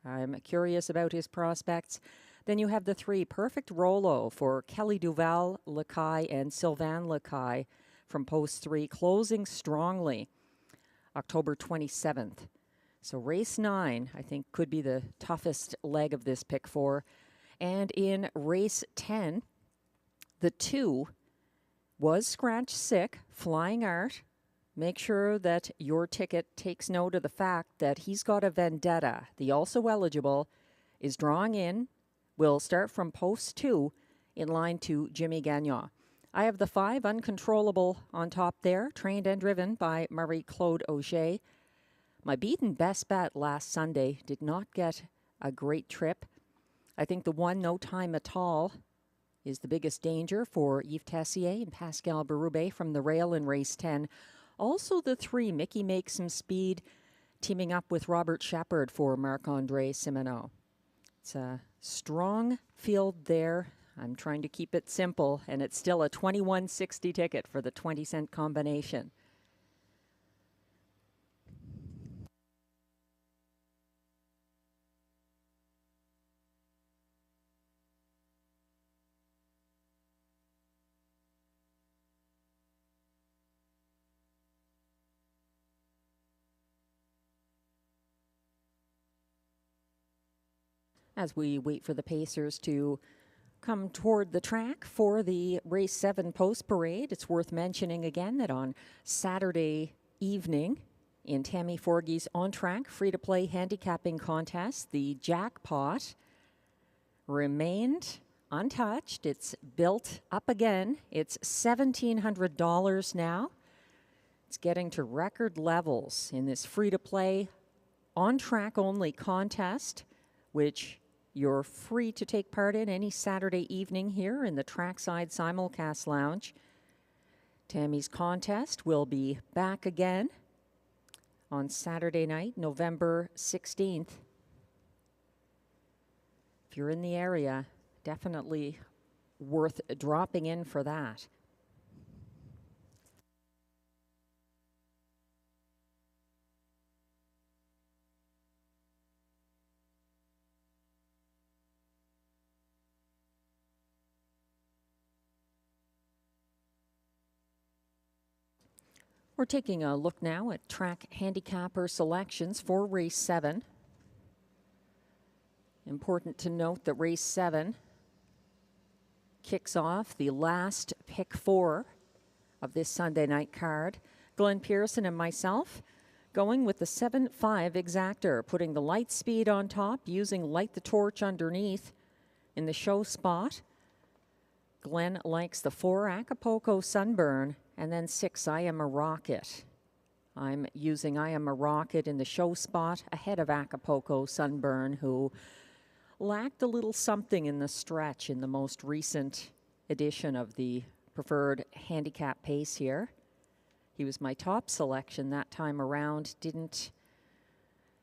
I'm curious about his prospects. Then you have the 3, Perfect Rolo for Kelly Duval Lacaille and Sylvain Lacaille from post 3, closing strongly October 27th. So race 9, I think, could be the toughest leg of this pick 4. And in race 10, the 2 was Scratch Sick, Flying Art. Make sure that your ticket takes note of the fact that he's got a vendetta. The also eligible is drawing in, will start from post 2 in line to Jimmy Gagnon. I have the 5, Uncontrollable, on top there, trained and driven by Marie-Claude Auger. My beaten best bet last Sunday did not get a great trip. I think the 1, No Time at All, is the biggest danger for Yves Tessier and Pascal Berube from the rail in race 10. Also the 3, Mickey Makes Some Speed, teaming up with Robert Shepard for Marc-Andre Simoneau. It's a strong field there. I'm trying to keep it simple, and it's still a $21.60 ticket for the 20-cent combination. As we wait for the Pacers to come toward the track for the race 7 post parade, it's worth mentioning again that on Saturday evening in Tammy Forgey's on-track free-to-play handicapping contest, the jackpot remained untouched. It's built up again. It's $1,700 now. It's getting to record levels in this free-to-play, on-track-only contest, which you're free to take part in any Saturday evening here in the Trackside Simulcast Lounge. Tammy's contest will be back again on Saturday night, November 16th. If you're in the area, definitely worth dropping in for that. We're taking a look now at track handicapper selections for race 7. Important to note that race 7 kicks off the last pick 4 of this Sunday night card. Glenn Pearson and myself going with the 7-5 exactor, putting the light speed on top, using light the torch underneath in the show spot. Glenn likes the 4 Acapulco Sunburn, and then 6 I Am a Rocket. I'm using I Am a Rocket in the show spot ahead of Acapulco Sunburn, who lacked a little something in the stretch in the most recent edition of the preferred handicap pace here. He was my top selection that time around, didn't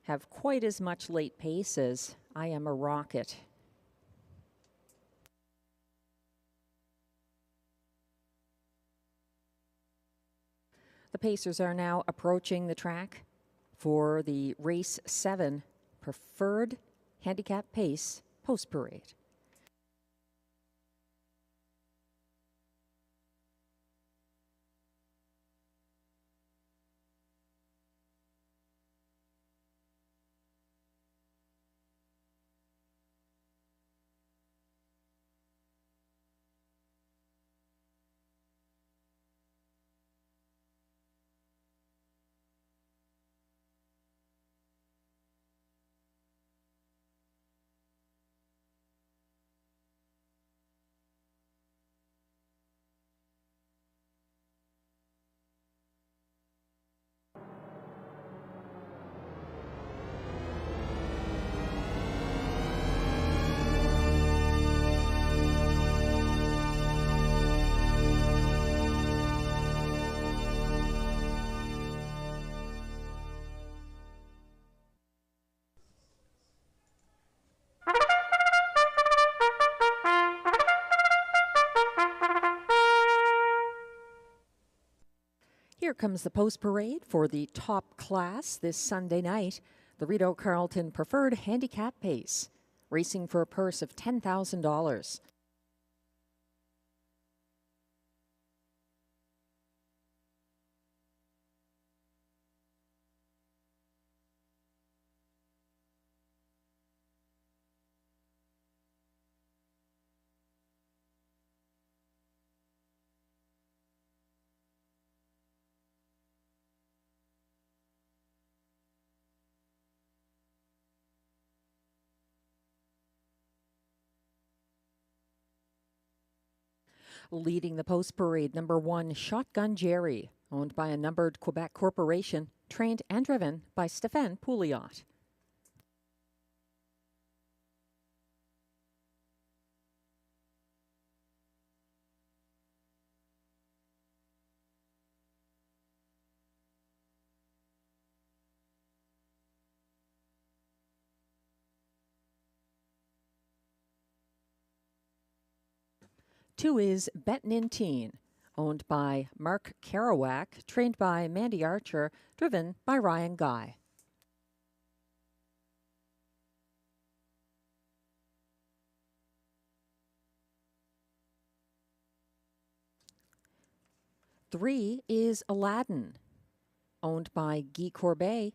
have quite as much late pace as I Am a Rocket. The Pacers are now approaching the track for the race 7 preferred handicap pace post parade. Here comes the post parade for the top class this Sunday night, the Rideau Carleton Preferred Handicap Pace, racing for a purse of $10,000. Leading the post parade, number 1, Shotgun Jerry, owned by a numbered Quebec corporation, trained and driven by Stéphane Pouliot. Two is Betnintine, owned by Mark Kerouac, trained by Mandy Archer, driven by Ryan Guy. Three is Aladdin, owned by Guy Corbet,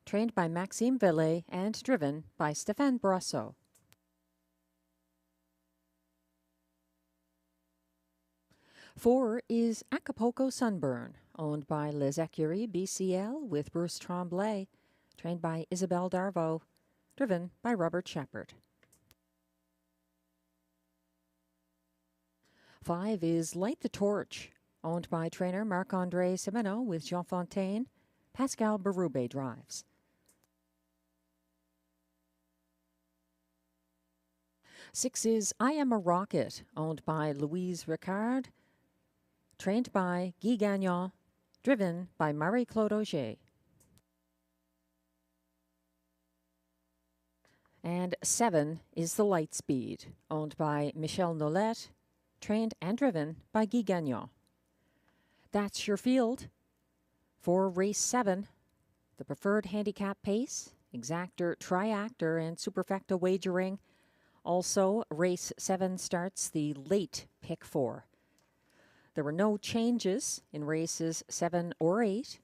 trained by Maxime Vellet and driven by Stéphane Brosseau. 4 is Acapulco Sunburn, owned by Les Écuries BCL with Bruce Tremblay, trained by Isabelle Darvaux, driven by Robert Shepard. 5 is Light the Torch, owned by trainer Marc-Andre Semeno with Jean Fontaine. Pascal Berube drives. 6 is I Am a Rocket, owned by Louise Ricard, trained by Guy Gagnon, driven by Marie-Claude Auger. And 7 is The Lightspeed, owned by Michel Nollet, trained and driven by Guy Gagnon. That's your field for race 7, the preferred handicap pace, exactor, triactor, and superfecta wagering. Also, race 7 starts the late pick 4. There were no changes in races 7 or 8.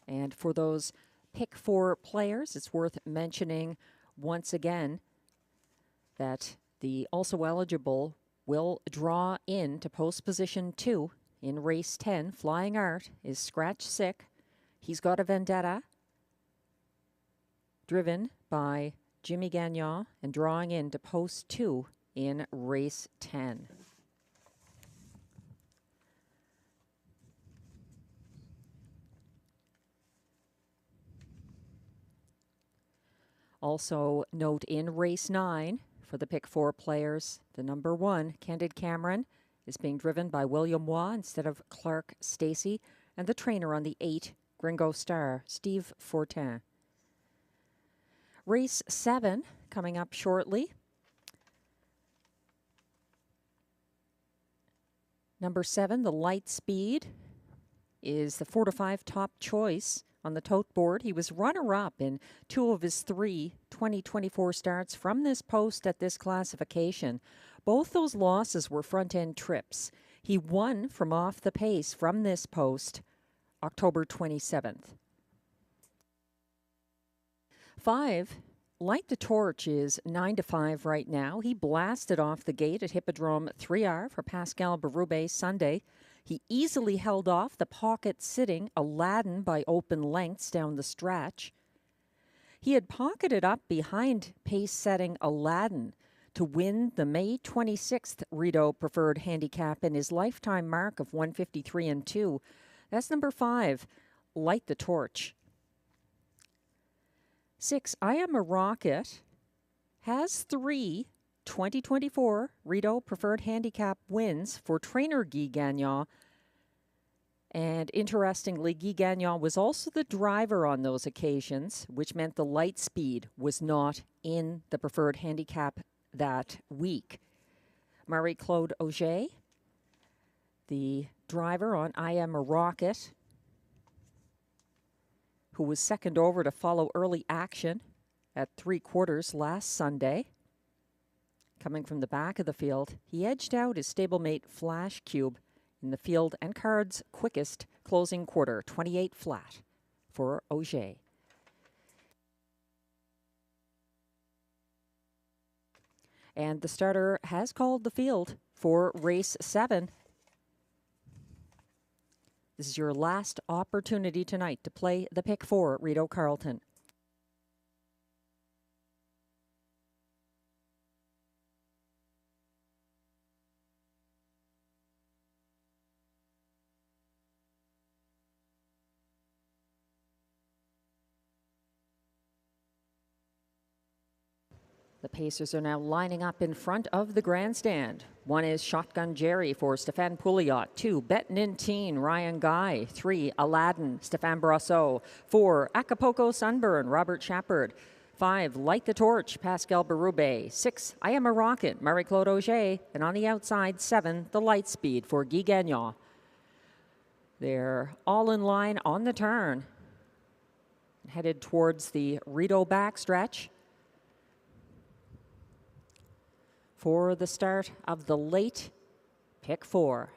And for those pick 4 players, it's worth mentioning once again that the also eligible will draw in to post position 2 in race 10. Flying Art is scratch sick. He's got a vendetta, driven by Jimmy Gagnon, and drawing in to post 2 in race 10. Also note in race 9 for the pick 4 players, the number 1, Candid Cameron, is being driven by William Waugh instead of Clark Stacey, and the trainer on the 8, Gringo Star, Steve Fortin. Race 7 coming up shortly. Number 7, the Lightspeed, is the 4 to 5 top choice on the tote board. He was runner-up in 2 of his 3 2024 starts from this post at this classification. Both those losses were front-end trips. He won from off the pace from this post October 27th. 5, Light the Torch, is 9 to 5 right now. He blasted off the gate at Hippodrome 3R for Pascal Berube Sunday. He easily held off the pocket-sitting Aladdin by open lengths down the stretch. He had pocketed up behind pace-setting Aladdin to win the May 26th Rideau Preferred Handicap in his lifetime mark of 153 and 2. That's number 5, Light the Torch. 6, I Am a Rocket, has 3 2024 Rideau Preferred Handicap wins for trainer Guy Gagnon. And interestingly, Guy Gagnon was also the driver on those occasions, which meant the Lightspeed was not in the Preferred Handicap that week. Marie-Claude Auger, the driver on I Am a Rocket, who was second over to follow early action at 3/4 last Sunday. Coming from the back of the field, he edged out his stablemate Flash Cube in the field and card's quickest closing quarter, 28 flat for Auger. And the starter has called the field for race 7. This is your last opportunity tonight to play the pick 4 at Rideau Carleton. The Pacers are now lining up in front of the grandstand. 1 is Shotgun Jerry for Stéphane Pouliot. 2, Betninteen, Ryan Guy. 3, Aladdin, Stéphane Brosseau. 4, Acapulco Sunburn, Robert Shepard. 5, Light the Torch, Pascal Berube. 6, I Am a Rocket, Marie-Claude Auger. And on the outside, 7, The Lightspeed for Guy Gagnon. They're all in line on the turn, headed towards the Rideau backstretch for the start of the late pick 4.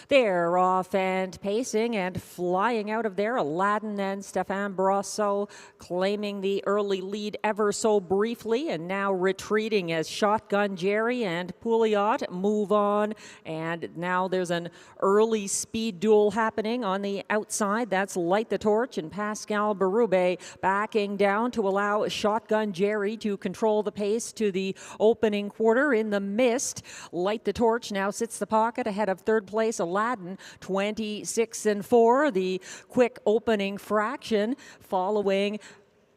They're off and pacing and flying out of there. Aladdin and Stefan Brasso claiming the early lead ever so briefly and now retreating as Shotgun Jerry and Pouliot move on. And now there's an early speed duel happening on the outside. That's Light the Torch and Pascal Berube backing down to allow Shotgun Jerry to control the pace to the opening quarter in the mist. Light the Torch now sits the pocket ahead of third place Aladdin, 26-4. The quick opening fraction following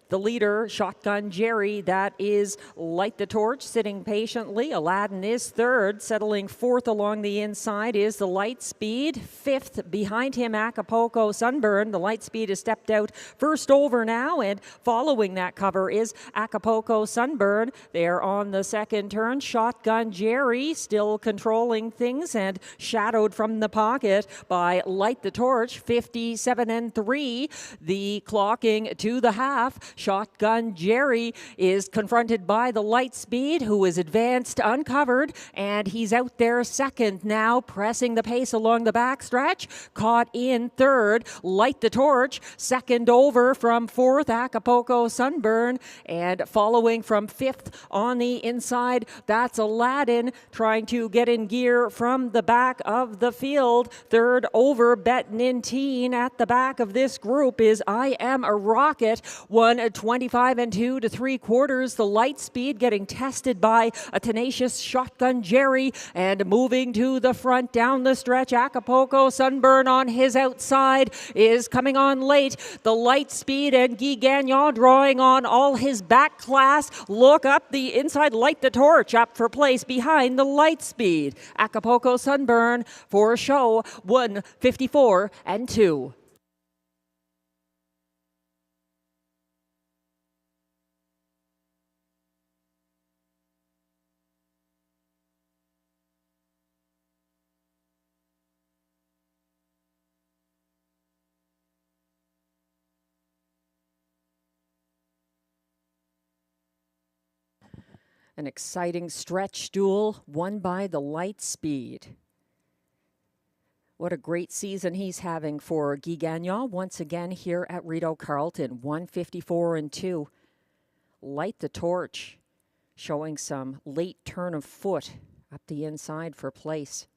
the leader, Shotgun Jerry, that is Light the Torch, sitting patiently. Aladdin is third. Settling fourth along the inside is the Light Speed. Fifth behind him, Acapulco Sunburn. The Light Speed has stepped out first over now, and following that cover is Acapulco Sunburn. They're on the second turn. Shotgun Jerry still controlling things and shadowed from the pocket by Light the Torch, 57-3. The clocking to the half. Shotgun Jerry is confronted by the Light Speed, who is advanced uncovered, and he's out there second now, pressing the pace along the backstretch. Caught in third, Light the Torch, second over from fourth, Acapulco Sunburn, and following from fifth on the inside, that's Aladdin trying to get in gear from the back of the field. Third over, Betnintine. At the back of this group is I Am a Rocket, 1:25 2 3/4. The Light Speed getting tested by a tenacious Shotgun Jerry, and moving to the front down the stretch. Acapulco Sunburn on his outside is coming on late. The Light Speed and Guy Gagnon drawing on all his back class. Look up the inside. Light the Torch up for place behind the Light Speed. Acapulco Sunburn for show 1:54 2. An exciting stretch duel won by the Light Speed. What a great season he's having for Guy Gagnon once again here at Rideau Carleton, 1:54 2. Light the Torch showing some late turn of foot up the inside for place.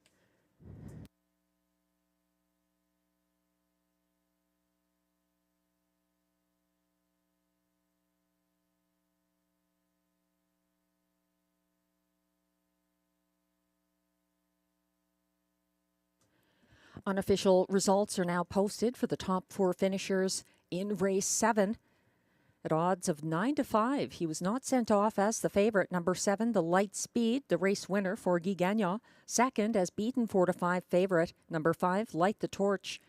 Unofficial results are now posted for the top four finishers in race 7. At odds of 9-5, he was not sent off as the favorite. Number 7, the Light Speed, the race winner for Guy Gagnon. Second, as beaten 4-5 favorite. Number 5, Light the Torch.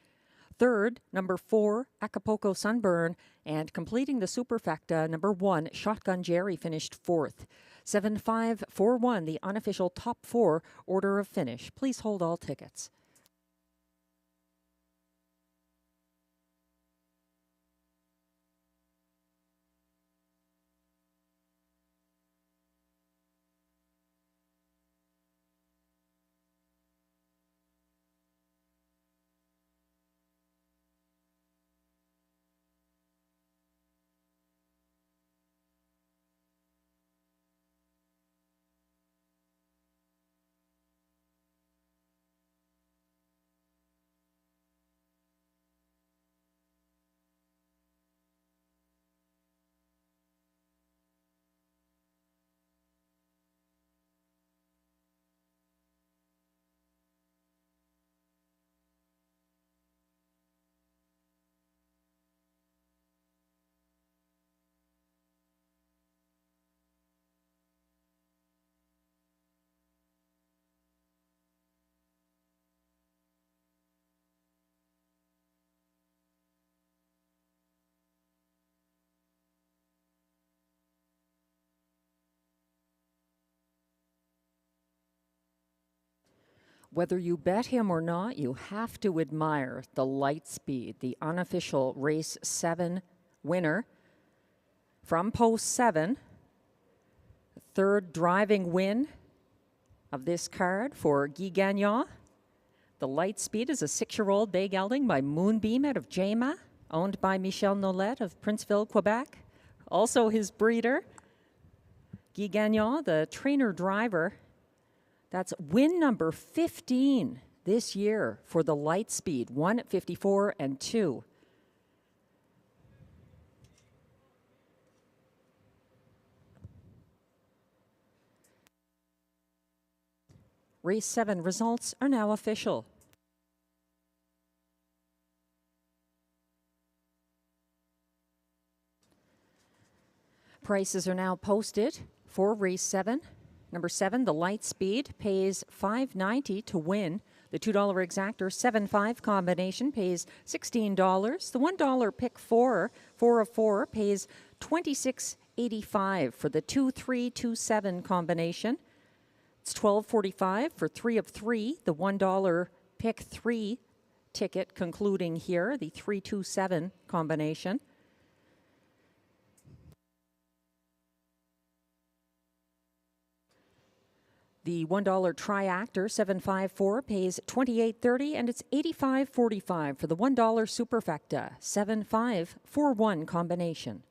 Third, number 4, Acapulco Sunburn. And completing the superfecta, number 1, Shotgun Jerry finished fourth. 7-5-4-1, the unofficial top four order of finish. Please hold all tickets. Whether you bet him or not, you have to admire the Light Speed, the unofficial race 7 winner from post 7. The third driving win of this card for Guy Gagnon. The Lightspeed is a 6-year-old bay gelding by Moonbeam out of Jema, owned by Michel Nollet of Princeville, Quebec. Also his breeder, Guy Gagnon, the trainer driver. That's win number 15 this year for the Lightspeed, 1 at 54 and 2. Race 7 results are now official. Prices are now posted for race 7. Number 7, the Lightspeed, pays $5.90 to win. The $2 exactor 7-5 combination pays $16. The $1 pick 4 of 4 pays $26.85 for the 2-3-2-7 combination. It's $12.45 for 3 of 3. The $1 pick 3 ticket concluding here, the 3-2-7 combination. The $1 triactor 754 pays $28.30, and it's $85.45 for the $1 superfecta 7-5-4-1 combination.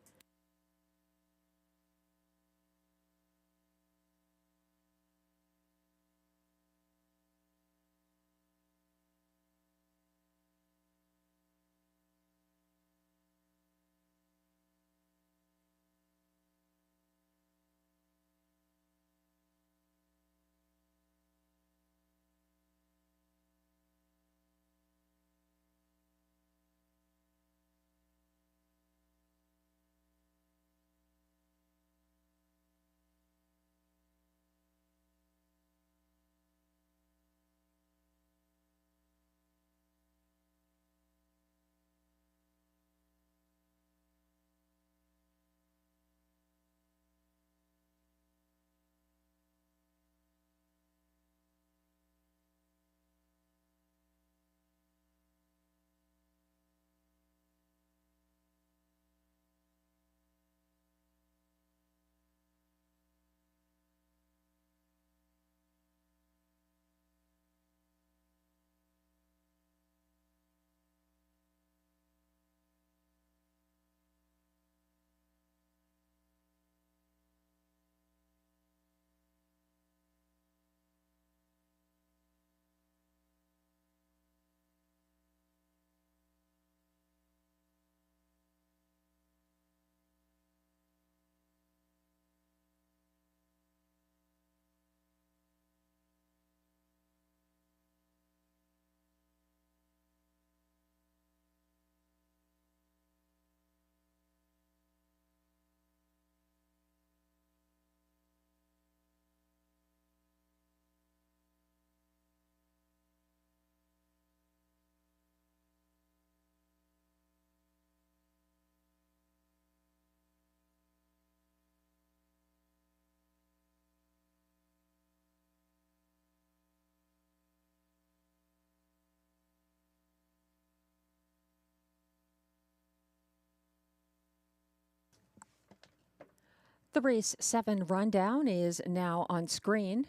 The race 7 rundown is now on screen.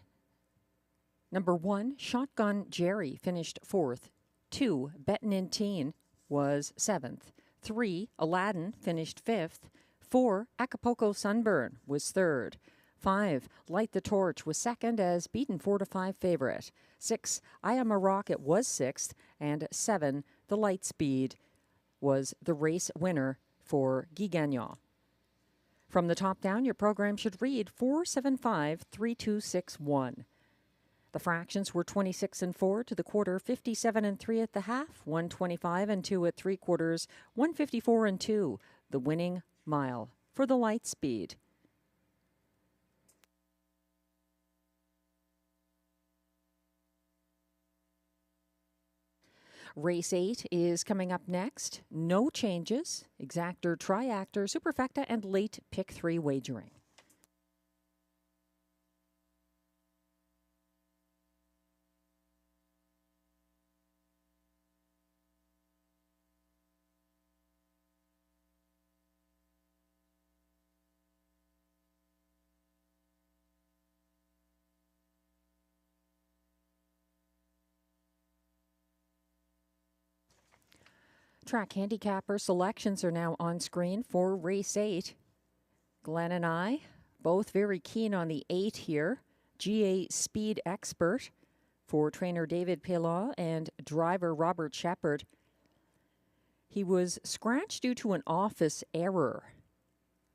Number 1, Shotgun Jerry finished 4th. 2, Bettin' in Teen was 7th. 3, Aladdin finished 5th. 4, Acapulco Sunburn was 3rd. 5, Light the Torch was 2nd as beaten 4-5 favorite. 6, I Am a Rocket was 6th. And 7, the Lightspeed was the race winner for Guy Gagnon. From the top down, your program should read 475-3261. The fractions were 26 and 4 to the quarter, 57 and 3 at the half, 125 and 2 at 3/4, 154 and 2. The winning mile for the Lightspeed. Race 8 is coming up next. No changes. Exactor, triactor, superfecta, and late pick 3 wagering. Track handicapper selections are now on screen for race 8. Glenn and I both very keen on the 8 here. GA Speed Expert for trainer David Pelot and driver Robert Shepard. He was scratched due to an office error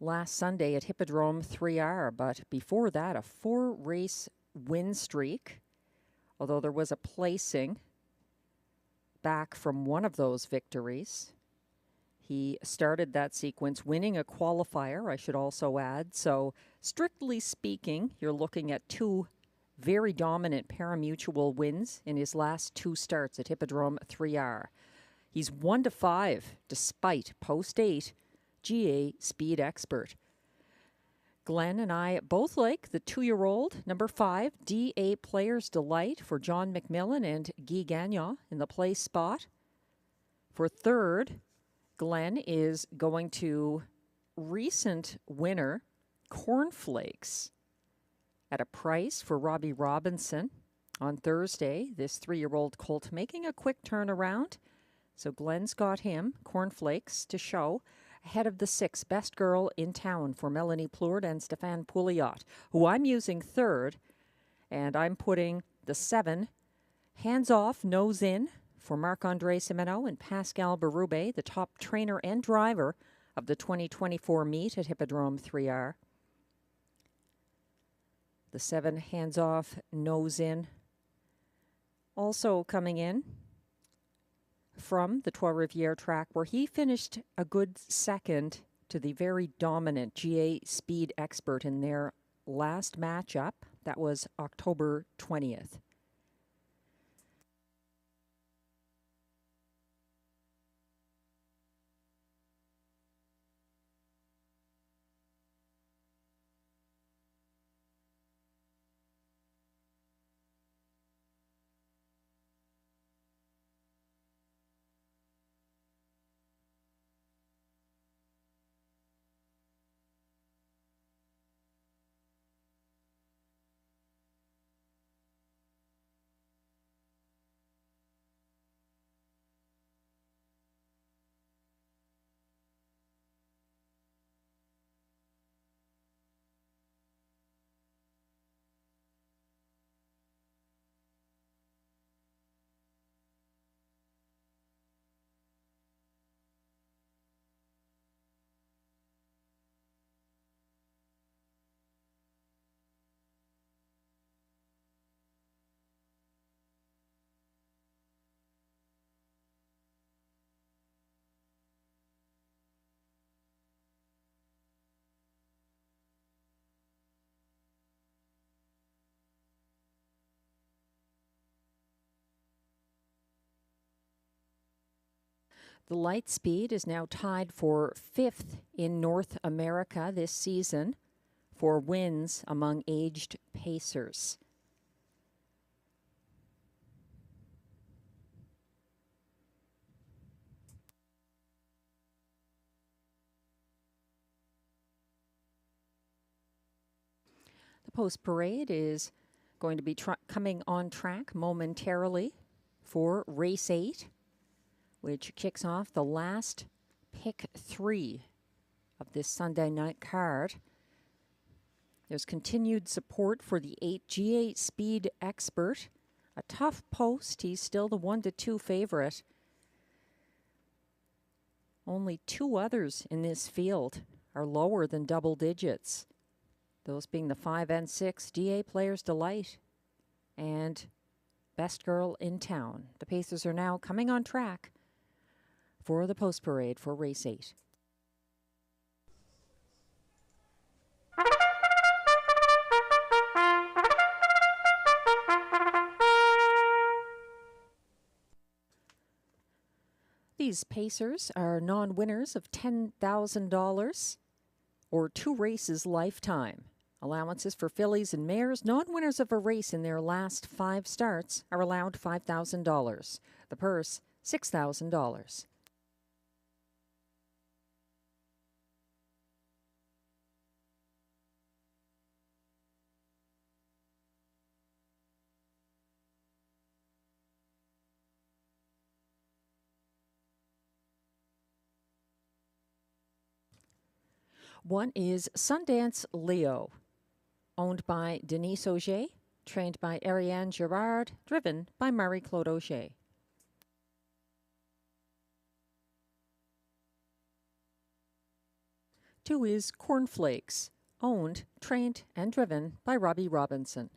last Sunday at Hippodrome 3R, but before that, a 4-race win streak, although there was a placing back from one of those victories. He started that sequence winning a qualifier, I should also add. So strictly speaking, you're looking at 2 very dominant parimutuel wins in his last 2 starts at Hippodrome 3R. He's 1-5 despite post 8 GA Speed Expert. Glenn and I both like the 2-year-old, number 5, DA Player's Delight for John McMillan and Guy Gagnon in the place spot. For third, Glenn is going to recent winner Cornflakes at a price for Robbie Robinson on Thursday. This 3-year-old colt making a quick turnaround. So Glenn's got him, Cornflakes, to show ahead of the 6, Best Girl in Town for Melanie Plourde and Stéphane Pouliot, who I'm using third, and I'm putting the 7, Hands Off, Nose In for Marc-André Simoneau and Pascal Berube, the top trainer and driver of the 2024 meet at Hippodrome 3R. The 7, Hands Off, Nose In, also coming in from the Trois Rivières track, where he finished a good second to the very dominant GA Speed Expert in their last matchup. That was October 20th. The Lightspeed is now tied for 5th in North America this season for wins among aged pacers. The post parade is going to be coming on track momentarily for race 8, which kicks off the last pick 3 of this Sunday night card. There's continued support for the 8 GA Speed Expert. A tough post. He's still the 1-2 favorite. Only 2 others in this field are lower than double digits. Those being the 5 and 6 DA Player's Delight and Best Girl in Town. The Pacers are now coming on track for the post parade for race 8. These Pacers are non-winners of $10,000 or 2 races lifetime. Allowances for fillies and mares, non-winners of a race in their last 5 starts, are allowed $5,000. The purse, $6,000. One is Sundance Leo, owned by Denise Auger, trained by Ariane Girard, driven by Marie-Claude Auger. Two is Cornflakes, owned, trained, and driven by Robbie Robinson.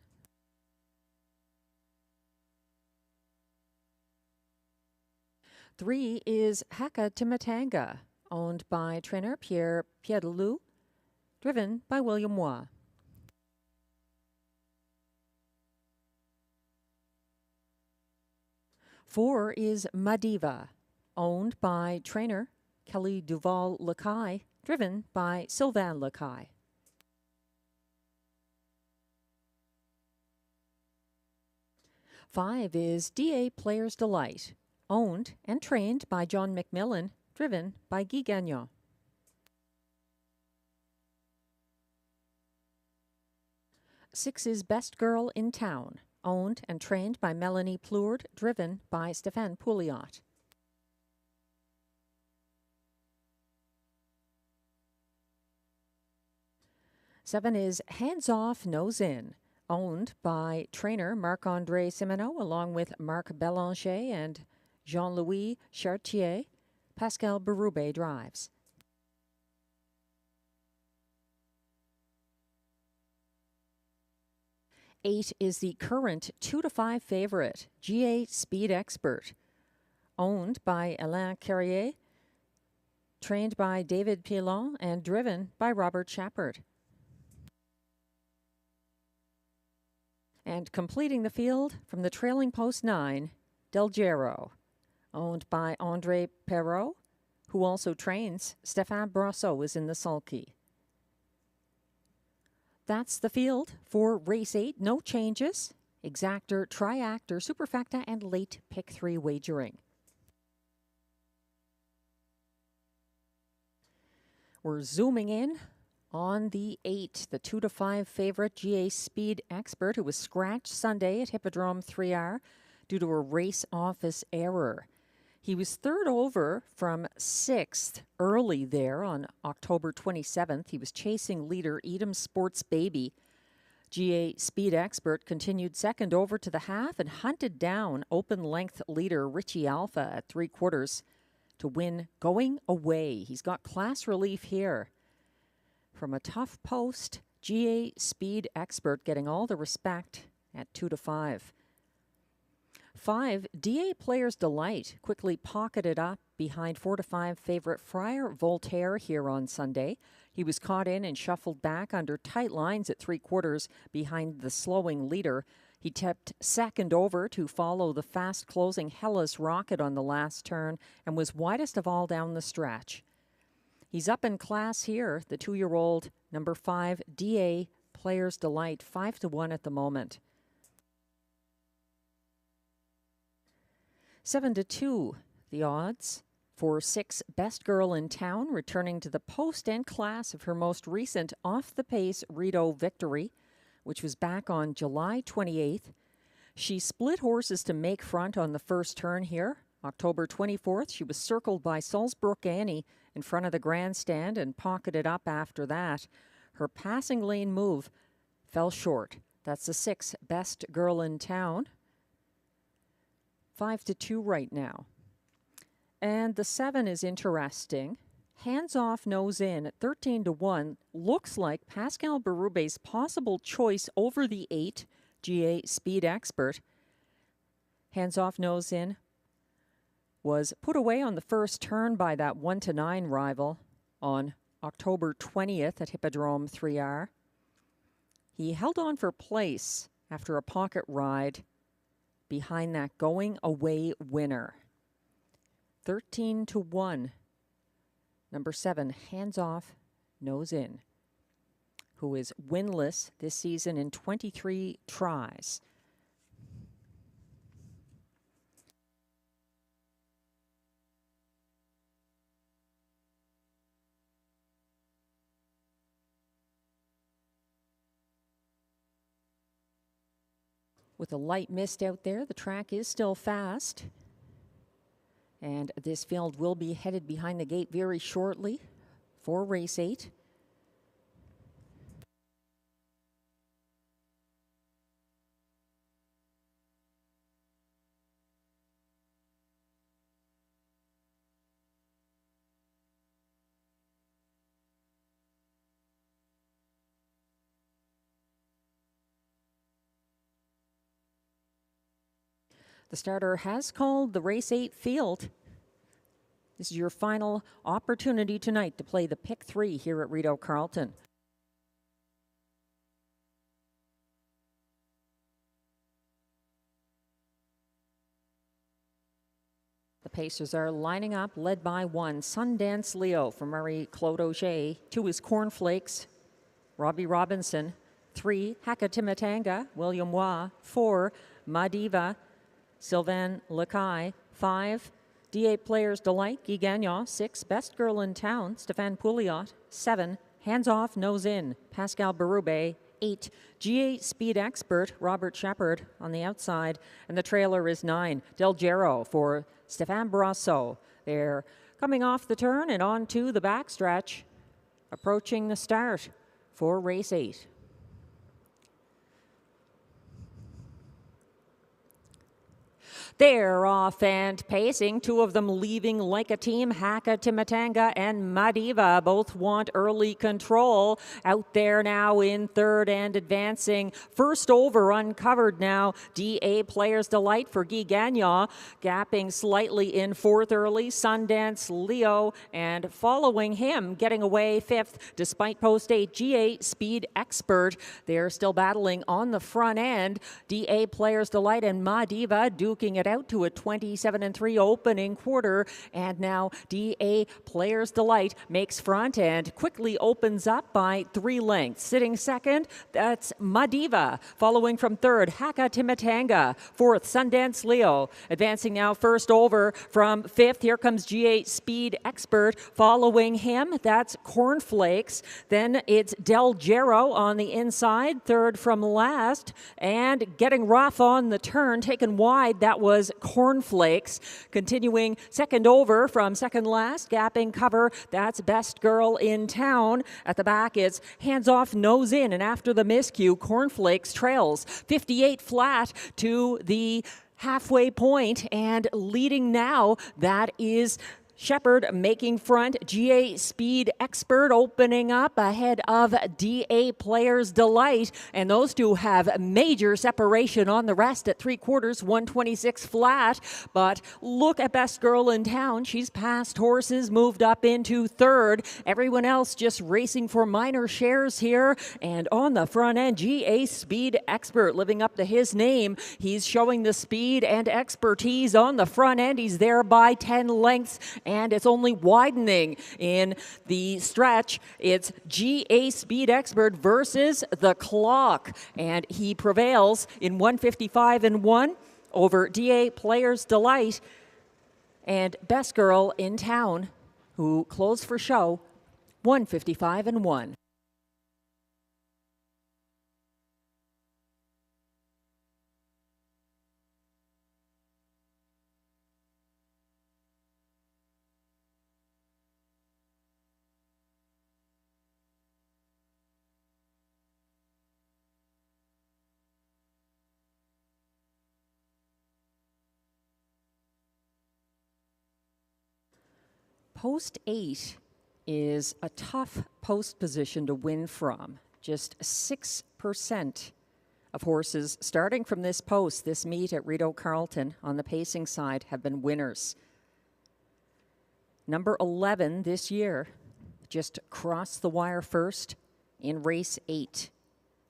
Three is Haka Timatanga, owned by trainer Pierre Piedalou, driven by William Waugh. Four is Madiva, owned by trainer Kelly Duval-Lacaille, driven by Sylvain Lacaille. Five is DA Players Delight, owned and trained by John McMillan, driven by Guy Gagnon. Six is Best Girl in Town, owned and trained by Melanie Plourde, driven by Stéphane Pouliot. Seven is Hands Off, Nose In, owned by trainer Marc-André Simoneau, along with Marc Belanger and Jean-Louis Chartier. Pascal Berube drives. Eight is the current 2-5 favorite, GA Speed Expert, owned by Alain Carrier, trained by David Pilon, and driven by Robert Shepard. And completing the field from the trailing post 9, Del Gero, owned by André Perrault, who also trains. Stéphane Brosseau is in the sulky. That's the field for race 8. No changes. Exactor, Triactor, Superfecta, and late pick 3 wagering. We're zooming in on the 8, the 2-5 favorite GA Speed Expert, who was scratched Sunday at Hippodrome 3R due to a race office error. He was third over from 6th early there on October 27th. He was chasing leader Edam Sports Baby. GA Speed Expert continued second over to the half and hunted down open length leader Richie Alpha at 3/4 to win going away. He's got class relief here. From a tough post, GA Speed Expert getting all the respect at 2-5. 5, DA Players Delight quickly pocketed up behind 4-5 favorite Friar Voltaire here on Sunday. He was caught in and shuffled back under tight lines at 3/4 behind the slowing leader. He tipped second over to follow the fast closing Hellas Rocket on the last turn and was widest of all down the stretch. He's up in class here, the 2-year-old number 5 DA Players Delight, 5-1 at the moment. 7-2, the odds for 6, Best Girl in Town, returning to the post and class of her most recent off-the-pace Rideau victory, which was back on July 28th. She split horses to make front on the first turn here. October 24th, she was circled by Salzbrook Annie in front of the grandstand and pocketed up after that. Her passing lane move fell short. That's the 6, Best Girl in Town. 5-2 right now. And the 7 is interesting. Hands Off, Nose In at 13-1 looks like Pascal Berube's possible choice over the 8, GA Speed Expert. Hands Off, Nose In was put away on the first turn by that 1-9 rival on October 20th at Hippodrome 3R. He held on for place after a pocket ride behind that going away winner. 13-1. Number 7, Hands Off, Nose In, who is winless this season in 23 tries. With a light mist out there, the track is still fast. And this field will be headed behind the gate very shortly for race 8. The starter has called the race 8 field. This is your final opportunity tonight to play the pick 3 here at Rideau Carleton. The Pacers are lining up, led by 1, Sundance Leo from Marie Claude Auger. 2 is Cornflakes, Robbie Robinson. 3, Hakatimatanga, William Waugh. 4, Madiva, Sylvain Lacaille. 5, D8 Players Delight, Guy Gagnon. 6, Best Girl in Town, Stéphane Pouliot. 7, Hands Off, Nose In, Pascal Berube. 8, G8 Speed Expert, Robert Shepard on the outside. And the trailer is 9, Del Gero for Stéphane Brasseau. They're coming off the turn and on to the backstretch, approaching the start for race 8. They're off and pacing, 2 of them leaving like a team. Hakatimatanga and Madiva both want early control. Out there now in third and advancing. First over uncovered now. DA Players Delight for Guy Gagnon. Gapping slightly in fourth early. Sundance Leo, and following him, getting away fifth despite post 8, G8 Speed Expert. They're still battling on the front end. DA Players Delight and Madiva duking it out to a 27-3 opening quarter, and now DA Players Delight makes front and quickly opens up by 3 lengths. Sitting second, that's Madiva. Following from third, Hakatimatanga. Fourth, Sundance Leo. Advancing now first over from fifth, here comes G8 Speed Expert. Following him, that's Cornflakes. Then it's Del Gero on the inside, third from last, and getting rough on the turn, taken wide, that was Cornflakes. Continuing second over from second last, gapping cover, that's Best Girl in Town. At the back, it's Hands Off, Nose In, and after the miscue, Cornflakes trails 58 flat to the halfway point, and leading now, that is Shepard making front. GA Speed Expert opening up ahead of DA Players Delight. And those two have major separation on the rest at 3/4, 126 flat. But look at Best Girl in Town. She's passed horses, moved up into third. Everyone else just racing for minor shares here. And on the front end, GA Speed Expert living up to his name. He's showing the speed and expertise on the front end. He's there by 10 lengths. And it's only widening in the stretch. It's GA Speed Expert versus the clock. And he prevails in 155-1 over DA Players Delight and Best Girl in Town, who closed for show 155-1. Post 8 is a tough post position to win from. Just 6% of horses starting from this post, this meet at Rideau Carleton on the pacing side, have been winners. Number 11 this year just crossed the wire first in race 8.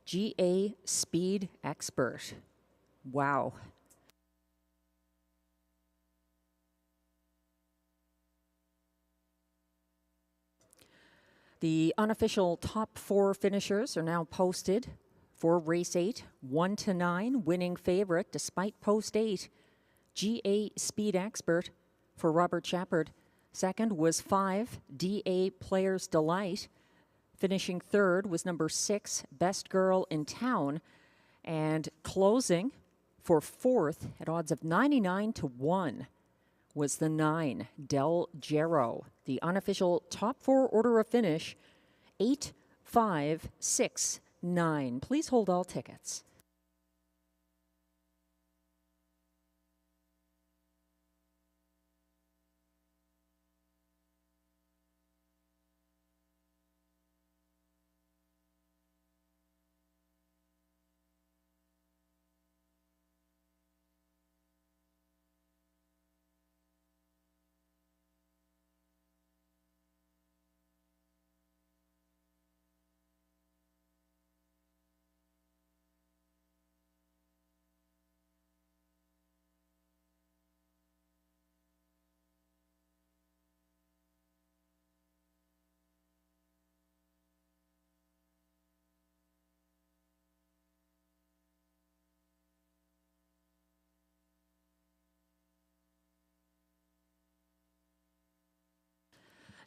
GA Speed Expert. Wow. The unofficial top 4 finishers are now posted for race 8. 1 to 9, winning favorite despite post 8. GA Speed Expert for Robert Shepard. Second was 5, DA Players Delight. Finishing third was number 6, Best Girl in Town. And closing for fourth at odds of 99-1 was the 9, Del Gero. The unofficial top 4 order of finish, 8, 5, 6, 9. Please hold all tickets.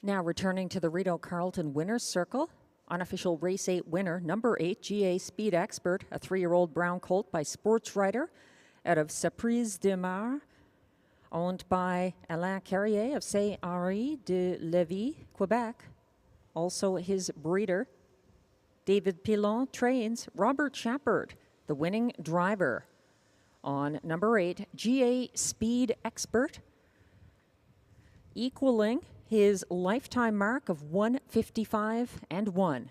Now returning to the Rideau Carleton Winner's Circle. Unofficial Race 8 winner, number 8, GA Speed Expert, a 3-year-old brown colt by Sports Rider out of Surprise de Mar, owned by Alain Carrier of Saint-Henri de Lévis, Quebec. Also his breeder, David Pilon, trains Robert Shepard, the winning driver, on number 8, GA Speed Expert, equaling his lifetime mark of 155-1.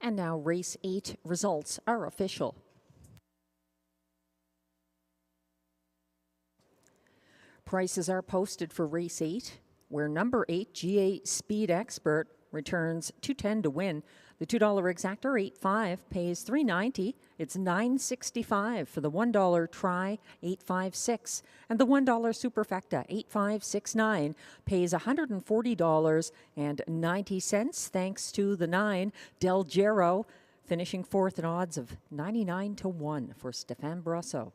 And now race 8 results are official. Prices are posted for race 8, where number 8, GA Speed Expert, returns $2.10 to win. The $2 exactor, 8.5, pays $3.90. It's $9.65 for the $1 try, 8.56. And the $1 superfecta, 8.569, pays $140.90, thanks to the 9, Del Gero, finishing fourth at odds of 99-1 for Stéphane Brosseau.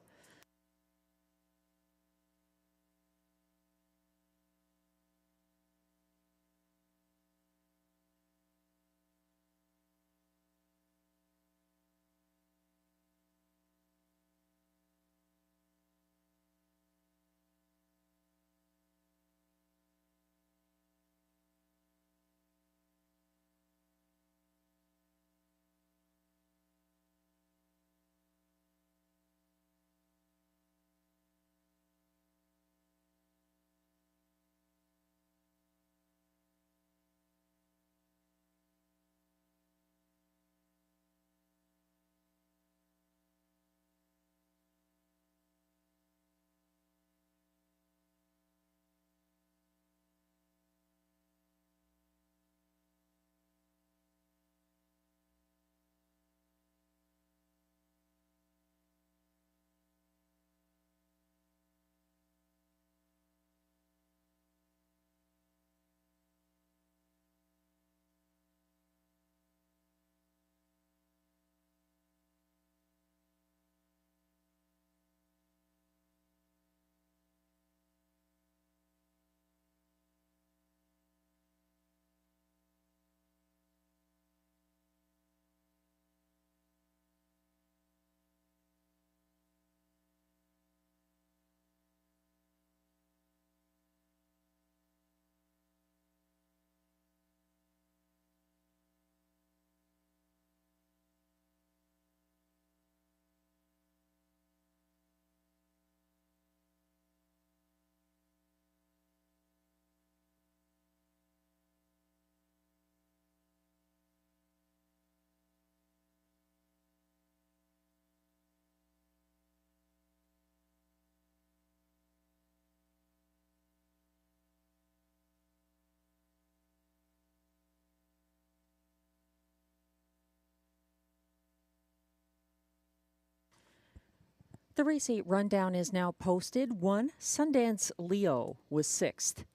The race 8 rundown is now posted. 1, Sundance Leo was 6th.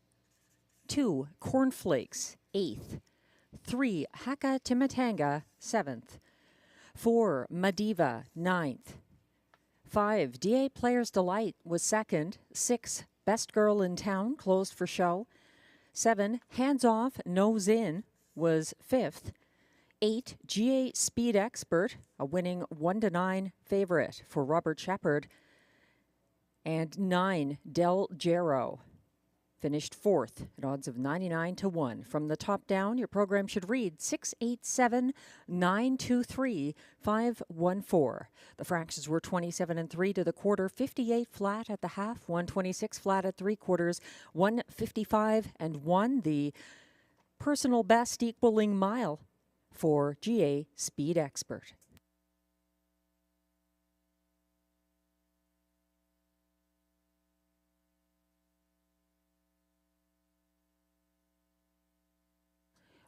2, Cornflakes, 8th. 3, Haka Timatanga, 7th. 4, Madiva, 9th. 5, DA Players Delight was 2nd. 6, Best Girl in Town, closed for show. 7, Hands Off, Nose In was 5th. 8, GA Speed Expert, a winning 1-9 favorite for Robert Shepard. And 9, Del Gero, finished 4th at odds of 99-1. From the top down, your program should read 687-923-514. The fractions were 27-3 to the quarter, 58 flat at the half, 126 flat at 3/4, 155-1. The personal best equaling mile for GA Speed Expert.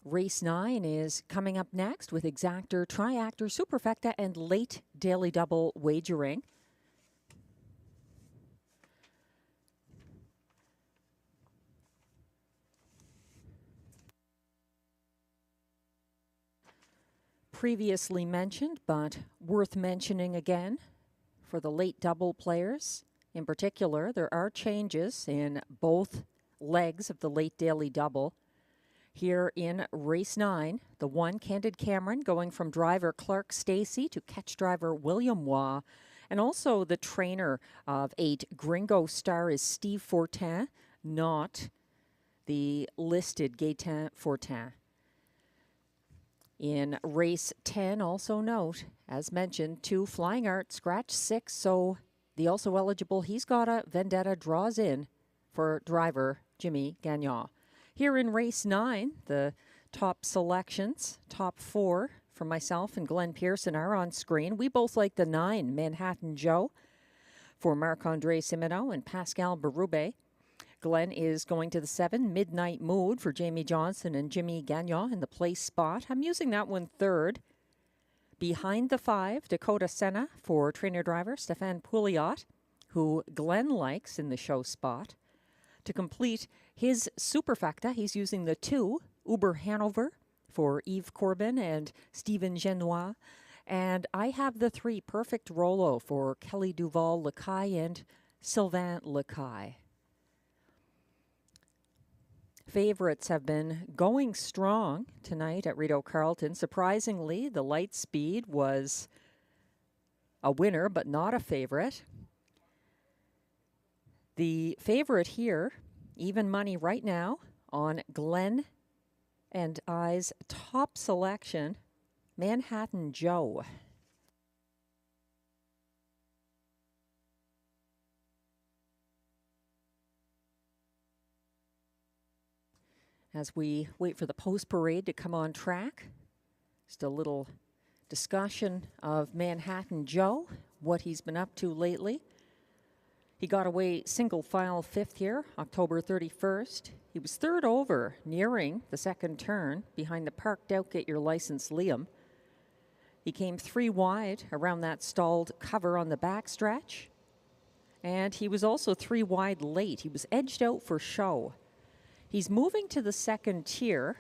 Race 9 is coming up next with exactor, triactor, superfecta, and late daily double wagering. Previously mentioned, but worth mentioning again for the late double players. In particular, there are changes in both legs of the late daily double. Here in race 9, the 1, Candid Cameron, going from driver Clark Stacey to catch driver William Waugh. And also the trainer of 8, Gringo Star, is Steve Fortin, not the listed Gaetan Fortin. In race 10, also note, as mentioned, 2, Flying Art, scratch 6, so the also eligible He's Got a Vendetta draws in for driver Jimmy Gagnon. Here in race 9, the top selections, top 4 from myself and Glenn Pearson are on screen. We both like the 9, Manhattan Joe, for Marc-Andre Simino and Pascal Berube. Glenn is going to the 7, Midnight Mood, for Jamie Johnson and Jimmy Gagnon in the place spot. I'm using that one third. Behind the 5, Dakota Senna for trainer-driver Stefan Pouliot, who Glenn likes in the show spot. To complete his superfecta, he's using the 2, Uber Hanover, for Yves Corbin and Stephen Genois. And I have the 3, Perfect Rolo, for Kelly Duval-Lacaille and Sylvain Lacaille. Favorites have been going strong tonight at Rideau Carleton. Surprisingly, the light speed was a winner, but not a favorite. The favorite here, even money right now, on Glenn and I's top selection, Manhattan Joe. As we wait for the post parade to come on track, just a little discussion of Manhattan Joe, what he's been up to lately. He got away single file 5th here, October 31st. He was 3rd over, nearing the 2nd turn, behind the parked out Get Your License Liam. He came 3 wide around that stalled cover on the backstretch. And he was also 3 wide late. He was edged out for show. He's moving to the 2nd tier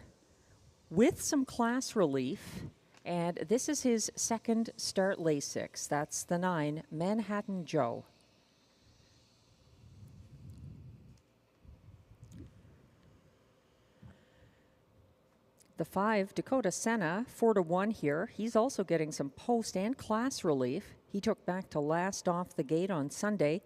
with some class relief. And this is his 2nd start Lasix. That's the 9, Manhattan Joe. The 5, Dakota Senna, 4-1 here. He's also getting some post and class relief. He took back to last off the gate on Sunday.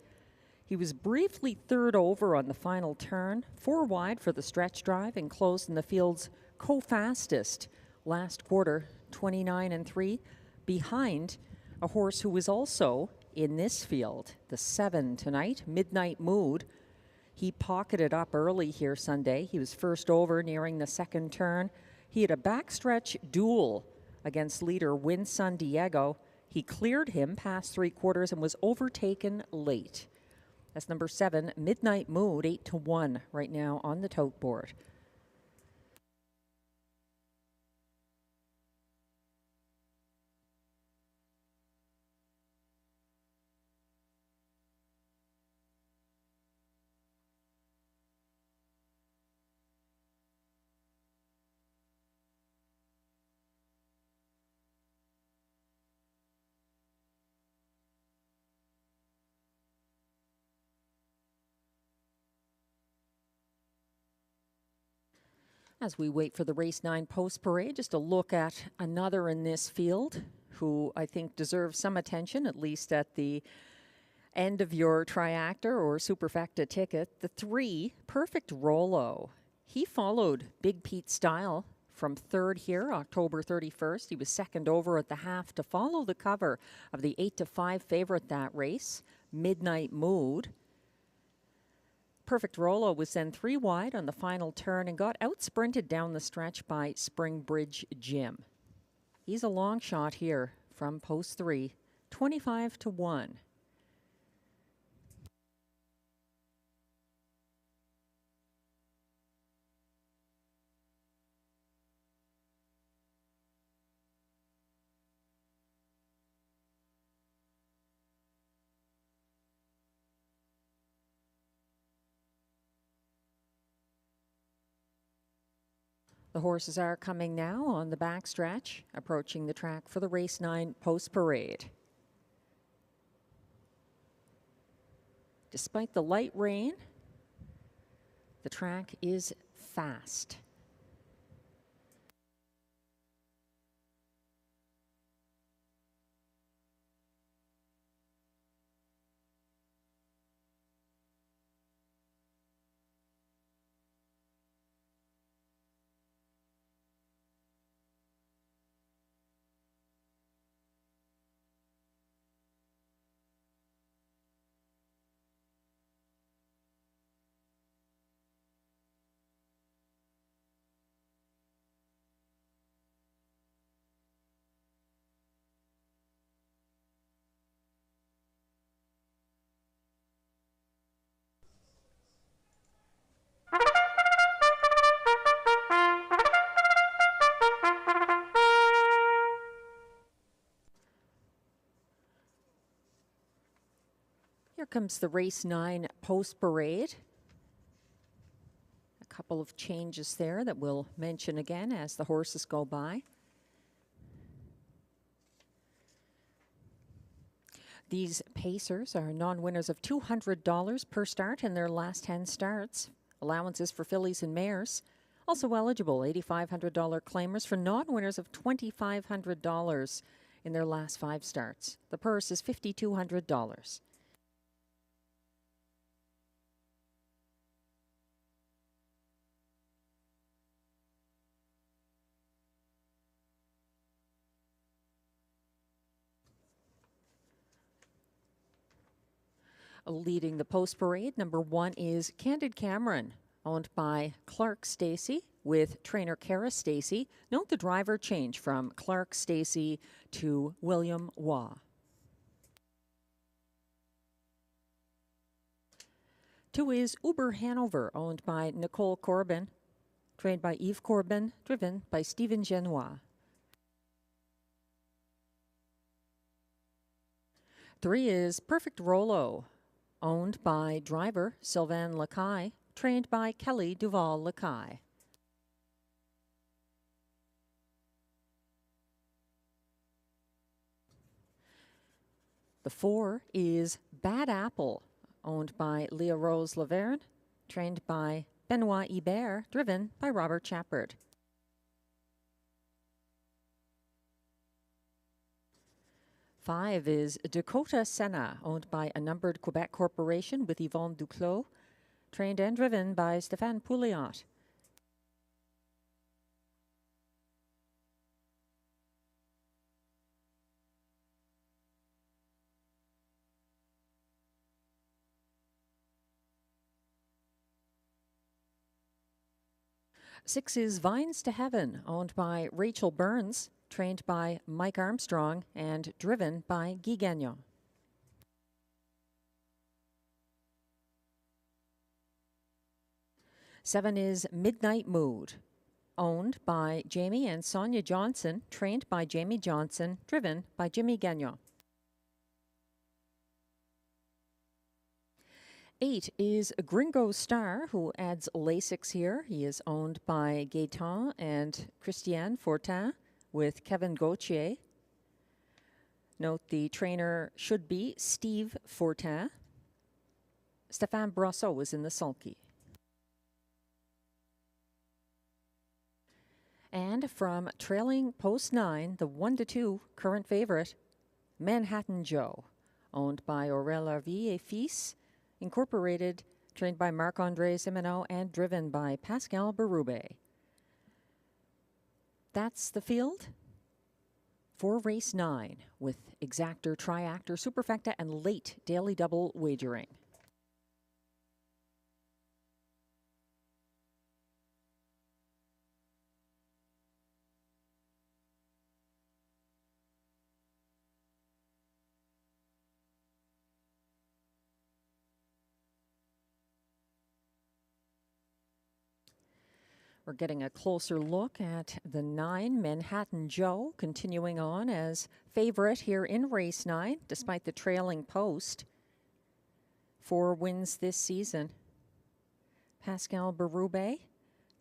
He was briefly 3rd over on the final turn, 4 wide for the stretch drive, and closed in the field's co-fastest last quarter, 29-3, behind a horse who was also in this field, the 7 tonight, Midnight Mood. He pocketed up early here Sunday. He was 1st over nearing the 2nd turn. He had a backstretch duel against leader Win San Diego. He cleared him past 3/4 and was overtaken late. That's number 7, Midnight Mood, 8-1 right now on the tote board. As we wait for the race 9 post parade, just a look at another in this field who I think deserves some attention, at least at the end of your triactor or superfecta ticket. The 3, Perfect Rolo. He followed Big Pete Style from 3rd here, October 31st. He was 2nd over at the half to follow the cover of the 8-5 favorite that race, Midnight Mood. Perfect Rolo was then 3 wide on the final turn and got out-sprinted down the stretch by Spring Bridge Jim. He's a long shot here from post 3, 25-1. The horses are coming now on the backstretch, approaching the track for the race 9 post parade. Despite the light rain, the track is fast. Here comes the race 9 post parade. A couple of changes there that we'll mention again as the horses go by. These pacers are non-winners of $200 per start in their last 10 starts. Allowances for fillies and mares. Also eligible, $8,500 claimers for non-winners of $2,500 in their last 5 starts. The purse is $5,200. Leading the post parade, number 1 is Candid Cameron, owned by Clark Stacey with trainer Kara Stacey. Note the driver change from Clark Stacey to William Waugh. 2 is Uber Hanover, owned by Nicole Corbin, trained by Yves Corbin, driven by Stephen Genois. 3 is Perfect Rolo, owned by driver Sylvain Lacaille, trained by Kelly Duval Lacaille. The 4 is Bad Apple, owned by Leah Rose Laverne, trained by Benoit Ibert, driven by Robert Chappard. 5 is Dakota Senna, owned by a numbered Quebec corporation with Yvonne Duclos, trained and driven by Stéphane Pouliot. Six is Vines to Heaven, owned by Rachel Burns, trained by Mike Armstrong and driven by Guy Gagnon. 7 is Midnight Mood, owned by Jamie and Sonia Johnson, trained by Jamie Johnson, driven by Jimmy Gagnon. 8 is Gringo Star, who adds Lasix here. He is owned by Gaetan and Christiane Fortin with Kevin Gauthier. Note the trainer should be Steve Fortin. Stéphane Brosseau is in the sulky. And from trailing post 9, the 1-2 current favorite, Manhattan Joe, owned by Aurel Harvey et Fils, incorporated, trained by Marc-André Simonneau and driven by Pascal Berube. That's the field for race 9 with exactor, triactor, superfecta, and late daily double wagering. We're getting a closer look at the 9, Manhattan Joe, continuing on as favorite here in race 9, despite the trailing post. 4 wins this season. Pascal Berube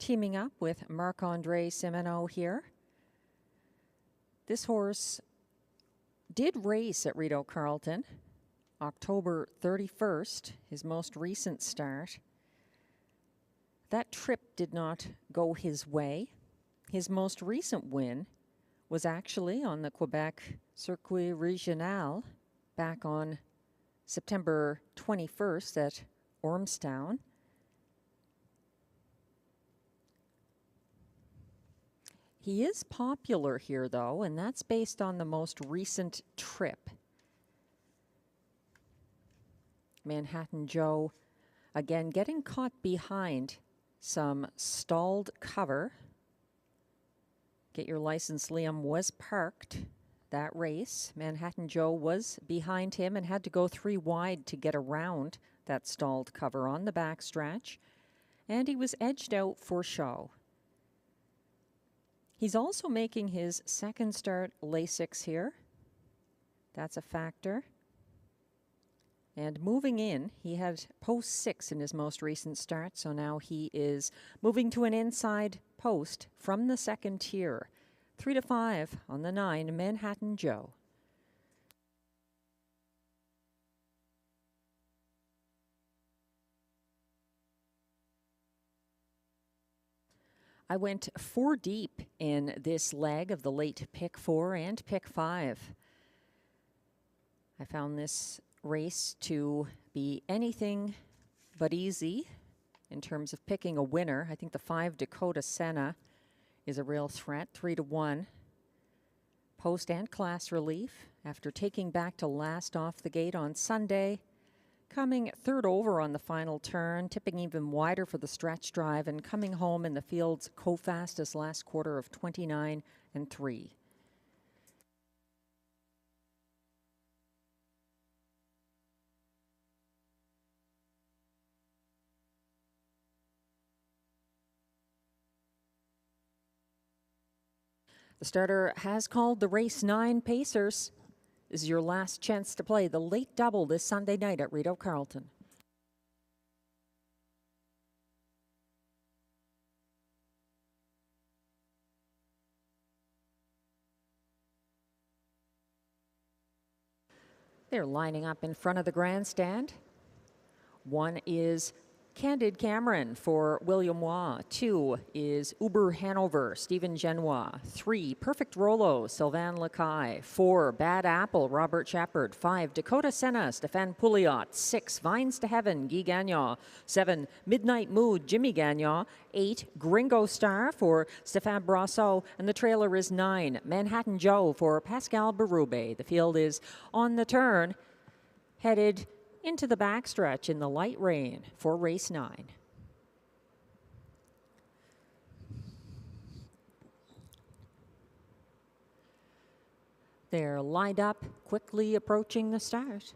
teaming up with Marc-Andre Simoneau here. This horse did race at Rideau Carleton October 31st, his most recent start. That trip did not go his way. His most recent win was actually on the Quebec Circuit Régional back on September 21st at Ormstown. He is popular here, though, and that's based on the most recent trip. Manhattan Joe, again, getting caught behind some stalled cover. Get Your License, Liam was parked that race. Manhattan Joe was behind him and had to go 3 wide to get around that stalled cover on the backstretch. And he was edged out for show. He's also making his second start Lasix here. That's a factor. And moving in, he had post 6 in his most recent start, so now he is moving to an inside post from the second tier. 3-5 on the 9, Manhattan Joe. I went 4 deep in this leg of the late pick 4 and pick 5. I found this race to be anything but easy in terms of picking a winner. I think the 5 Dakota Senna is a real threat, 3-1. Post and class relief after taking back to last off the gate on Sunday. Coming 3rd over on the final turn, tipping even wider for the stretch drive, and coming home in the field's co-fastest last quarter of 29-3. The starter has called the race 9 Pacers. This is your last chance to play the late double this Sunday night at Rideau Carleton. They're lining up in front of the grandstand. 1 is Candid Cameron for William Waugh. 2 is Uber Hanover, Stephen Genois. 3, Perfect Rolo, Sylvain Lacaille. 4, Bad Apple, Robert Shepard. 5, Dakota Senna, Stéphane Pouliot. 6, Vines to Heaven, Guy Gagnon. 7, Midnight Mood, Jimmy Gagnon. 8, Gringo Star for Stéphane Brasseau. And the trailer is 9, Manhattan Joe for Pascal Berube. The field is on the turn, headed into the backstretch in the light rain for race 9. They're lined up, quickly approaching the start.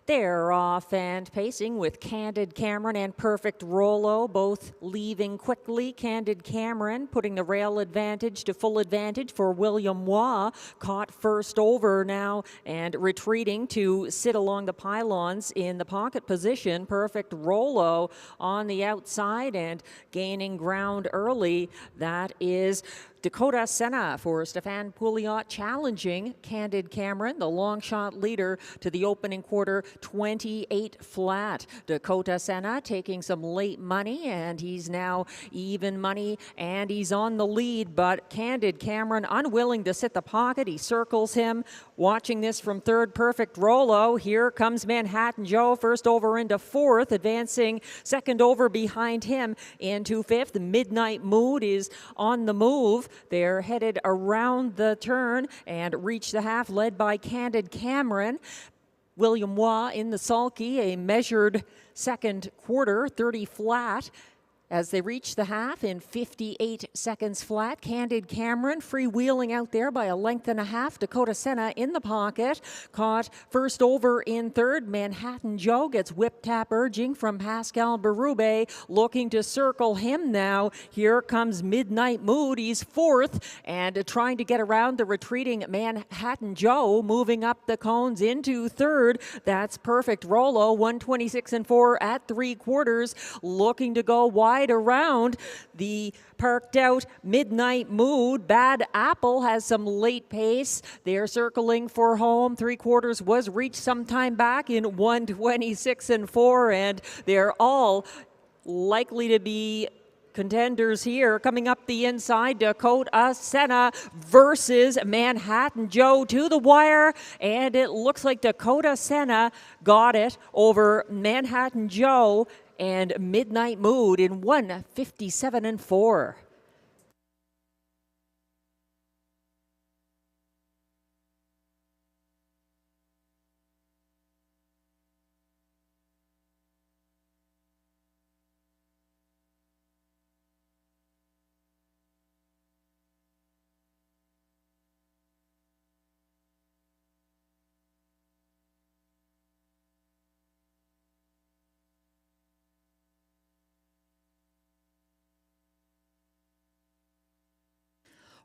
They're off and pacing with Candid Cameron and Perfect Rolo, both leaving quickly. Candid Cameron putting the rail advantage to full advantage for William Waugh. Caught first over now and retreating to sit along the pylons in the pocket position. Perfect Rolo on the outside and gaining ground early. That is Dakota Senna for Stéphane Pouliot challenging Candid Cameron, the long shot leader, to the opening quarter, 28 flat. Dakota Senna taking some late money, and he's now even money, and he's on the lead, but Candid Cameron unwilling to sit the pocket. He circles him. Watching this from 3rd, Perfect Rolo. Here comes Manhattan Joe, first over into 4th, advancing 2nd over behind him into 5th. Midnight Mood is on the move. They're headed around the turn and reach the half, led by Candid Cameron. William Waugh in the sulky, a measured second quarter, 30 flat, As they reach the half in 58 seconds flat, Candid Cameron freewheeling out there by a length and a half. Dakota Senna in the pocket, caught first over in third. Manhattan Joe gets whip tap urging from Pascal Berube, looking to circle him now. Here comes Midnight Mood. He's fourth and trying to get around the retreating Manhattan Joe, moving up the cones into third. That's Perfect Rolo, 126 and 4 at 3/4, looking to go wide around the parked out Midnight Mood. Bad Apple has some late pace. They're circling for home. 3/4 was reached sometime back in 126 and 4, and they're all likely to be contenders here. Coming up the inside, Dakota Senna versus Manhattan Joe to the wire, and it looks like Dakota Senna got it over Manhattan Joe and Midnight Mood in 157 and 4.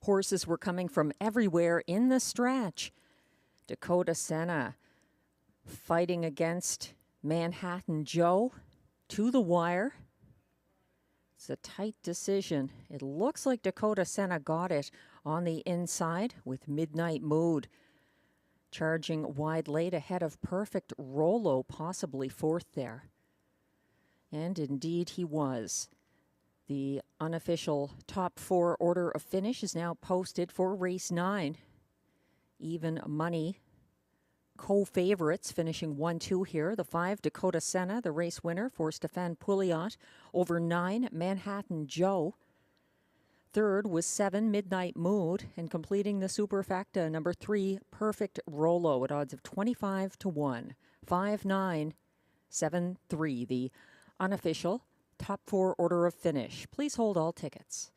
Horses were coming from everywhere in the stretch. Dakota Senna fighting against Manhattan Joe to the wire. It's a tight decision. It looks like Dakota Senna got it on the inside with Midnight Mood charging wide late ahead of Perfect Rolo, possibly fourth there. And indeed he was. The unofficial top 4 order of finish is now posted for race 9. Even money co-favorites finishing 1-2 here. The 5, Dakota Senna, the race winner for Stefan Pouliot. Over 9, Manhattan Joe. Third was 7, Midnight Mood. And completing the superfecta, number 3, Perfect Rolo at odds of 25 to 1. 5-9, 7-3. The unofficial top 4 order of finish. Please hold all tickets.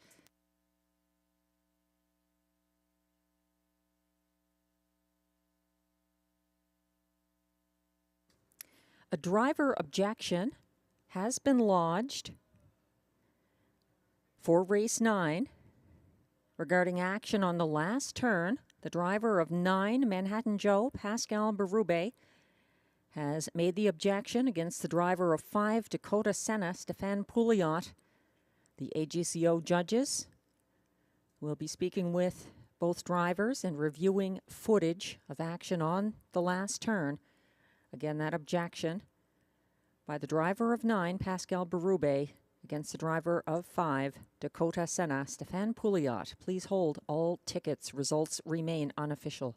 A driver objection has been lodged for race 9 regarding action on the last turn. The driver of 9, Manhattan Joe, Pascal Berube, has made the objection against the driver of 5, Dakota Senna, Stefan Pouliot. The AGCO judges will be speaking with both drivers and reviewing footage of action on the last turn. Again, that objection by the driver of 9, Pascal Berube, against the driver of 5, Dakota Senna, Stefan Pouliot. Please hold all tickets. Results remain unofficial.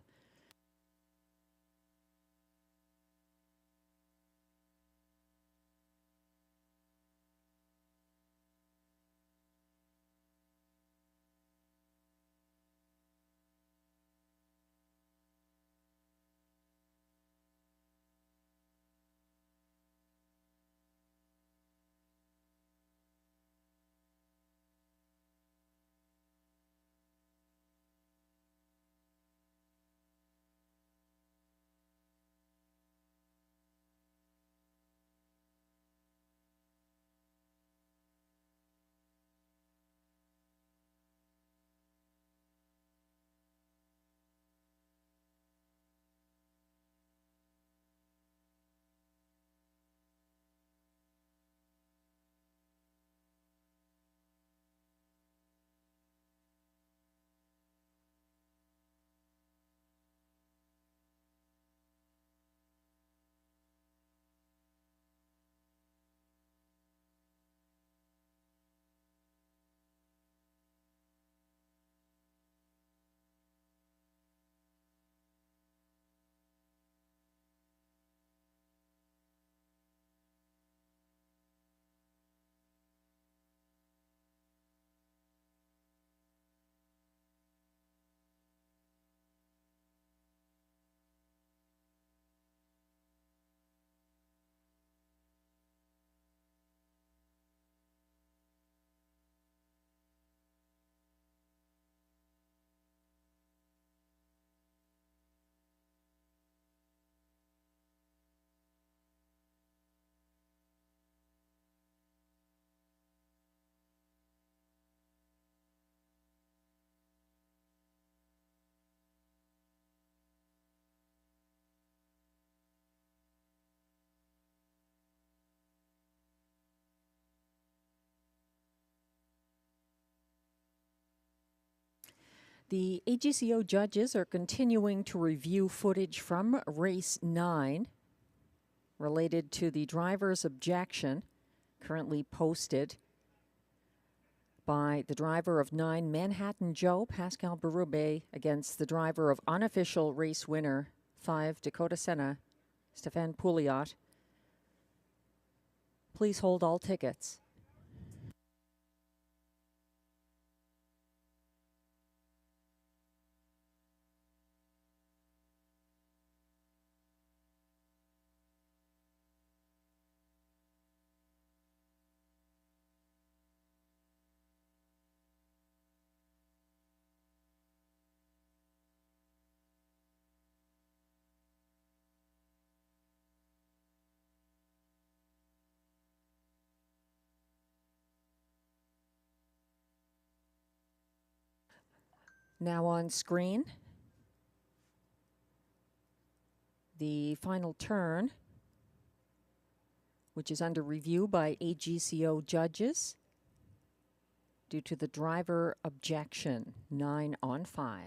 The AGCO judges are continuing to review footage from race 9 related to the driver's objection currently posted by the driver of 9 Manhattan Joe, Pascal Berube, against the driver of unofficial race winner 5 Dakota Senna, Stéphane Pouliot. Please hold all tickets. Now on screen, the final turn, which is under review by AGCO judges due to the driver objection, 9 on 5.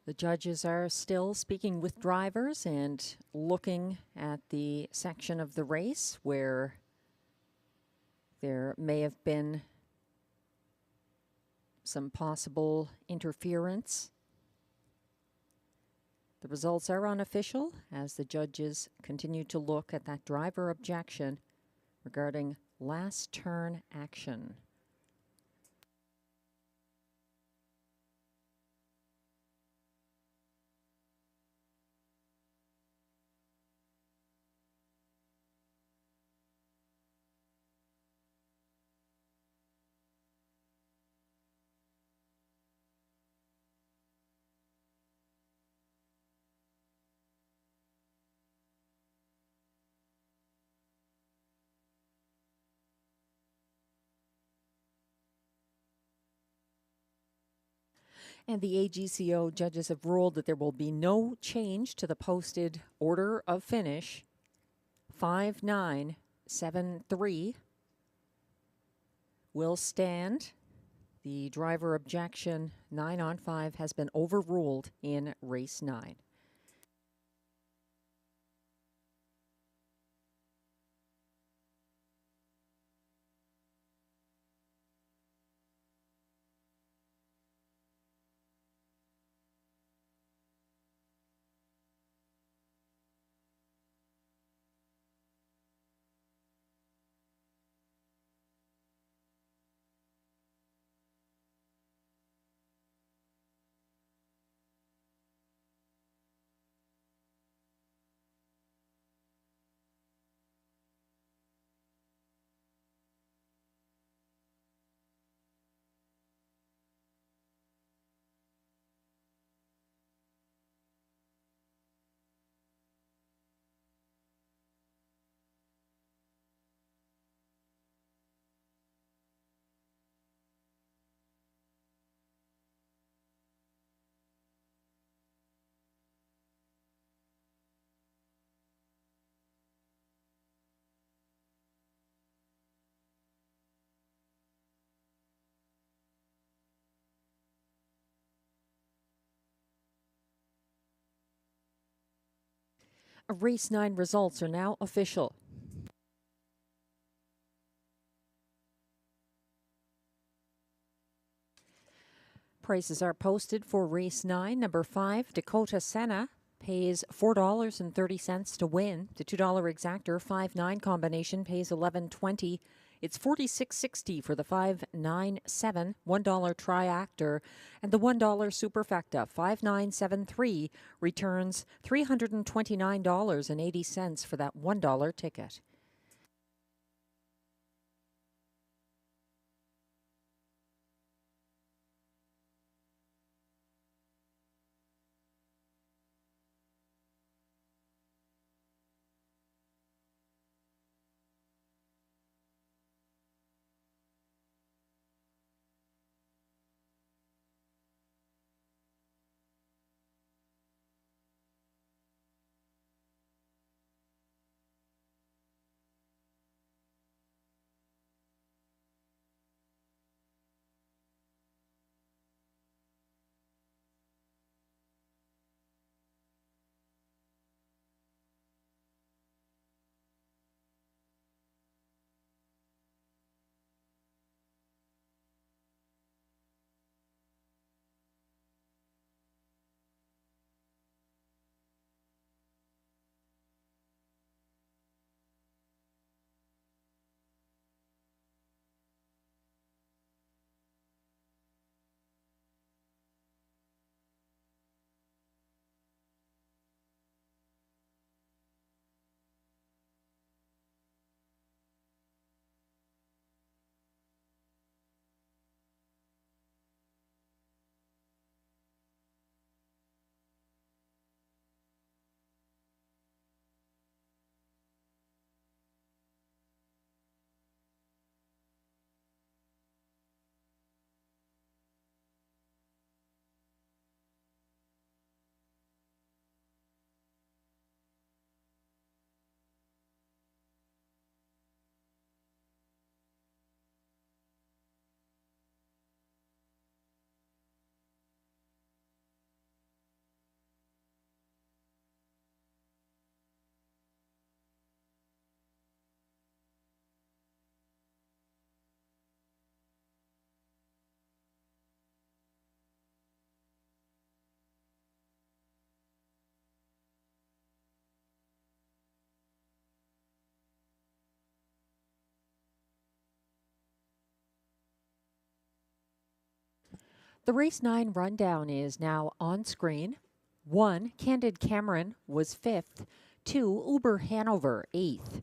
The judges are still speaking with drivers and looking at the section of the race where there may have been some possible interference. The results are unofficial as the judges continue to look at that driver objection regarding last turn action. And the AGCO judges have ruled that there will be no change to the posted order of finish. 5-9-7-3 will stand. The driver objection 9 on 5 has been overruled in race 9. Race 9 results are now official. Prices are posted for Race 9. Number 5, Dakota Senna, pays $4.30 to win. The $2 exactor 5-9 combination pays $11.20. It's $46.60 for the 5-9-7 $1 triactor, and the $1 superfecta 5-9-7-3 returns $329.80 for that $1 ticket. The Race 9 rundown is now on screen. 1, Candid Cameron was 5th. 2, Uber Hanover 8th.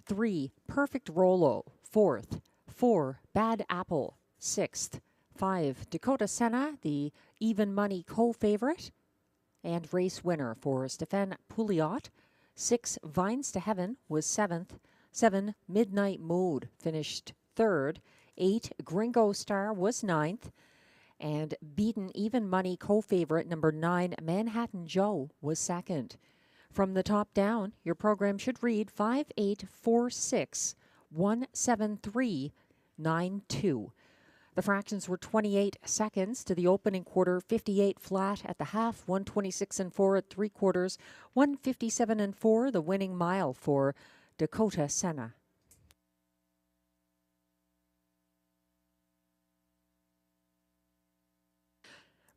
3, Perfect Rolo 4th. 4, Bad Apple 6th. 5, Dakota Senna, the even money co-favorite and race winner for Stefan Pouliot. 6, Vines to Heaven was 7th. 7, Midnight Mood finished 3rd. 8, Gringo Star was 9th. And beaten even money co-favorite number 9, Manhattan Joe, was 2nd. From the top down, your program should read 5846-17392. The fractions were 28 seconds to the opening quarter, 58 flat at the half, 126 and 4 at 3/4, 157 and 4 the winning mile for Dakota Senna.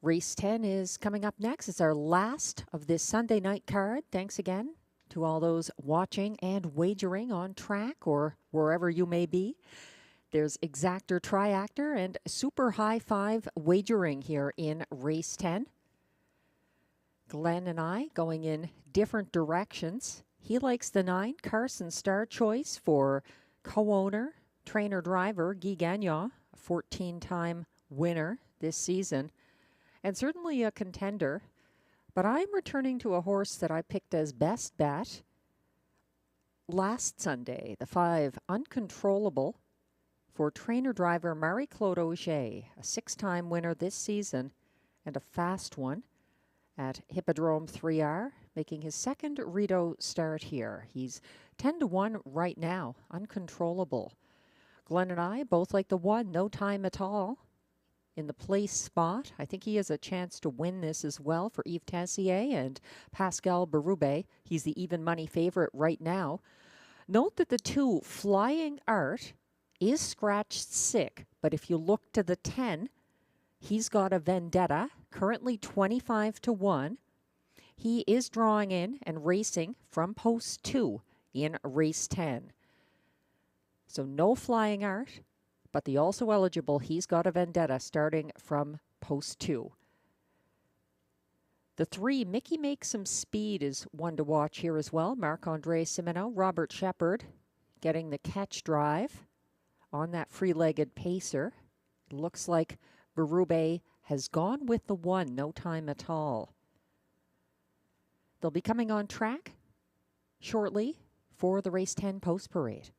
Race 10 is coming up next. It's our last of this Sunday night card. Thanks again to all those watching and wagering on track or wherever you may be. There's exactor, triactor, and super high five wagering here in race 10. Glenn and I going in different directions. He likes the 9, Carson Star Choice for co-owner, trainer-driver Guy Gagnon, a 14-time winner this season. And certainly a contender, but I'm returning to a horse that I picked as best bet last Sunday, the 5, Uncontrollable, for trainer-driver Marie-Claude Auger, a 6-time winner this season and a fast one at Hippodrome 3R, making his second Rideau start here. He's 10-1 right now, Uncontrollable. Glenn and I both like the 1, No Time at All. in the place spot. I think he has a chance to win this as well for Yves Tessier and Pascal Berube. He's the even money favorite right now. Note that the 2 Flying Art is scratched sick, but if you look to the 10, he's got a Vendetta, currently 25-1. He is drawing in and racing from post 2 in race 10. So no Flying Art, but the also eligible, he's got a Vendetta starting from post 2. The 3, Mickey Makes Some Speed, is one to watch here as well. Marc-Andre Simeno, Robert Shepard getting the catch drive on that free-legged pacer. It looks like Berube has gone with the 1, no time at all. They'll be coming on track shortly for the race 10 post parade.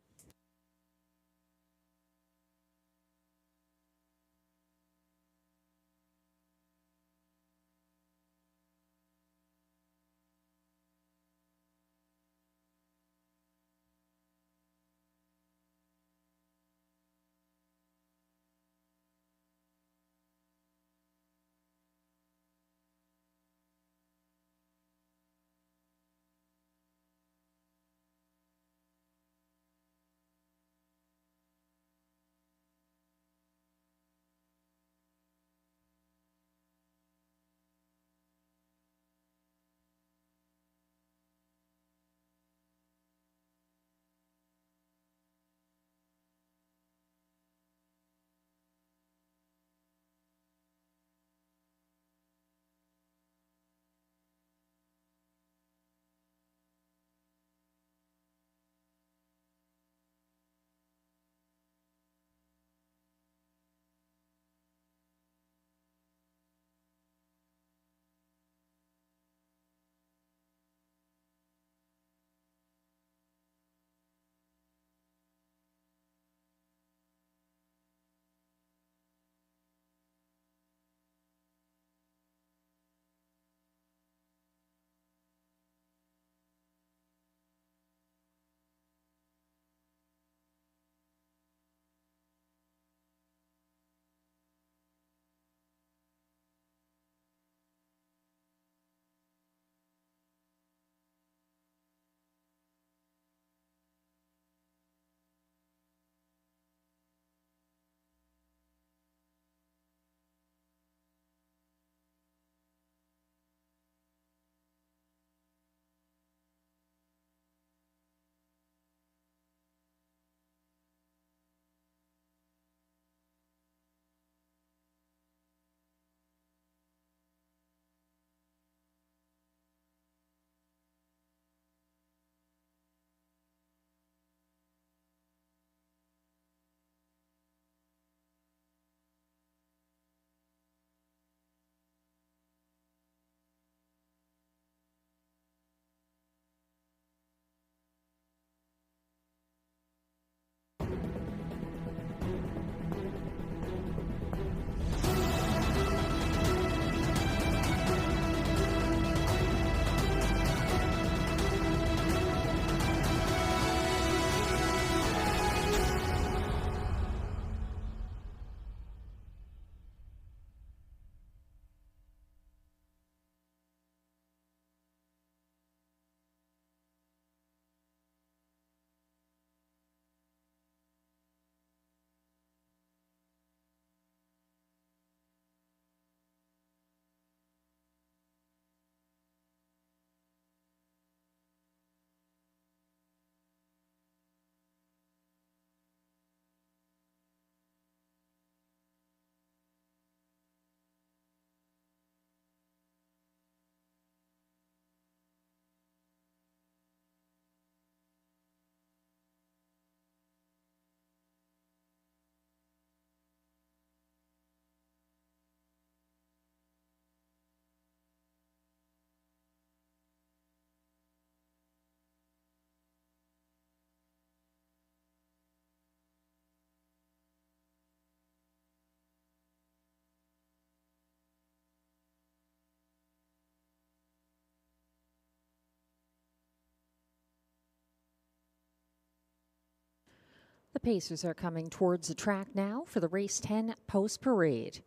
The Pacers are coming towards the track now for the race 10 post parade.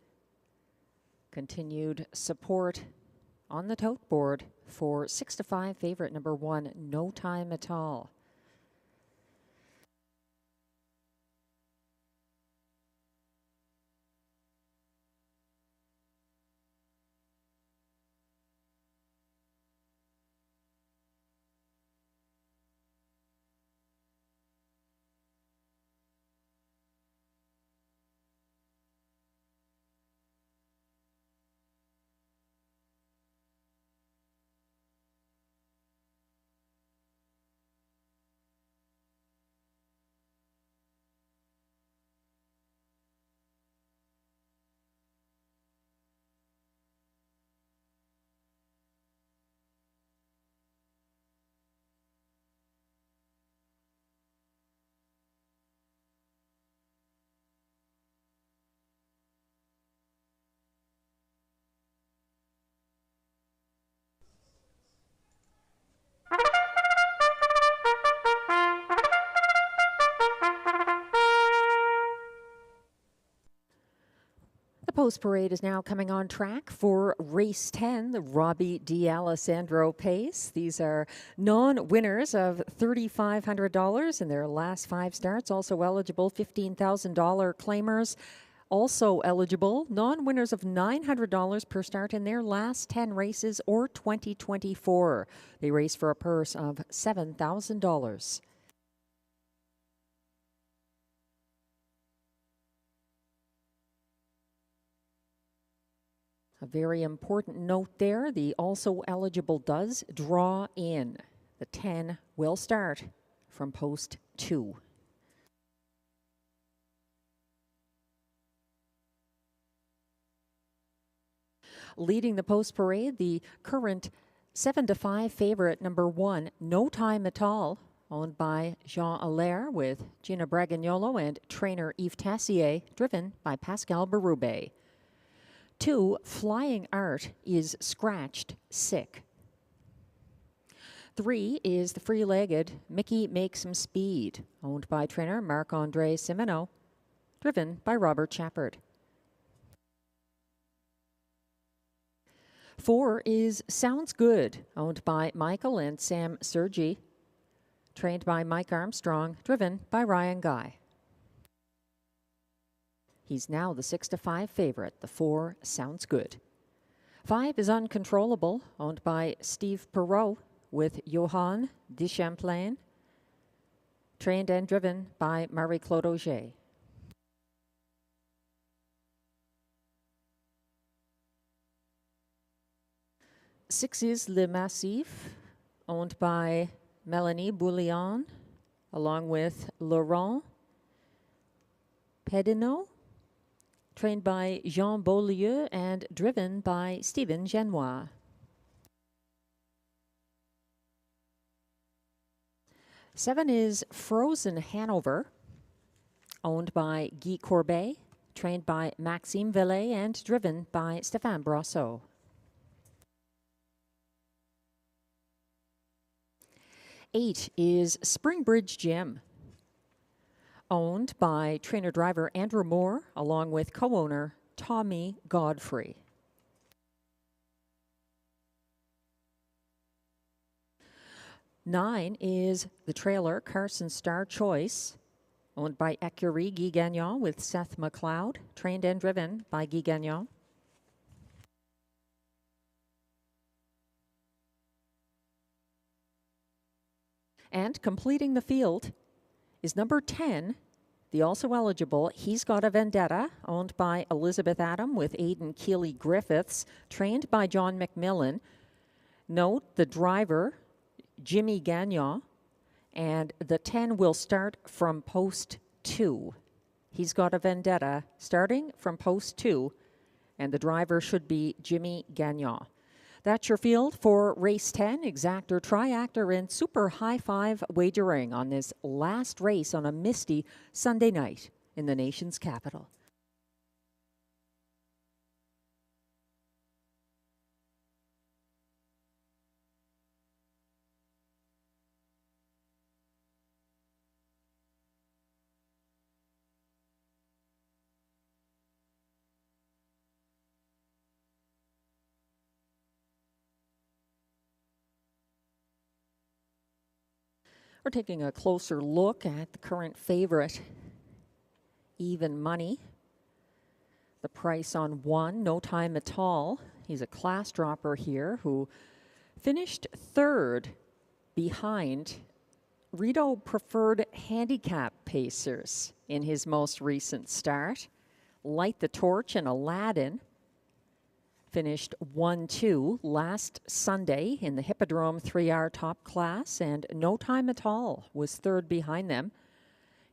Continued support on the tote board for 6-5 favorite number 1, No Time at All. The post parade is now coming on track for race 10, the Robbie D'Alessandro Pace. These are non-winners of $3,500 in their last 5 starts, also eligible $15,000 claimers. Also eligible, non-winners of $900 per start in their last 10 races or 2024. They race for a purse of $7,000. A very important note there, the also eligible does draw in. The 10 will start from post 2. Leading the post parade, the current 7-5 favorite number 1, No Time at All, owned by Jean Allaire with Gina Bragagnolo and trainer Yves Tassier, driven by Pascal Berube. 2, Flying Art is scratched sick. 3 is the free-legged Mickey Makes Some Speed, owned by trainer Marc-Andre Simoneau, driven by Robert Chappard. 4 is Sounds Good, owned by Michael and Sam Sergi, trained by Mike Armstrong, driven by Ryan Guy. He's now the 6-5 favorite. The 4 Sounds Good. 5 is Uncontrollable, owned by Steve Perreault with Johan Deschamplain, trained and driven by Marie-Claude Auger. 6 is Le Massif, owned by Melanie Bouillon, along with Laurent Pedinot, trained by Jean Beaulieu and driven by Stephen Genois. 7 is Frozen Hanover, owned by Guy Courbet, trained by Maxime Vellet and driven by Stéphane Brosseau. 8 is Springbridge Gym, owned by trainer-driver Andrew Moore, along with co-owner Tommy Godfrey. 9 is the trailer Carson Star Choice, owned by Écurie Guy Gagnon with Seth McLeod, trained and driven by Guy Gagnon. And completing the field is number 10, the also eligible He's Got a Vendetta, owned by Elizabeth Adam with Aidan Keeley Griffiths, trained by John McMillan. Note the driver, Jimmy Gagnon, and the 10 will start from post 2. He's Got a Vendetta starting from post 2, and the driver should be Jimmy Gagnon. That's your field for race 10, exactor, triactor, and super high five wagering on this last race on a misty Sunday night in the nation's capital. We're taking a closer look at the current favorite, Even Money. The price on 1, No Time at All. He's a class dropper here who finished 3rd behind Rideau Preferred Handicap Pacers in his most recent start. Light the Torch and Aladdin finished 1-2 last Sunday in the Hippodrome 3R top class, and No Time at All was 3rd behind them.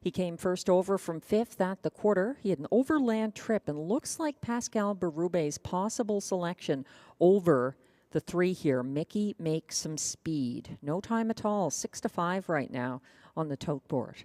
He came first over from 5th at the quarter. He had an overland trip and looks like Pascal Berube's possible selection over the 3 here. Mickey Makes Some Speed. No Time at All, 6-5 right now on the tote board.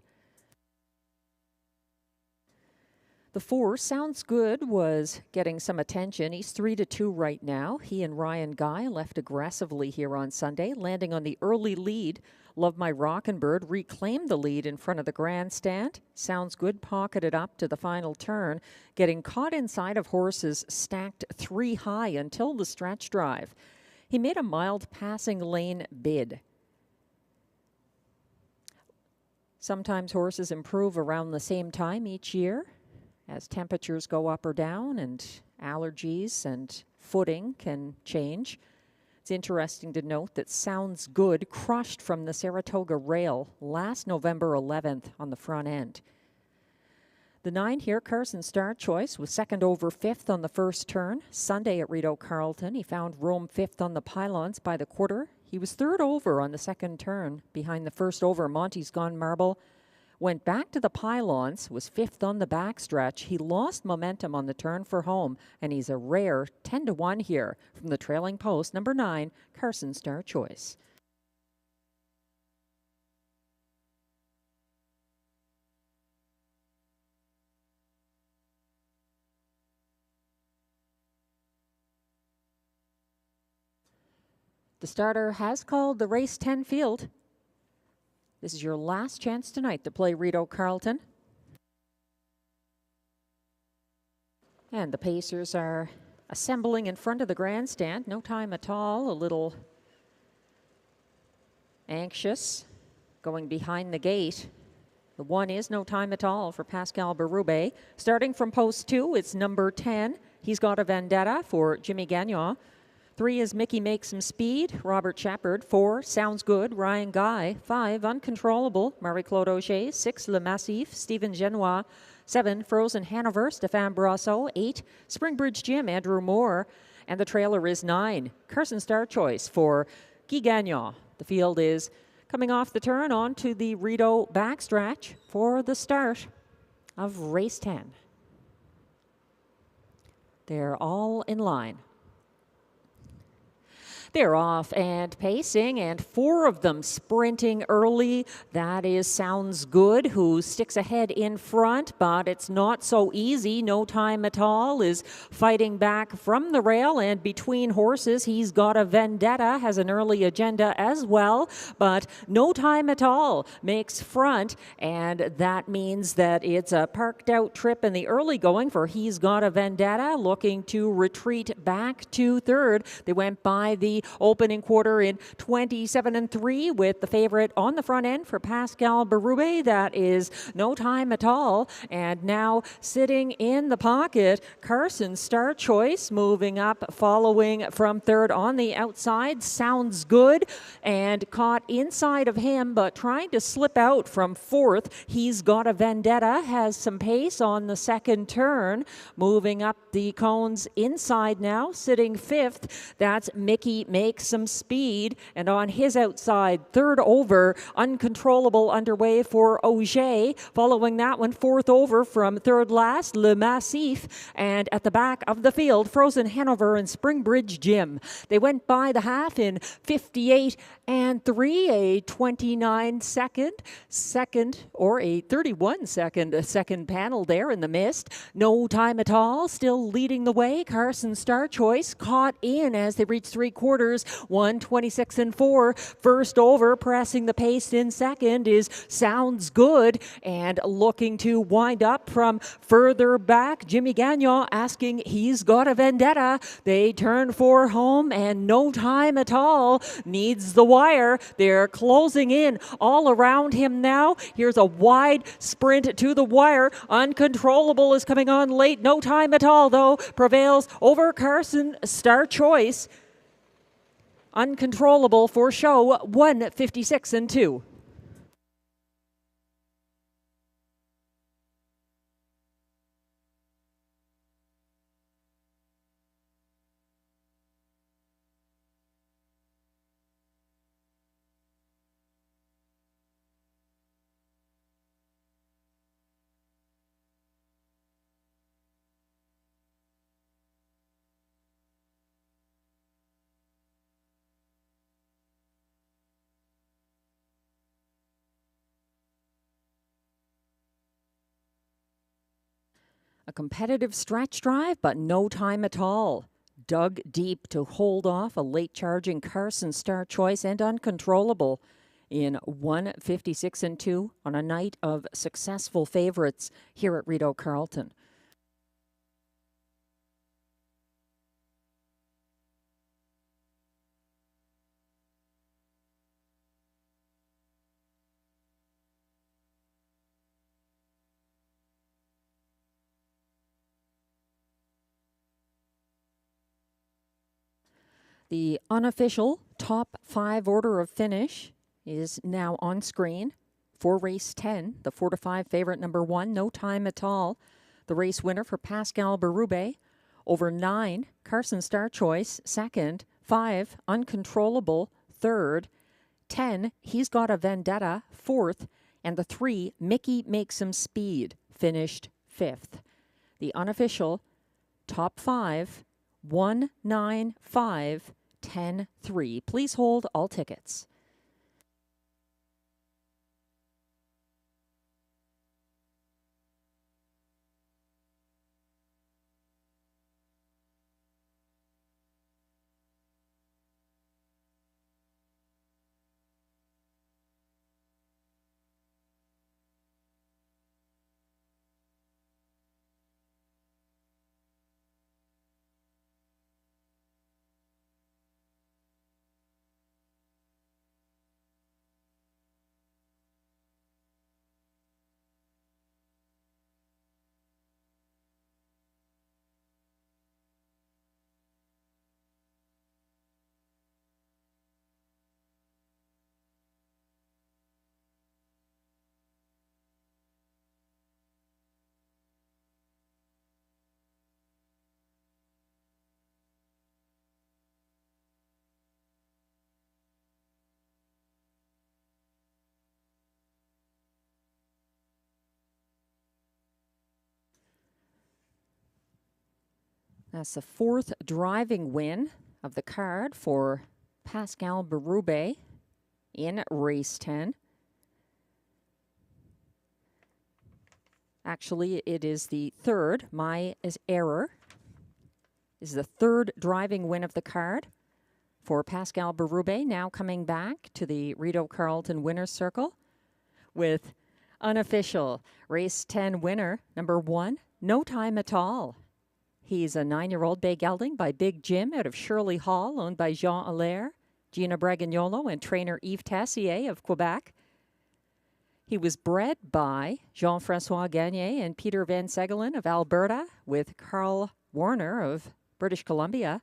The 4, Sounds Good, was getting some attention. He's 3-2 right now. He and Ryan Guy left aggressively here on Sunday, landing on the early lead. Love My Rockin' Bird reclaimed the lead in front of the grandstand. Sounds Good pocketed up to the final turn, getting caught inside of horses stacked 3 high until the stretch drive. He made a mild passing lane bid. Sometimes horses improve around the same time each year, as temperatures go up or down and allergies and footing can change. It's interesting to note that Sounds Good crushed from the Saratoga rail last November 11th on the front end. The 9 here, Carson Star Choice, was 2nd over 5th on the first turn. Sunday at Rideau Carleton, he found Rome 5th on the pylons by the quarter. He was 3rd over on the second turn behind the first over, Monty's Gone Marble. Went back to the pylons, was 5th on the backstretch. He lost momentum on the turn for home, and he's a rare 10-1 here from the trailing post, number 9, Carson Star Choice. The starter has called the race 10 field. This is your last chance tonight to play Rideau Carleton. And the Pacers are assembling in front of the grandstand. No Time at All, a little anxious, going behind the gate. The 1 is No Time at All for Pascal Berube. Starting from post 2, it's number 10. He's Got a Vendetta for Jimmy Gagnon. 3 is Mickey Makes Some Speed, Robert Shepard. 4, Sounds Good, Ryan Guy. 5, Uncontrollable, Marie-Claude Auger. 6, Le Massif, Stephen Genois. 7, Frozen Hanover, Stéphane Brasseau. 8, Springbridge Gym, Andrew Moore. And the trailer is 9, Carson Star Choice for Guy Gagnon. The field is coming off the turn onto the Rideau backstretch for the start of race 10. They're all in line. They're off and pacing, and 4 of them sprinting early. That is Sounds Good, who sticks ahead in front, but it's not so easy. No Time at All is fighting back from the rail and between horses. He's Got a Vendetta, has an early agenda as well, but No Time at All makes front, and that means that it's a parked out trip in the early going for He's Got a Vendetta, looking to retreat back to 3rd. They went by the opening quarter in 27-3 with the favorite on the front end for Pascal Berube. That is No Time at All. And now sitting in the pocket, Carson Star Choice moving up, following from 3rd on the outside. Sounds Good, and caught inside of him, but trying to slip out from 4th. He's Got a Vendetta, has some pace on the second turn, moving up the cones inside now, sitting 5th. That's Mickey Makes Some Speed, and on his outside, 3rd over, Uncontrollable underway for Auger. Following that one, 4th over from 3rd last, Le Massif, and at the back of the field, Frozen Hanover and Springbridge Gym. They went by the half in 58-3, a 29-second or a 31-second panel there in the mist. No Time at All still leading the way. Carson Star Choice caught in as they reached 3/4 3/4, 1:26 and 4. First over, pressing the pace in second is Sounds Good, and looking to wind up from further back, Jimmy Gagnon asking He's Got a Vendetta. They turn for home, and No Time at All needs the wire. They're closing in all around him now. Here's a wide sprint to the wire. Uncontrollable is coming on late. No Time at All, though, prevails over Carson Star Choice. Uncontrollable for show, 1:56 and 2. A competitive stretch drive, but no time at all. Dug deep to hold off a late charging Carson Star Choice and Uncontrollable in 1:56 and 2 on a night of successful favorites here at Rideau Carleton. The unofficial top 5 order of finish is now on screen. For race 10, the 4-5 favorite number 1, No Time at All. The race winner for Pascal Berube. Over 9, Carson Star Choice, second. 5, Uncontrollable, third. 10, He's Got a Vendetta, fourth. And the 3, Mickey Makes Some Speed, finished fifth. The unofficial top 5, 1, 9, 5, 10, 3. Please hold all tickets. That's the 4th driving win of the card for Pascal Berube in race 10. Actually, it is the 3rd. My error. This is the 3rd driving win of the card for Pascal Berube, now coming back to the Rideau Carleton winner's circle with unofficial race 10 winner number 1, No Time at All. He's a 9-year-old bay gelding by Big Jim out of Shirley Hall, owned by Jean Allaire, Gina Bragagnolo, and trainer Yves Tessier of Quebec. He was bred by Jean-François Gagné and Peter Van Segelen of Alberta, with Carl Warner of British Columbia.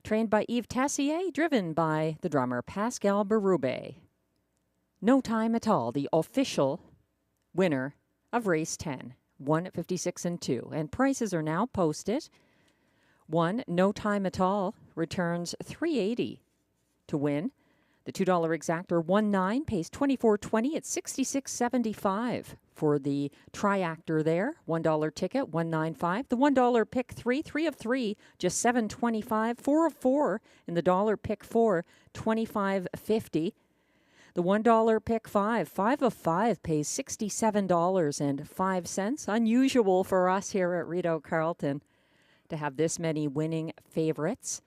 Trained by Yves Tessier, driven by the drummer Pascal Berube. No Time at All, the official winner of race 10. 1:56 and 2. And prices are now posted. 1, No Time at All, returns $3.80 to win. The $2 exactor 1-9 pays $24.20 at $66.75 for the triactor there. $1 ticket 195. The $1 pick 3 of 3, just $7.25. 4 of 4 in the dollar pick 4, $25.50. The $1 pick 5 of 5 pays $67.05. Unusual for us here at Rideau Carleton to have this many winning favorites.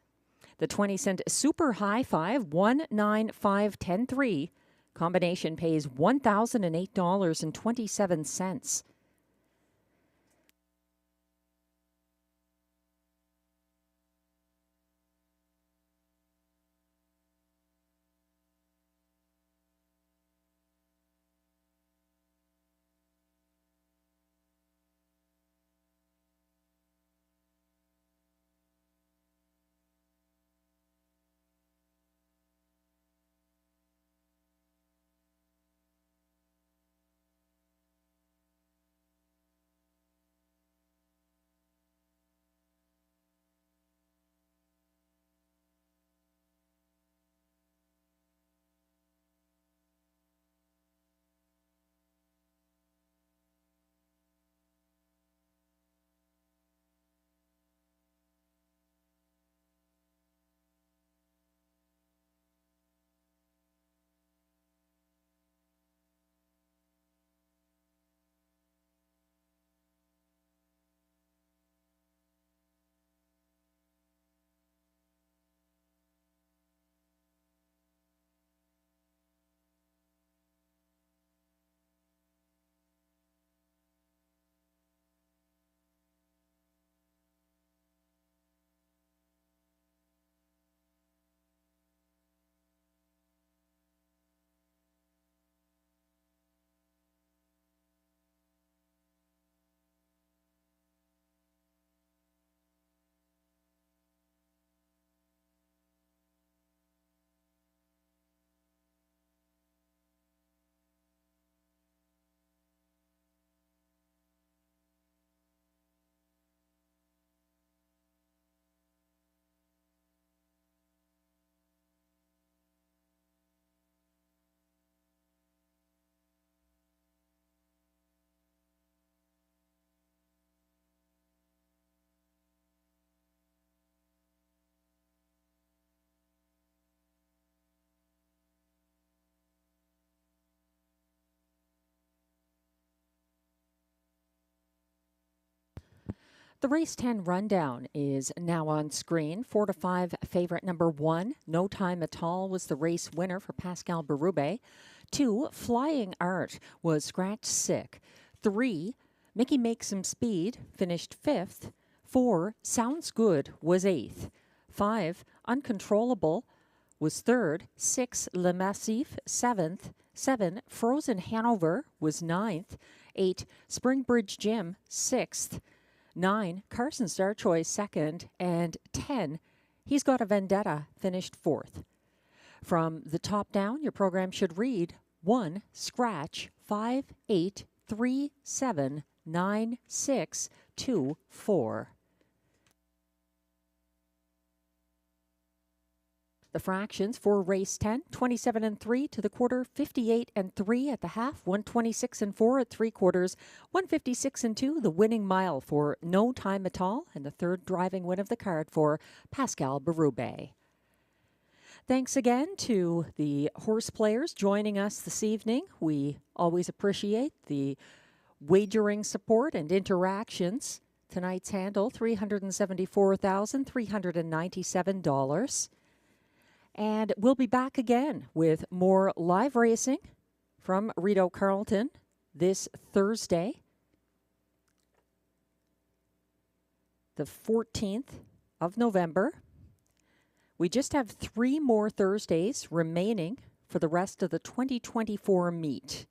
The 20-cent Super High Five, 19513. Combination pays $1,008.27. The race 10 rundown is now on screen. 4 to 5 favorite number 1, No Time at All, was the race winner for Pascal Berube. 2, Flying Art was scratch sick. 3, Mickey Makes Some Speed finished 5th. 4, Sounds Good was 8th. 5, Uncontrollable was 3rd. 6, Le Massif 7th. 7, Frozen Hanover was 9th. 8, Springbridge Gym 6th. 9, Carson Star Choice 2nd, and 10, He's Got a Vendetta finished 4th. From the top down, your program should read 1, scratch 5, 8, 3, 7, 9, 6, 2, 4. The fractions for race 10, 27 and 3 to the quarter, 58 and 3 at the half, 126 and 4 at 3/4, 156 and 2 the winning mile for No Time at All, and the third driving win of the card for Pascal Berube. Thanks again to the horse players joining us this evening. We always appreciate the wagering support and interactions. Tonight's handle, $374,397. And we'll be back again with more live racing from Rideau Carleton this Thursday, the 14th of November. We just have 3 more Thursdays remaining for the rest of the 2024 meet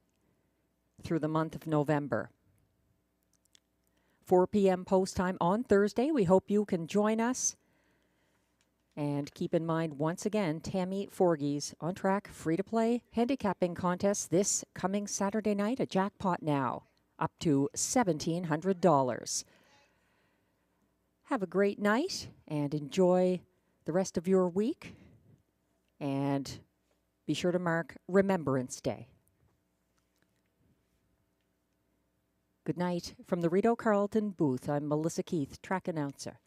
through the month of November. 4 p.m. post time on Thursday. We hope you can join us. And keep in mind, once again, Tammy Forgey's On Track free-to-play handicapping contest this coming Saturday night, a jackpot now, up to $1,700. Have a great night and enjoy the rest of your week. And be sure to mark Remembrance Day. Good night from the Rideau Carleton booth. I'm Melissa Keith, track announcer.